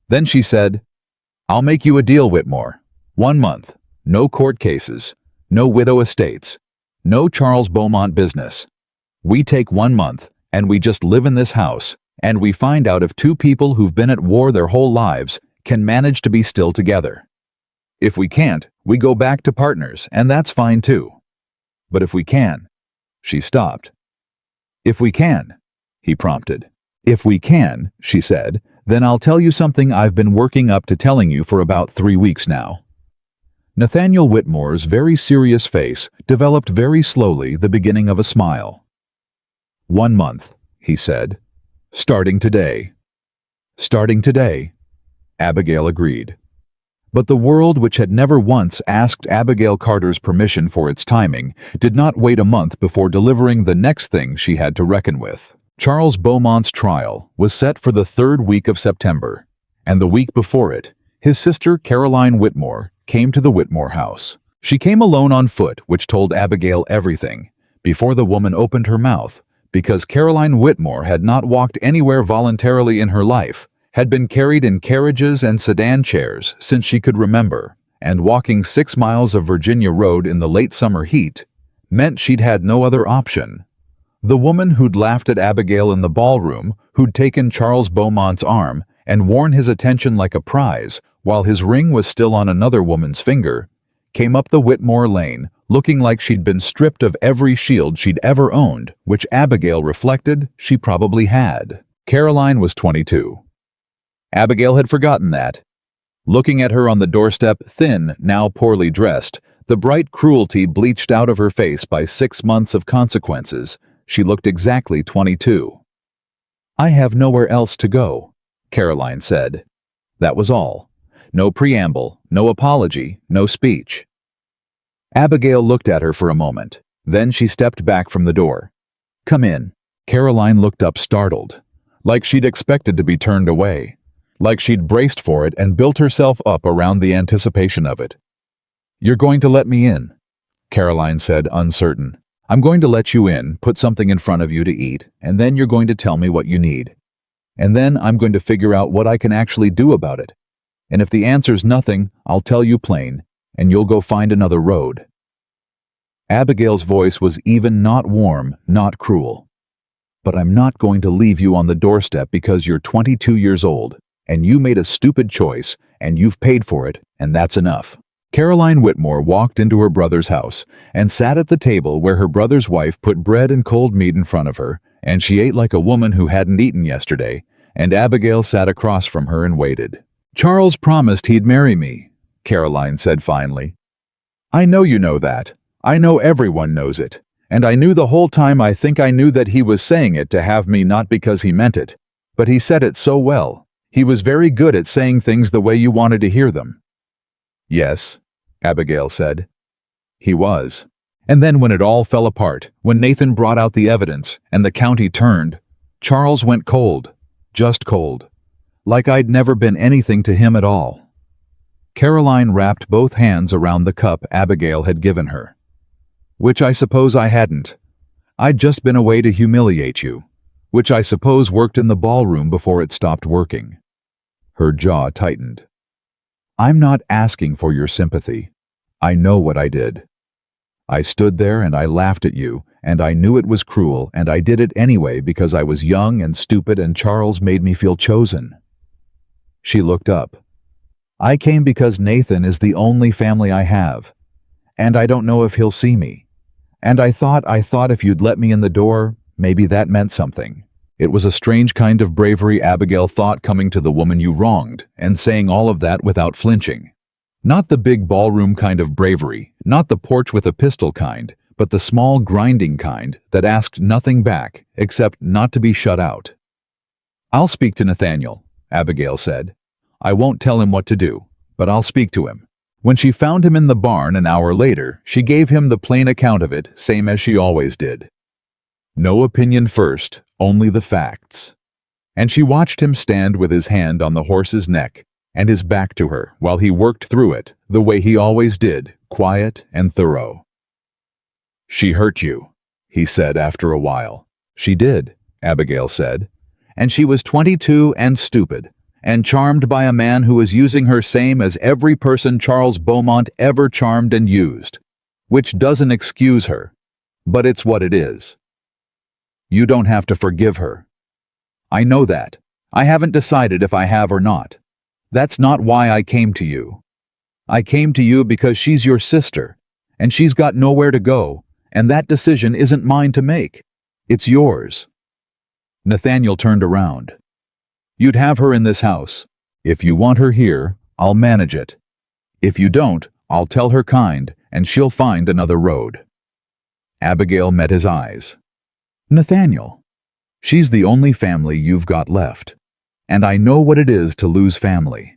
Then she said, "I'll make you a deal, Whitmore. 1 month. No court cases. No widow estates. No Charles Beaumont business. We take 1 month, and we just live in this house, and we find out if two people who've been at war their whole lives can manage to be still together. If we can't, we go back to partners, and that's fine too. But if we can..." She stopped. "If we can," he prompted. "If we can," she said, "then I'll tell you something I've been working up to telling you for about 3 weeks now." Nathaniel Whitmore's very serious face developed very slowly the beginning of a smile. "1 month," he said. "Starting today." "Starting today," Abigail agreed. But the world, which had never once asked Abigail Carter's permission for its timing, did not wait a month before delivering the next thing she had to reckon with. Charles Beaumont's trial was set for the 3rd week of September, and the week before it, his sister Caroline Whitmore came to the Whitmore house. She came alone on foot, which told Abigail everything, before the woman opened her mouth, because Caroline Whitmore had not walked anywhere voluntarily in her life, had been carried in carriages and sedan chairs since she could remember, and walking 6 miles of Virginia road in the late summer heat meant she'd had no other option. The woman who'd laughed at Abigail in the ballroom, who'd taken Charles Beaumont's arm, and worn his attention like a prize, while his ring was still on another woman's finger, came up the Whitmore lane, looking like she'd been stripped of every shield she'd ever owned, which Abigail reflected she probably had. Caroline was 22. Abigail had forgotten that. Looking at her on the doorstep, thin, now poorly dressed, the bright cruelty bleached out of her face by 6 months of consequences, she looked exactly 22. "I have nowhere else to go," Caroline said. That was all. No preamble, no apology, no speech. Abigail looked at her for a moment. Then she stepped back from the door. "Come in." Caroline looked up startled, like she'd expected to be turned away, like she'd braced for it and built herself up around the anticipation of it. "You're going to let me in," Caroline said, uncertain. "I'm going to let you in, put something in front of you to eat, and then you're going to tell me what you need. And then I'm going to figure out what I can actually do about it. And if the answer's nothing, I'll tell you plain, and you'll go find another road." Abigail's voice was even, not warm, not cruel. "But I'm not going to leave you on the doorstep because you're 22 years old, and you made a stupid choice, and you've paid for it, and that's enough." Caroline Whitmore walked into her brother's house and sat at the table where her brother's wife put bread and cold meat in front of her, and she ate like a woman who hadn't eaten yesterday, and Abigail sat across from her and waited. "Charles promised he'd marry me," Caroline said finally. "I know you know that. I know everyone knows it. And I knew the whole time. I think I knew that he was saying it to have me, not because he meant it. But he said it so well. He was very good at saying things the way you wanted to hear them." "Yes," Abigail said. "He was. And then when it all fell apart, when Nathan brought out the evidence and the county turned, Charles went cold, just cold, like I'd never been anything to him at all." Caroline wrapped both hands around the cup Abigail had given her. "Which I suppose I hadn't. I'd just been away to humiliate you, which I suppose worked in the ballroom before it stopped working." Her jaw tightened. "I'm not asking for your sympathy. I know what I did. I stood there and I laughed at you, and I knew it was cruel, and I did it anyway because I was young and stupid, and Charles made me feel chosen." She looked up. "I came because Nathan is the only family I have, and I don't know if he'll see me. And I thought if you'd let me in the door, maybe that meant something." It was a strange kind of bravery, Abigail thought, coming to the woman you wronged and saying all of that without flinching. Not the big ballroom kind of bravery, not the porch with a pistol kind, but the small grinding kind that asked nothing back except not to be shut out. "I'll speak to Nathaniel," Abigail said. "I won't tell him what to do, but I'll speak to him." When she found him in the barn an hour later, she gave him the plain account of it, same as she always did. No opinion first, only the facts. And she watched him stand with his hand on the horse's neck and his back to her while he worked through it the way he always did, quiet and thorough. "She hurt you," he said after a while. "She did," Abigail said. "And she was 22 and stupid, and charmed by a man who was using her same as every person Charles Beaumont ever charmed and used. Which doesn't excuse her, but it's what it is. You don't have to forgive her. I know that. I haven't decided if I have or not. That's not why I came to you. I came to you because she's your sister, and she's got nowhere to go, and that decision isn't mine to make. It's yours." Nathaniel turned around. "You'd have her in this house. If you want her here, I'll manage it. If you don't, I'll tell her kind, and she'll find another road." Abigail met his eyes. "Nathaniel, she's the only family you've got left. And I know what it is to lose family.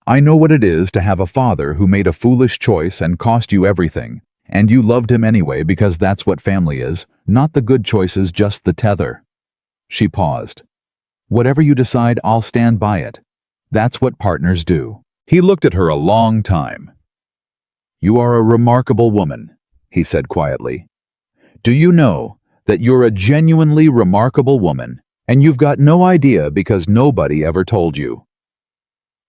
I know what it is to have a father who made a foolish choice and cost you everything, and you loved him anyway because that's what family is, not the good choices, just the tether." She paused. "Whatever you decide, I'll stand by it. That's what partners do." He looked at her a long time. "You are a remarkable woman," he said quietly. "Do you know that you're a genuinely remarkable woman, and you've got no idea because nobody ever told you?"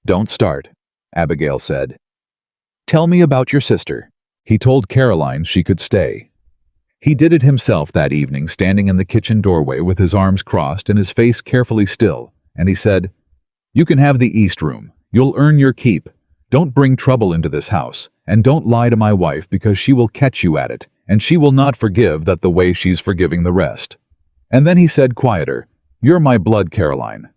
"Don't start," Abigail said. "Tell me about your sister." He told Caroline she could stay. He did it himself that evening, standing in the kitchen doorway with his arms crossed and his face carefully still, and he said, You can have the east room. You'll earn your keep. Don't bring trouble into this house, and don't lie to my wife because she will catch you at it, and she will not forgive that the way she's forgiving the rest." And then he said quieter, "You're my blood, Caroline.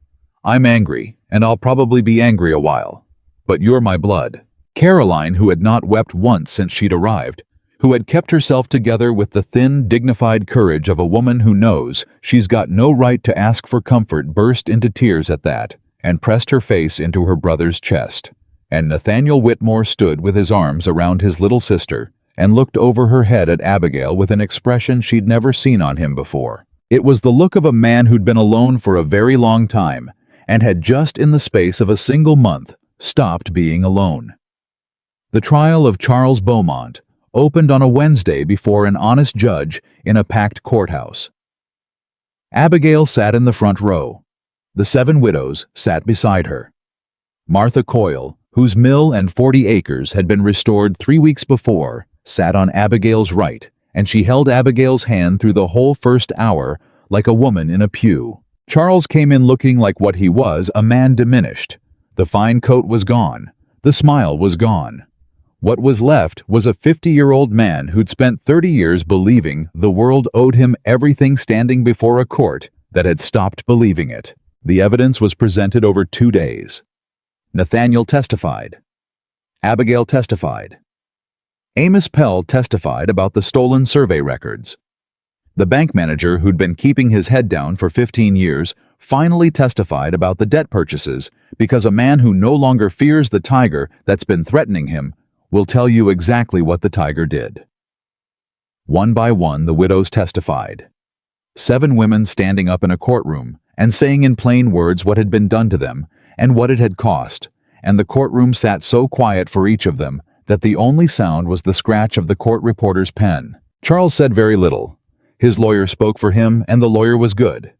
I'm angry, and I'll probably be angry a while. But you're my blood." Caroline, who had not wept once since she'd arrived, who had kept herself together with the thin, dignified courage of a woman who knows she's got no right to ask for comfort, burst into tears at that, and pressed her face into her brother's chest. And Nathaniel Whitmore stood with his arms around his little sister and looked over her head at Abigail with an expression she'd never seen on him before. It was the look of a man who'd been alone for a very long time and had just in the space of a single month stopped being alone. The trial of Charles Beaumont opened on a Wednesday before an honest judge in a packed courthouse. Abigail sat in the front row. The 7 widows sat beside her. Martha Coyle, whose mill and 40 acres had been restored 3 weeks before, sat on Abigail's right, and she held Abigail's hand through the whole first hour like a woman in a pew. Charles came in looking like what he was, a man diminished. The fine coat was gone. The smile was gone. What was left was a 50-year-old man who'd spent 30 years believing the world owed him everything, standing before a court that had stopped believing it. The evidence was presented over 2 days. Nathaniel testified. Abigail testified. Amos Pell testified about the stolen survey records. The bank manager, who'd been keeping his head down for 15 years, finally testified about the debt purchases because a man who no longer fears the tiger that's been threatening him will tell you exactly what the tiger did. One by one, the widows testified. 7 women standing up in a courtroom and saying in plain words what had been done to them and what it had cost, and the courtroom sat so quiet for each of them that the only sound was the scratch of the court reporter's pen. Charles said very little. His lawyer spoke for him, and the lawyer was good.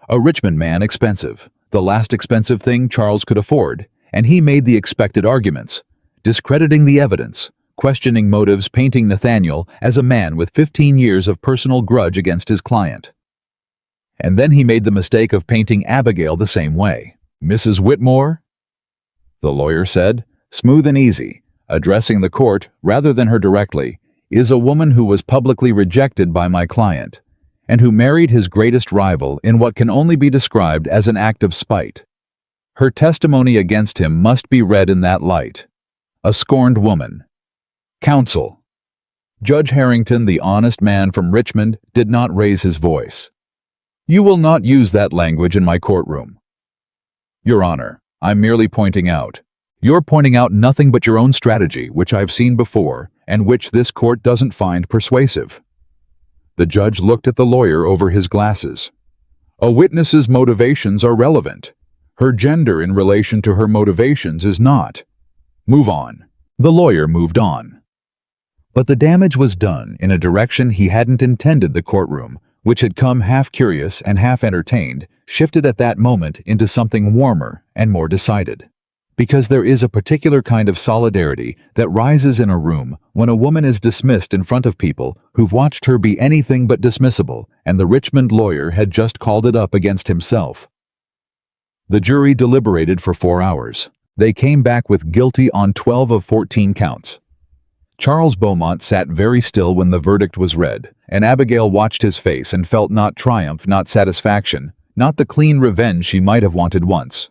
A Richmond man, expensive, the last expensive thing Charles could afford, and he made the expected arguments, discrediting the evidence, questioning motives, painting Nathaniel as a man with 15 years of personal grudge against his client. And then he made the mistake of painting Abigail the same way. "Mrs. Whitmore," the lawyer said, smooth and easy, addressing the court rather than her directly, "is a woman who was publicly rejected by my client, and who married his greatest rival in what can only be described as an act of spite. Her testimony against him must be read in that light. A scorned woman." Counsel. Judge Harrington, the honest man from Richmond, did not raise his voice. "You will not use that language in my courtroom." "Your Honor, I'm merely pointing out. You're pointing out nothing but your own strategy, which I've seen before, and which this court doesn't find persuasive." The judge looked at the lawyer over his glasses. "A witness's motivations are relevant. Her gender in relation to her motivations is not. Move on." The lawyer moved on. But the damage was done in a direction he hadn't intended. The courtroom, which had come half curious and half entertained, shifted at that moment into something warmer and more decided. Because there is a particular kind of solidarity that rises in a room when a woman is dismissed in front of people who've watched her be anything but dismissible, and the Richmond lawyer had just called it up against himself. The jury deliberated for 4 hours. They came back with guilty on 12 of 14 counts. Charles Beaumont sat very still when the verdict was read, and Abigail watched his face and felt not triumph, not satisfaction, not the clean revenge she might have wanted once.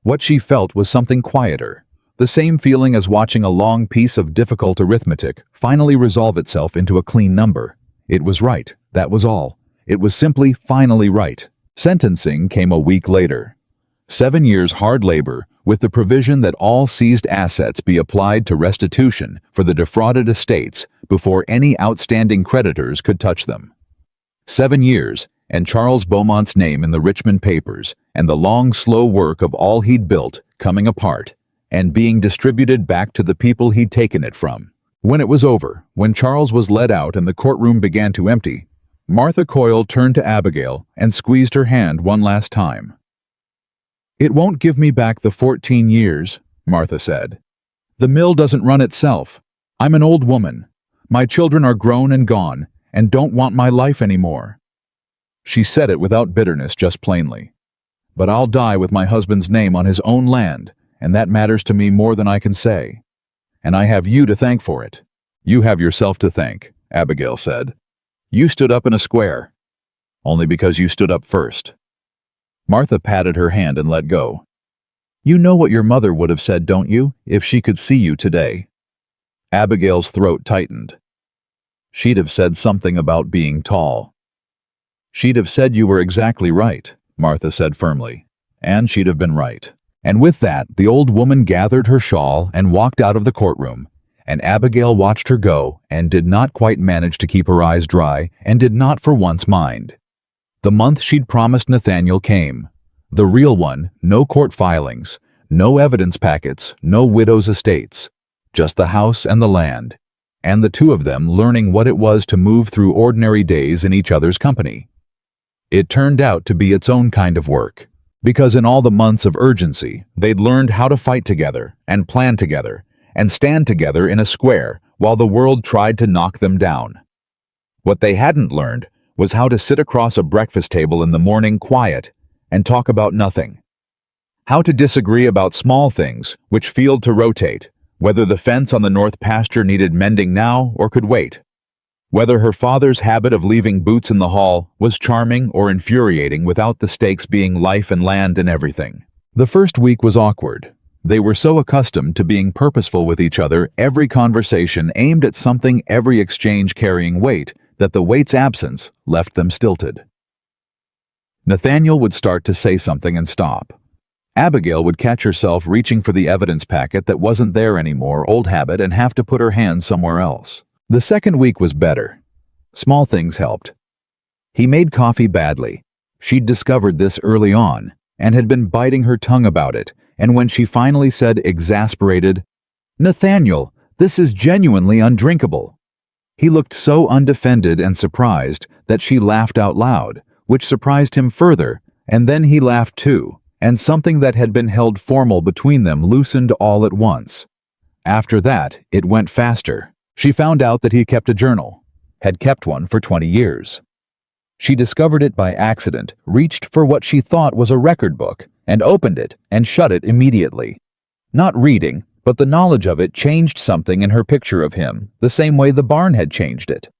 What she felt was something quieter, the same feeling as watching a long piece of difficult arithmetic finally resolve itself into a clean number. It was right, that was all. It was simply finally right. Sentencing came a week later. 7 years hard labor, with the provision that all seized assets be applied to restitution for the defrauded estates before any outstanding creditors could touch them. 7 years, and Charles Beaumont's name in the Richmond papers, and the long, slow work of all he'd built coming apart, and being distributed back to the people he'd taken it from. When it was over, when Charles was led out and the courtroom began to empty, Martha Coyle turned to Abigail and squeezed her hand one last time. "It won't give me back the 14 years, Martha said. "The mill doesn't run itself. I'm an old woman. My children are grown and gone, and don't want my life anymore." She said it without bitterness, just plainly. But I'll die with my husband's name on his own land, and that matters to me more than I can say. And I have you to thank for it." "You have yourself to thank," Abigail said. "You stood up in a square. Only because you stood up first." Martha patted her hand and let go. "You know what your mother would have said, don't you, if she could see you today?" Abigail's throat tightened. "She'd have said something about being tall." "She'd have said you were exactly right," Martha said firmly. "And she'd have been right." And with that, the old woman gathered her shawl and walked out of the courtroom, and Abigail watched her go and did not quite manage to keep her eyes dry and did not for once mind. The month she'd promised Nathaniel came. The real one, no court filings, no evidence packets, no widow's estates, just the house and the land, and the two of them learning what it was to move through ordinary days in each other's company. It turned out to be its own kind of work, because in all the months of urgency, they'd learned how to fight together and plan together and stand together in a square while the world tried to knock them down. What they hadn't learned was how to sit across a breakfast table in the morning quiet and talk about nothing. How to disagree about small things, which field to rotate, whether the fence on the north pasture needed mending now or could wait. Whether her father's habit of leaving boots in the hall was charming or infuriating without the stakes being life and land and everything. The first week was awkward. They were so accustomed to being purposeful with each other, every conversation aimed at something, every exchange carrying weight, that the weight's absence left them stilted. Nathaniel would start to say something and stop. Abigail would catch herself reaching for the evidence packet that wasn't there anymore, old habit, and have to put her hands somewhere else. The second week was better. Small things helped. He made coffee badly. She'd discovered this early on and had been biting her tongue about it, and when she finally said, exasperated, "Nathaniel, this is genuinely undrinkable," he looked so undefended and surprised that she laughed out loud, which surprised him further, and then he laughed too, and something that had been held formal between them loosened all at once. After that, it went faster. She found out that he kept a journal, had kept one for 20 years. She discovered it by accident, reached for what she thought was a record book, and opened it and shut it immediately. Not reading, but the knowledge of it changed something in her picture of him, the same way the barn had changed it.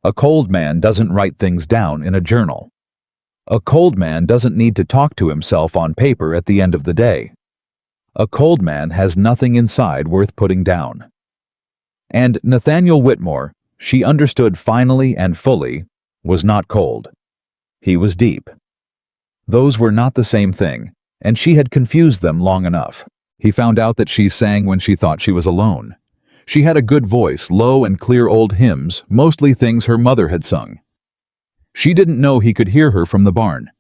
A cold man doesn't write things down in a journal. A cold man doesn't need to talk to himself on paper at the end of the day. A cold man has nothing inside worth putting down. And Nathaniel Whitmore, she understood finally and fully, was not cold. He was deep. Those were not the same thing, and she had confused them long enough. He found out that she sang when she thought she was alone. She had a good voice, low and clear old hymns, mostly things her mother had sung. She didn't know he could hear her from the barn.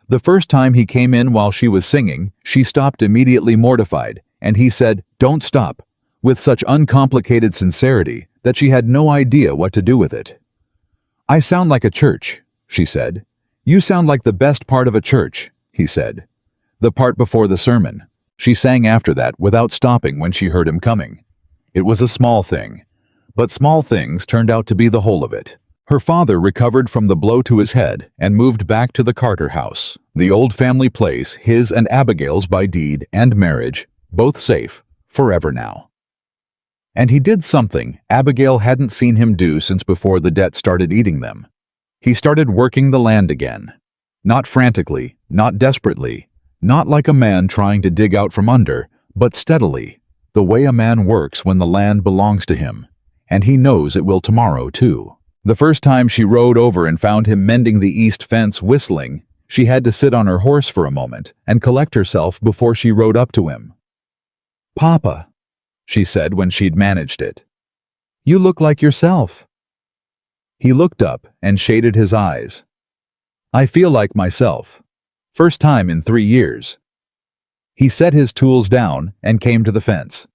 The first time he came in while she was singing, she stopped immediately mortified, and he said, "Don't stop," with such uncomplicated sincerity that she had no idea what to do with it. "I sound like a church," she said. "You sound like the best part of a church," he said. "The part before the sermon." She sang after that without stopping when she heard him coming. It was a small thing, but small things turned out to be the whole of it. Her father recovered from the blow to his head and moved back to the Carter house, the old family place, his and Abigail's by deed and marriage, both safe, forever now. And he did something Abigail hadn't seen him do since before the debt started eating them. He started working the land again. Not frantically, not desperately, not like a man trying to dig out from under, but steadily, the way a man works when the land belongs to him, and he knows it will tomorrow too. The first time she rode over and found him mending the east fence whistling, she had to sit on her horse for a moment and collect herself before she rode up to him. "Papa," she said when she'd managed it, "you look like yourself." He looked up and shaded his eyes. "I feel like myself. First time in 3 years." He set his tools down and came to the fence.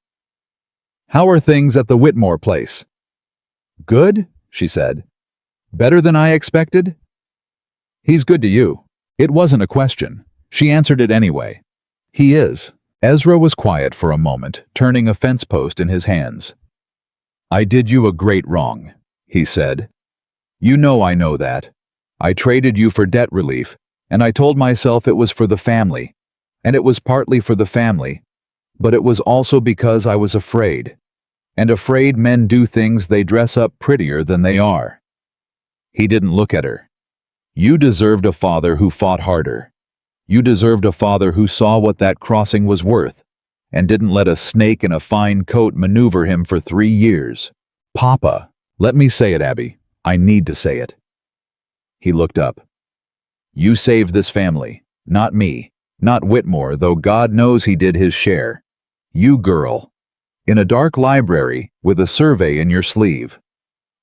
"How are things at the Whitmore place?" "Good," she said. "Better than I expected?" "He's good to you." It wasn't a question. She answered it anyway. "He is." Ezra was quiet for a moment, turning a fence post in his hands. "I did you a great wrong," he said. "You know I know that. I traded you for debt relief, And I told myself it was for the family, and it was partly for the family, but it was also because I was afraid, and afraid men do things they dress up prettier than they are. He didn't look at her. You deserved a father who fought harder. You deserved a father who saw what that crossing was worth, and didn't let a snake in a fine coat maneuver him for 3 years. Papa, let me say it, Abby. I need to say it. He looked up. You saved this family, not me, not Whitmore, though God knows he did his share. You girl. In a dark library, with a survey in your sleeve.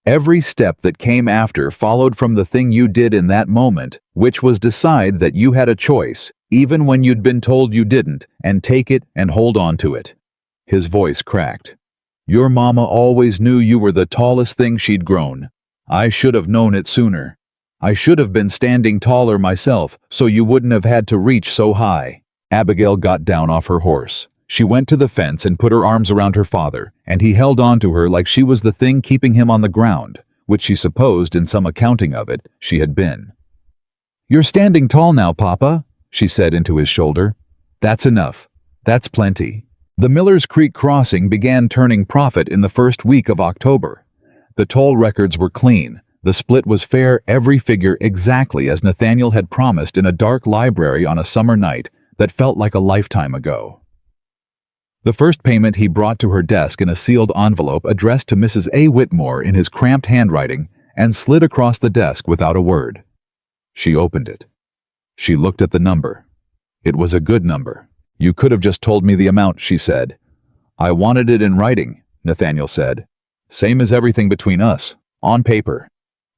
Every step that came after followed from the thing you did in that moment, which was decide that you had a choice, even when you'd been told you didn't, and take it and hold on to it. His voice cracked. Your mama always knew you were the tallest thing she'd grown. I should have known it sooner. I should have been standing taller myself, so you wouldn't have had to reach so high. Abigail got down off her horse. She went to the fence and put her arms around her father, and he held on to her like she was the thing keeping him on the ground, which she supposed, in some accounting of it, she had been. You're standing tall now, Papa, she said into his shoulder. That's enough. That's plenty. The Miller's Creek crossing began turning profit in the first week of October. The toll records were clean. The split was fair, every figure exactly as Nathaniel had promised in a dark library on a summer night that felt like a lifetime ago. The first payment he brought to her desk in a sealed envelope addressed to Mrs. A. Whitmore in his cramped handwriting and slid across the desk without a word. She opened it. She looked at the number. It was a good number. You could have just told me the amount, she said. I wanted it in writing, Nathaniel said. Same as everything between us, on paper,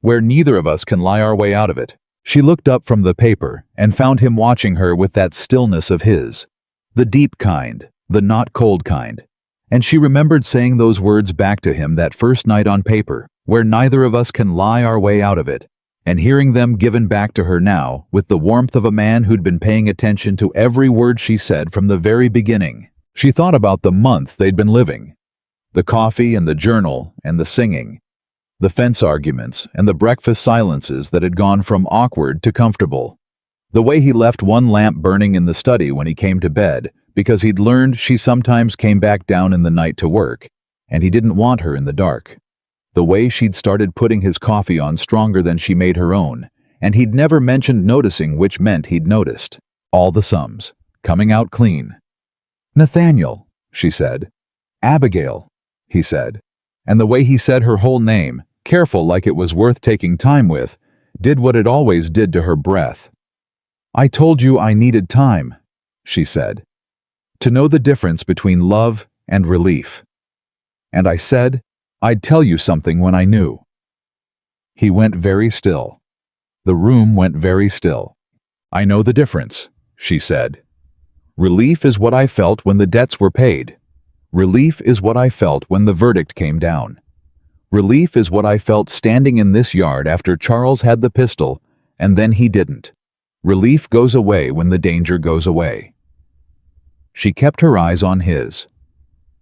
where neither of us can lie our way out of it. She looked up from the paper and found him watching her with that stillness of his, the deep kind, the not cold kind. And she remembered saying those words back to him that first night on paper, where neither of us can lie our way out of it, and hearing them given back to her now with the warmth of a man who'd been paying attention to every word she said from the very beginning. She thought about the month they'd been living, the coffee and the journal and the singing, the fence arguments and the breakfast silences that had gone from awkward to comfortable, the way he left one lamp burning in the study when he came to bed because he'd learned she sometimes came back down in the night to work, and he didn't want her in the dark. The way she'd started putting his coffee on stronger than she made her own, and he'd never mentioned noticing, which meant he'd noticed. All the sums, coming out clean. Nathaniel, she said. Abigail, he said. And the way he said her whole name, careful like it was worth taking time with, did what it always did to her breath. I told you I needed time, she said, to know the difference between love and relief. And I said, I'd tell you something when I knew. He went very still. The room went very still. I know the difference, she said. Relief is what I felt when the debts were paid. Relief is what I felt when the verdict came down. Relief is what I felt standing in this yard after Charles had the pistol, and then he didn't. Relief goes away when the danger goes away. She kept her eyes on his.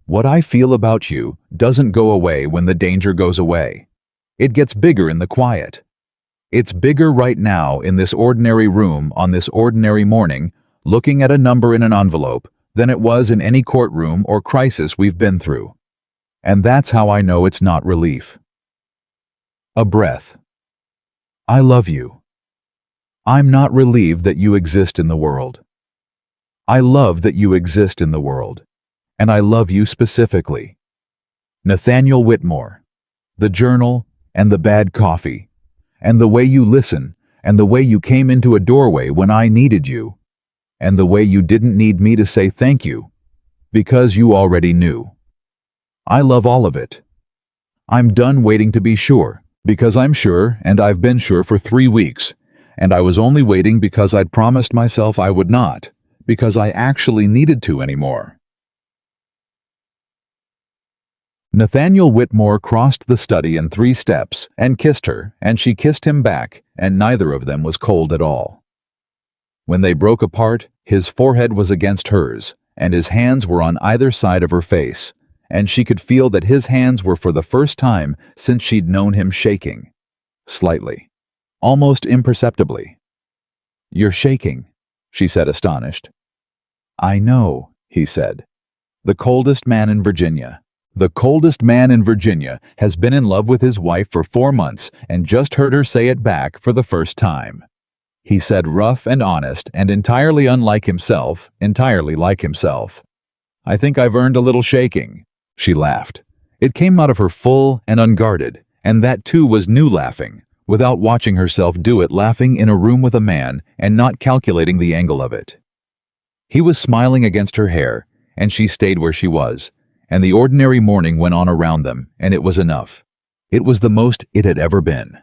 What I feel about you doesn't go away when the danger goes away. It gets bigger in the quiet. It's bigger right now in this ordinary room on this ordinary morning, looking at a number in an envelope, than it was in any courtroom or crisis we've been through. And that's how I know it's not relief. A breath. I love you. I'm not relieved that you exist in the world. I love that you exist in the world. And I love you specifically. Nathaniel Whitmore. The journal and the bad coffee. And the way you listen, and the way you came into a doorway when I needed you. And the way you didn't need me to say thank you, because you already knew. I love all of it. I'm done waiting to be sure, because I'm sure, and I've been sure for 3 weeks, and I was only waiting because I'd promised myself I would not, because I actually needed to anymore. Nathaniel Whitmore crossed the study in 3 steps and kissed her, and she kissed him back, and neither of them was cold at all. When they broke apart, his forehead was against hers, and his hands were on either side of her face, and she could feel that his hands were for the first time since she'd known him shaking. Slightly. Almost imperceptibly. "You're shaking," she said, astonished. "I know," he said. "The coldest man in Virginia. The coldest man in Virginia has been in love with his wife for 4 months and just heard her say it back for the first time." He said, rough and honest and entirely unlike himself, entirely like himself. "I think I've earned a little shaking." She laughed. It came out of her full and unguarded, and that too was new laughing, without watching herself do it, laughing in a room with a man and not calculating the angle of it. He was smiling against her hair, and she stayed where she was, and the ordinary morning went on around them, and it was enough. It was the most it had ever been.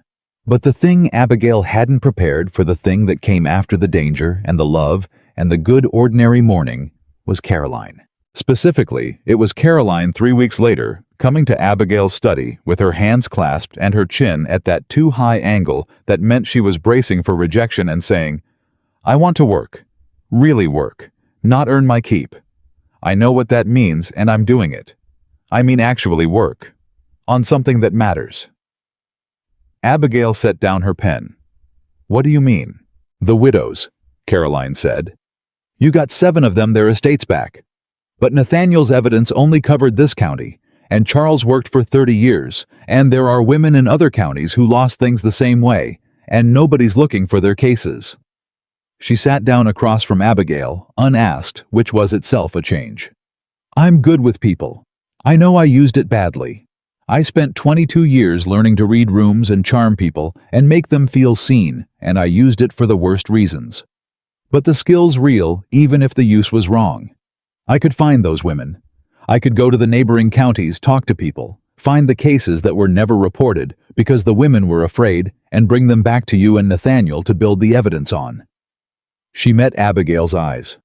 But the thing Abigail hadn't prepared for the thing that came after the danger and the love and the good ordinary morning was Caroline. Specifically, it was Caroline 3 weeks later, coming to Abigail's study with her hands clasped and her chin at that too high angle that meant she was bracing for rejection and saying, "I want to work. Really work. Not earn my keep. I know what that means and I'm doing it. I mean actually work. On something that matters." Abigail set down her pen. "What do you mean?" "The widows," Caroline said. "You got 7 of them their estates back. But Nathaniel's evidence only covered this county, and Charles worked for 30 years, and there are women in other counties who lost things the same way, and nobody's looking for their cases." She sat down across from Abigail, unasked, which was itself a change. "I'm good with people. I know I used it badly. I spent 22 years learning to read rooms and charm people and make them feel seen, and I used it for the worst reasons. But the skill's real, even if the use was wrong. I could find those women. I could go to the neighboring counties, talk to people, find the cases that were never reported because the women were afraid, and bring them back to you and Nathaniel to build the evidence on." She met Abigail's eyes.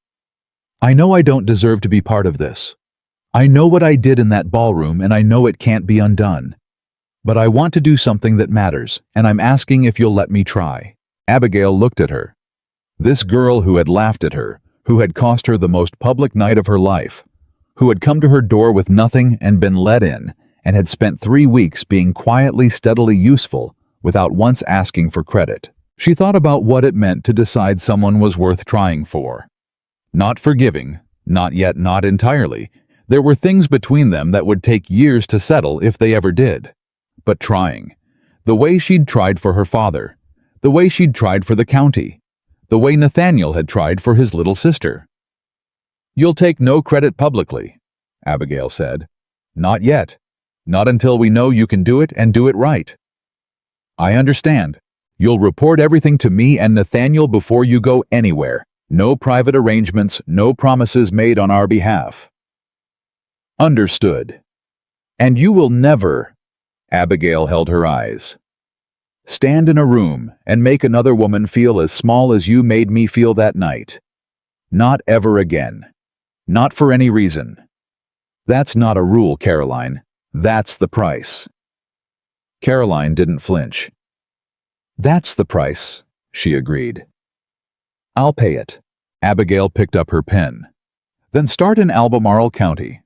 "I know I don't deserve to be part of this. I know what I did in that ballroom, and I know it can't be undone. But I want to do something that matters, and I'm asking if you'll let me try." Abigail looked at her. This girl who had laughed at her, who had cost her the most public night of her life, who had come to her door with nothing and been let in, and had spent 3 weeks being quietly, steadily useful, without once asking for credit. She thought about what it meant to decide someone was worth trying for. Not forgiving, not yet, not entirely. There were things between them that would take years to settle if they ever did. But trying. The way she'd tried for her father. The way she'd tried for the county. The way Nathaniel had tried for his little sister. "You'll take no credit publicly," Abigail said. "Not yet. Not until we know you can do it and do it right." "I understand. You'll report everything to me and Nathaniel before you go anywhere. No private arrangements, no promises made on our behalf." "Understood. And you will never," Abigail held her eyes, "stand in a room and make another woman feel as small as you made me feel that night. Not ever again. Not for any reason. That's not a rule, Caroline. That's the price." Caroline didn't flinch. "That's the price," she agreed. "I'll pay it." Abigail picked up her pen. "Then start in Albemarle County.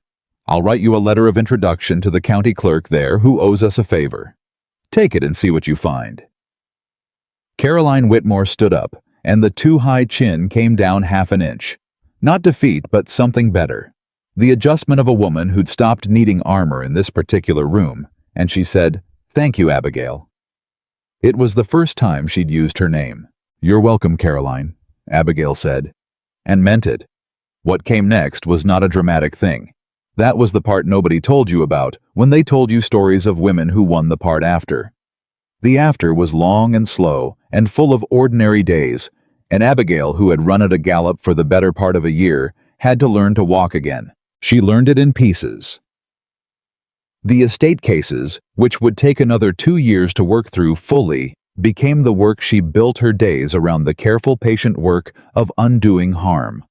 I'll write you a letter of introduction to the county clerk there who owes us a favor. Take it and see what you find." Caroline Whitmore stood up, and the too high chin came down 1/2 an inch. Not defeat, but something better. The adjustment of a woman who'd stopped needing armor in this particular room, and she said, "Thank you, Abigail." It was the first time she'd used her name. "You're welcome, Caroline," Abigail said, and meant it. What came next was not a dramatic thing. That was the part nobody told you about when they told you stories of women who won the part after. The after was long and slow and full of ordinary days, and Abigail, who had run at a gallop for the better part of a year, had to learn to walk again. She learned it in pieces. The estate cases, which would take another 2 years to work through fully, became the work she built her days around, the careful, patient work of undoing harm.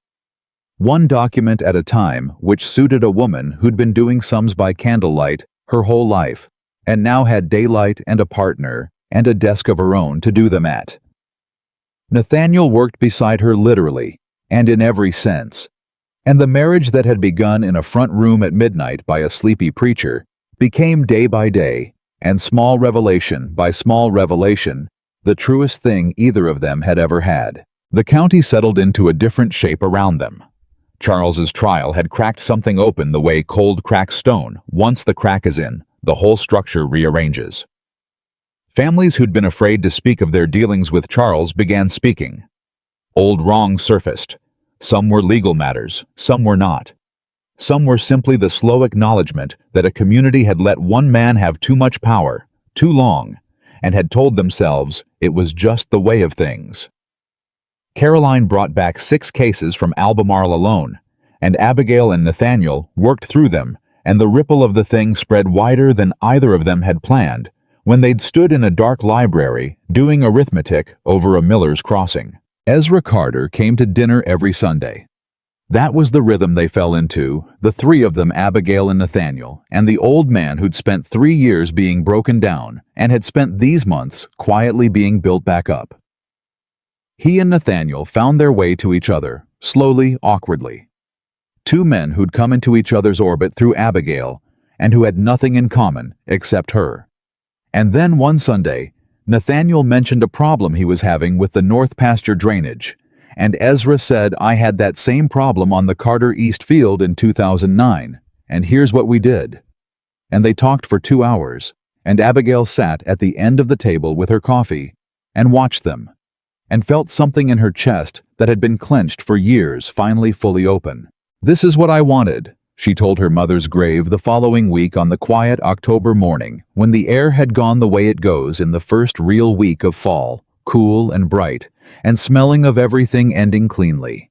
One document at a time, which suited a woman who'd been doing sums by candlelight her whole life, and now had daylight and a partner and a desk of her own to do them at. Nathaniel worked beside her literally, and in every sense, and the marriage that had begun in a front room at midnight by a sleepy preacher became day by day, and small revelation by small revelation, the truest thing either of them had ever had. The county settled into a different shape around them. Charles's trial had cracked something open the way cold cracks stone. Once the crack is in, the whole structure rearranges. Families who'd been afraid to speak of their dealings with Charles began speaking. Old wrongs surfaced. Some were legal matters, some were not. Some were simply the slow acknowledgement that a community had let one man have too much power, too long, and had told themselves it was just the way of things. Caroline brought back 6 cases from Albemarle alone, and Abigail and Nathaniel worked through them, and the ripple of the thing spread wider than either of them had planned when they'd stood in a dark library doing arithmetic over a miller's crossing. Ezra Carter came to dinner every Sunday. That was the rhythm they fell into, the 3 of them, Abigail and Nathaniel, and the old man who'd spent 3 years being broken down and had spent these months quietly being built back up. He and Nathaniel found their way to each other, slowly, awkwardly. 2 men who'd come into each other's orbit through Abigail and who had nothing in common except her. And then one Sunday, Nathaniel mentioned a problem he was having with the north pasture drainage, and Ezra said, "I had that same problem on the Carter East Field in 2009, and here's what we did." And they talked for 2 hours, and Abigail sat at the end of the table with her coffee and watched them, and felt something in her chest that had been clenched for years finally fully open. "This is what I wanted," she told her mother's grave the following week on the quiet October morning when the air had gone the way it goes in the first real week of fall, cool and bright, and smelling of everything ending cleanly.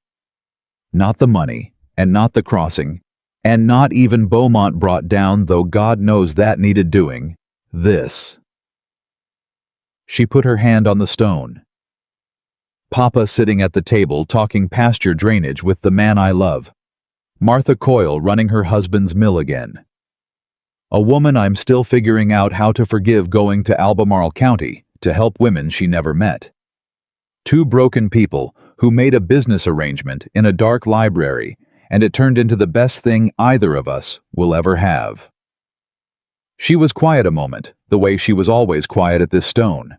Not the money, and not the crossing, and not even Beaumont brought down, though God knows that needed doing. This. She put her hand on the stone. Papa sitting at the table talking pasture drainage with the man I love. Martha Coyle running her husband's mill again. A woman I'm still figuring out how to forgive going to Albemarle County to help women she never met. 2 broken people who made a business arrangement in a dark library, and it turned into the best thing either of us will ever have. She was quiet a moment, the way she was always quiet at this stone,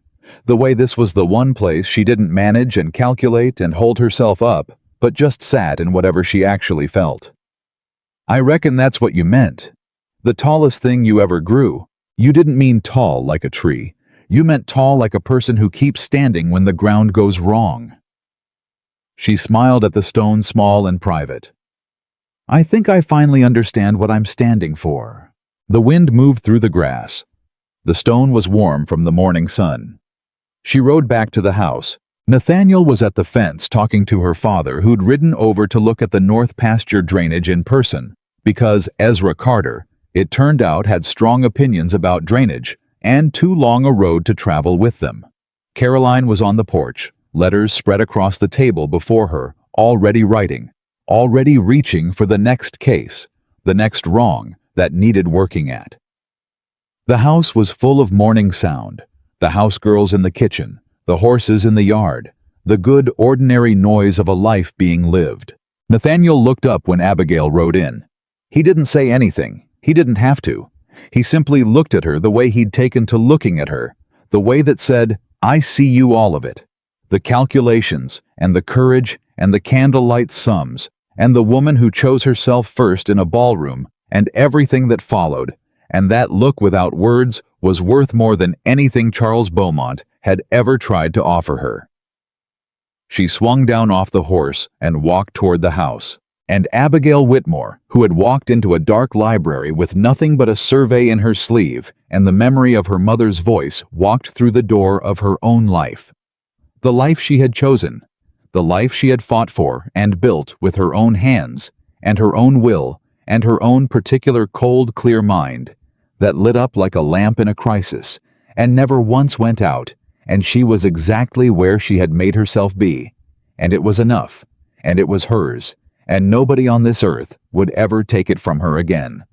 the way this was the one place she didn't manage and calculate and hold herself up, but just sat in whatever she actually felt. "I reckon that's what you meant. The tallest thing you ever grew. You didn't mean tall like a tree. You meant tall like a person who keeps standing when the ground goes wrong." She smiled at the stone, small and private. "I think I finally understand what I'm standing for." The wind moved through the grass. The stone was warm from the morning sun. She rode back to the house. Nathaniel was at the fence talking to her father, who'd ridden over to look at the north pasture drainage in person, because Ezra Carter, it turned out, had strong opinions about drainage and too long a road to travel with them. Caroline was on the porch, letters spread across the table before her, already writing, already reaching for the next case, the next wrong that needed working at. The house was full of morning sound, the house girls in the kitchen, the horses in the yard, the good ordinary noise of a life being lived. Nathaniel looked up when Abigail rode in. He didn't say anything. He didn't have to. He simply looked at her the way he'd taken to looking at her, the way that said, "I see you all of it." The calculations, and the courage, and the candlelight sums, and the woman who chose herself first in a ballroom, and everything that followed, and that look without words was worth more than anything Charles Beaumont had ever tried to offer her. She swung down off the horse and walked toward the house, and Abigail Whitmore, who had walked into a dark library with nothing but a survey in her sleeve and the memory of her mother's voice, walked through the door of her own life. The life she had chosen, the life she had fought for and built with her own hands, and her own will, and her own particular cold, clear mind, that lit up like a lamp in a crisis, and never once went out, and she was exactly where she had made herself be, and it was enough, and it was hers, and nobody on this earth would ever take it from her again.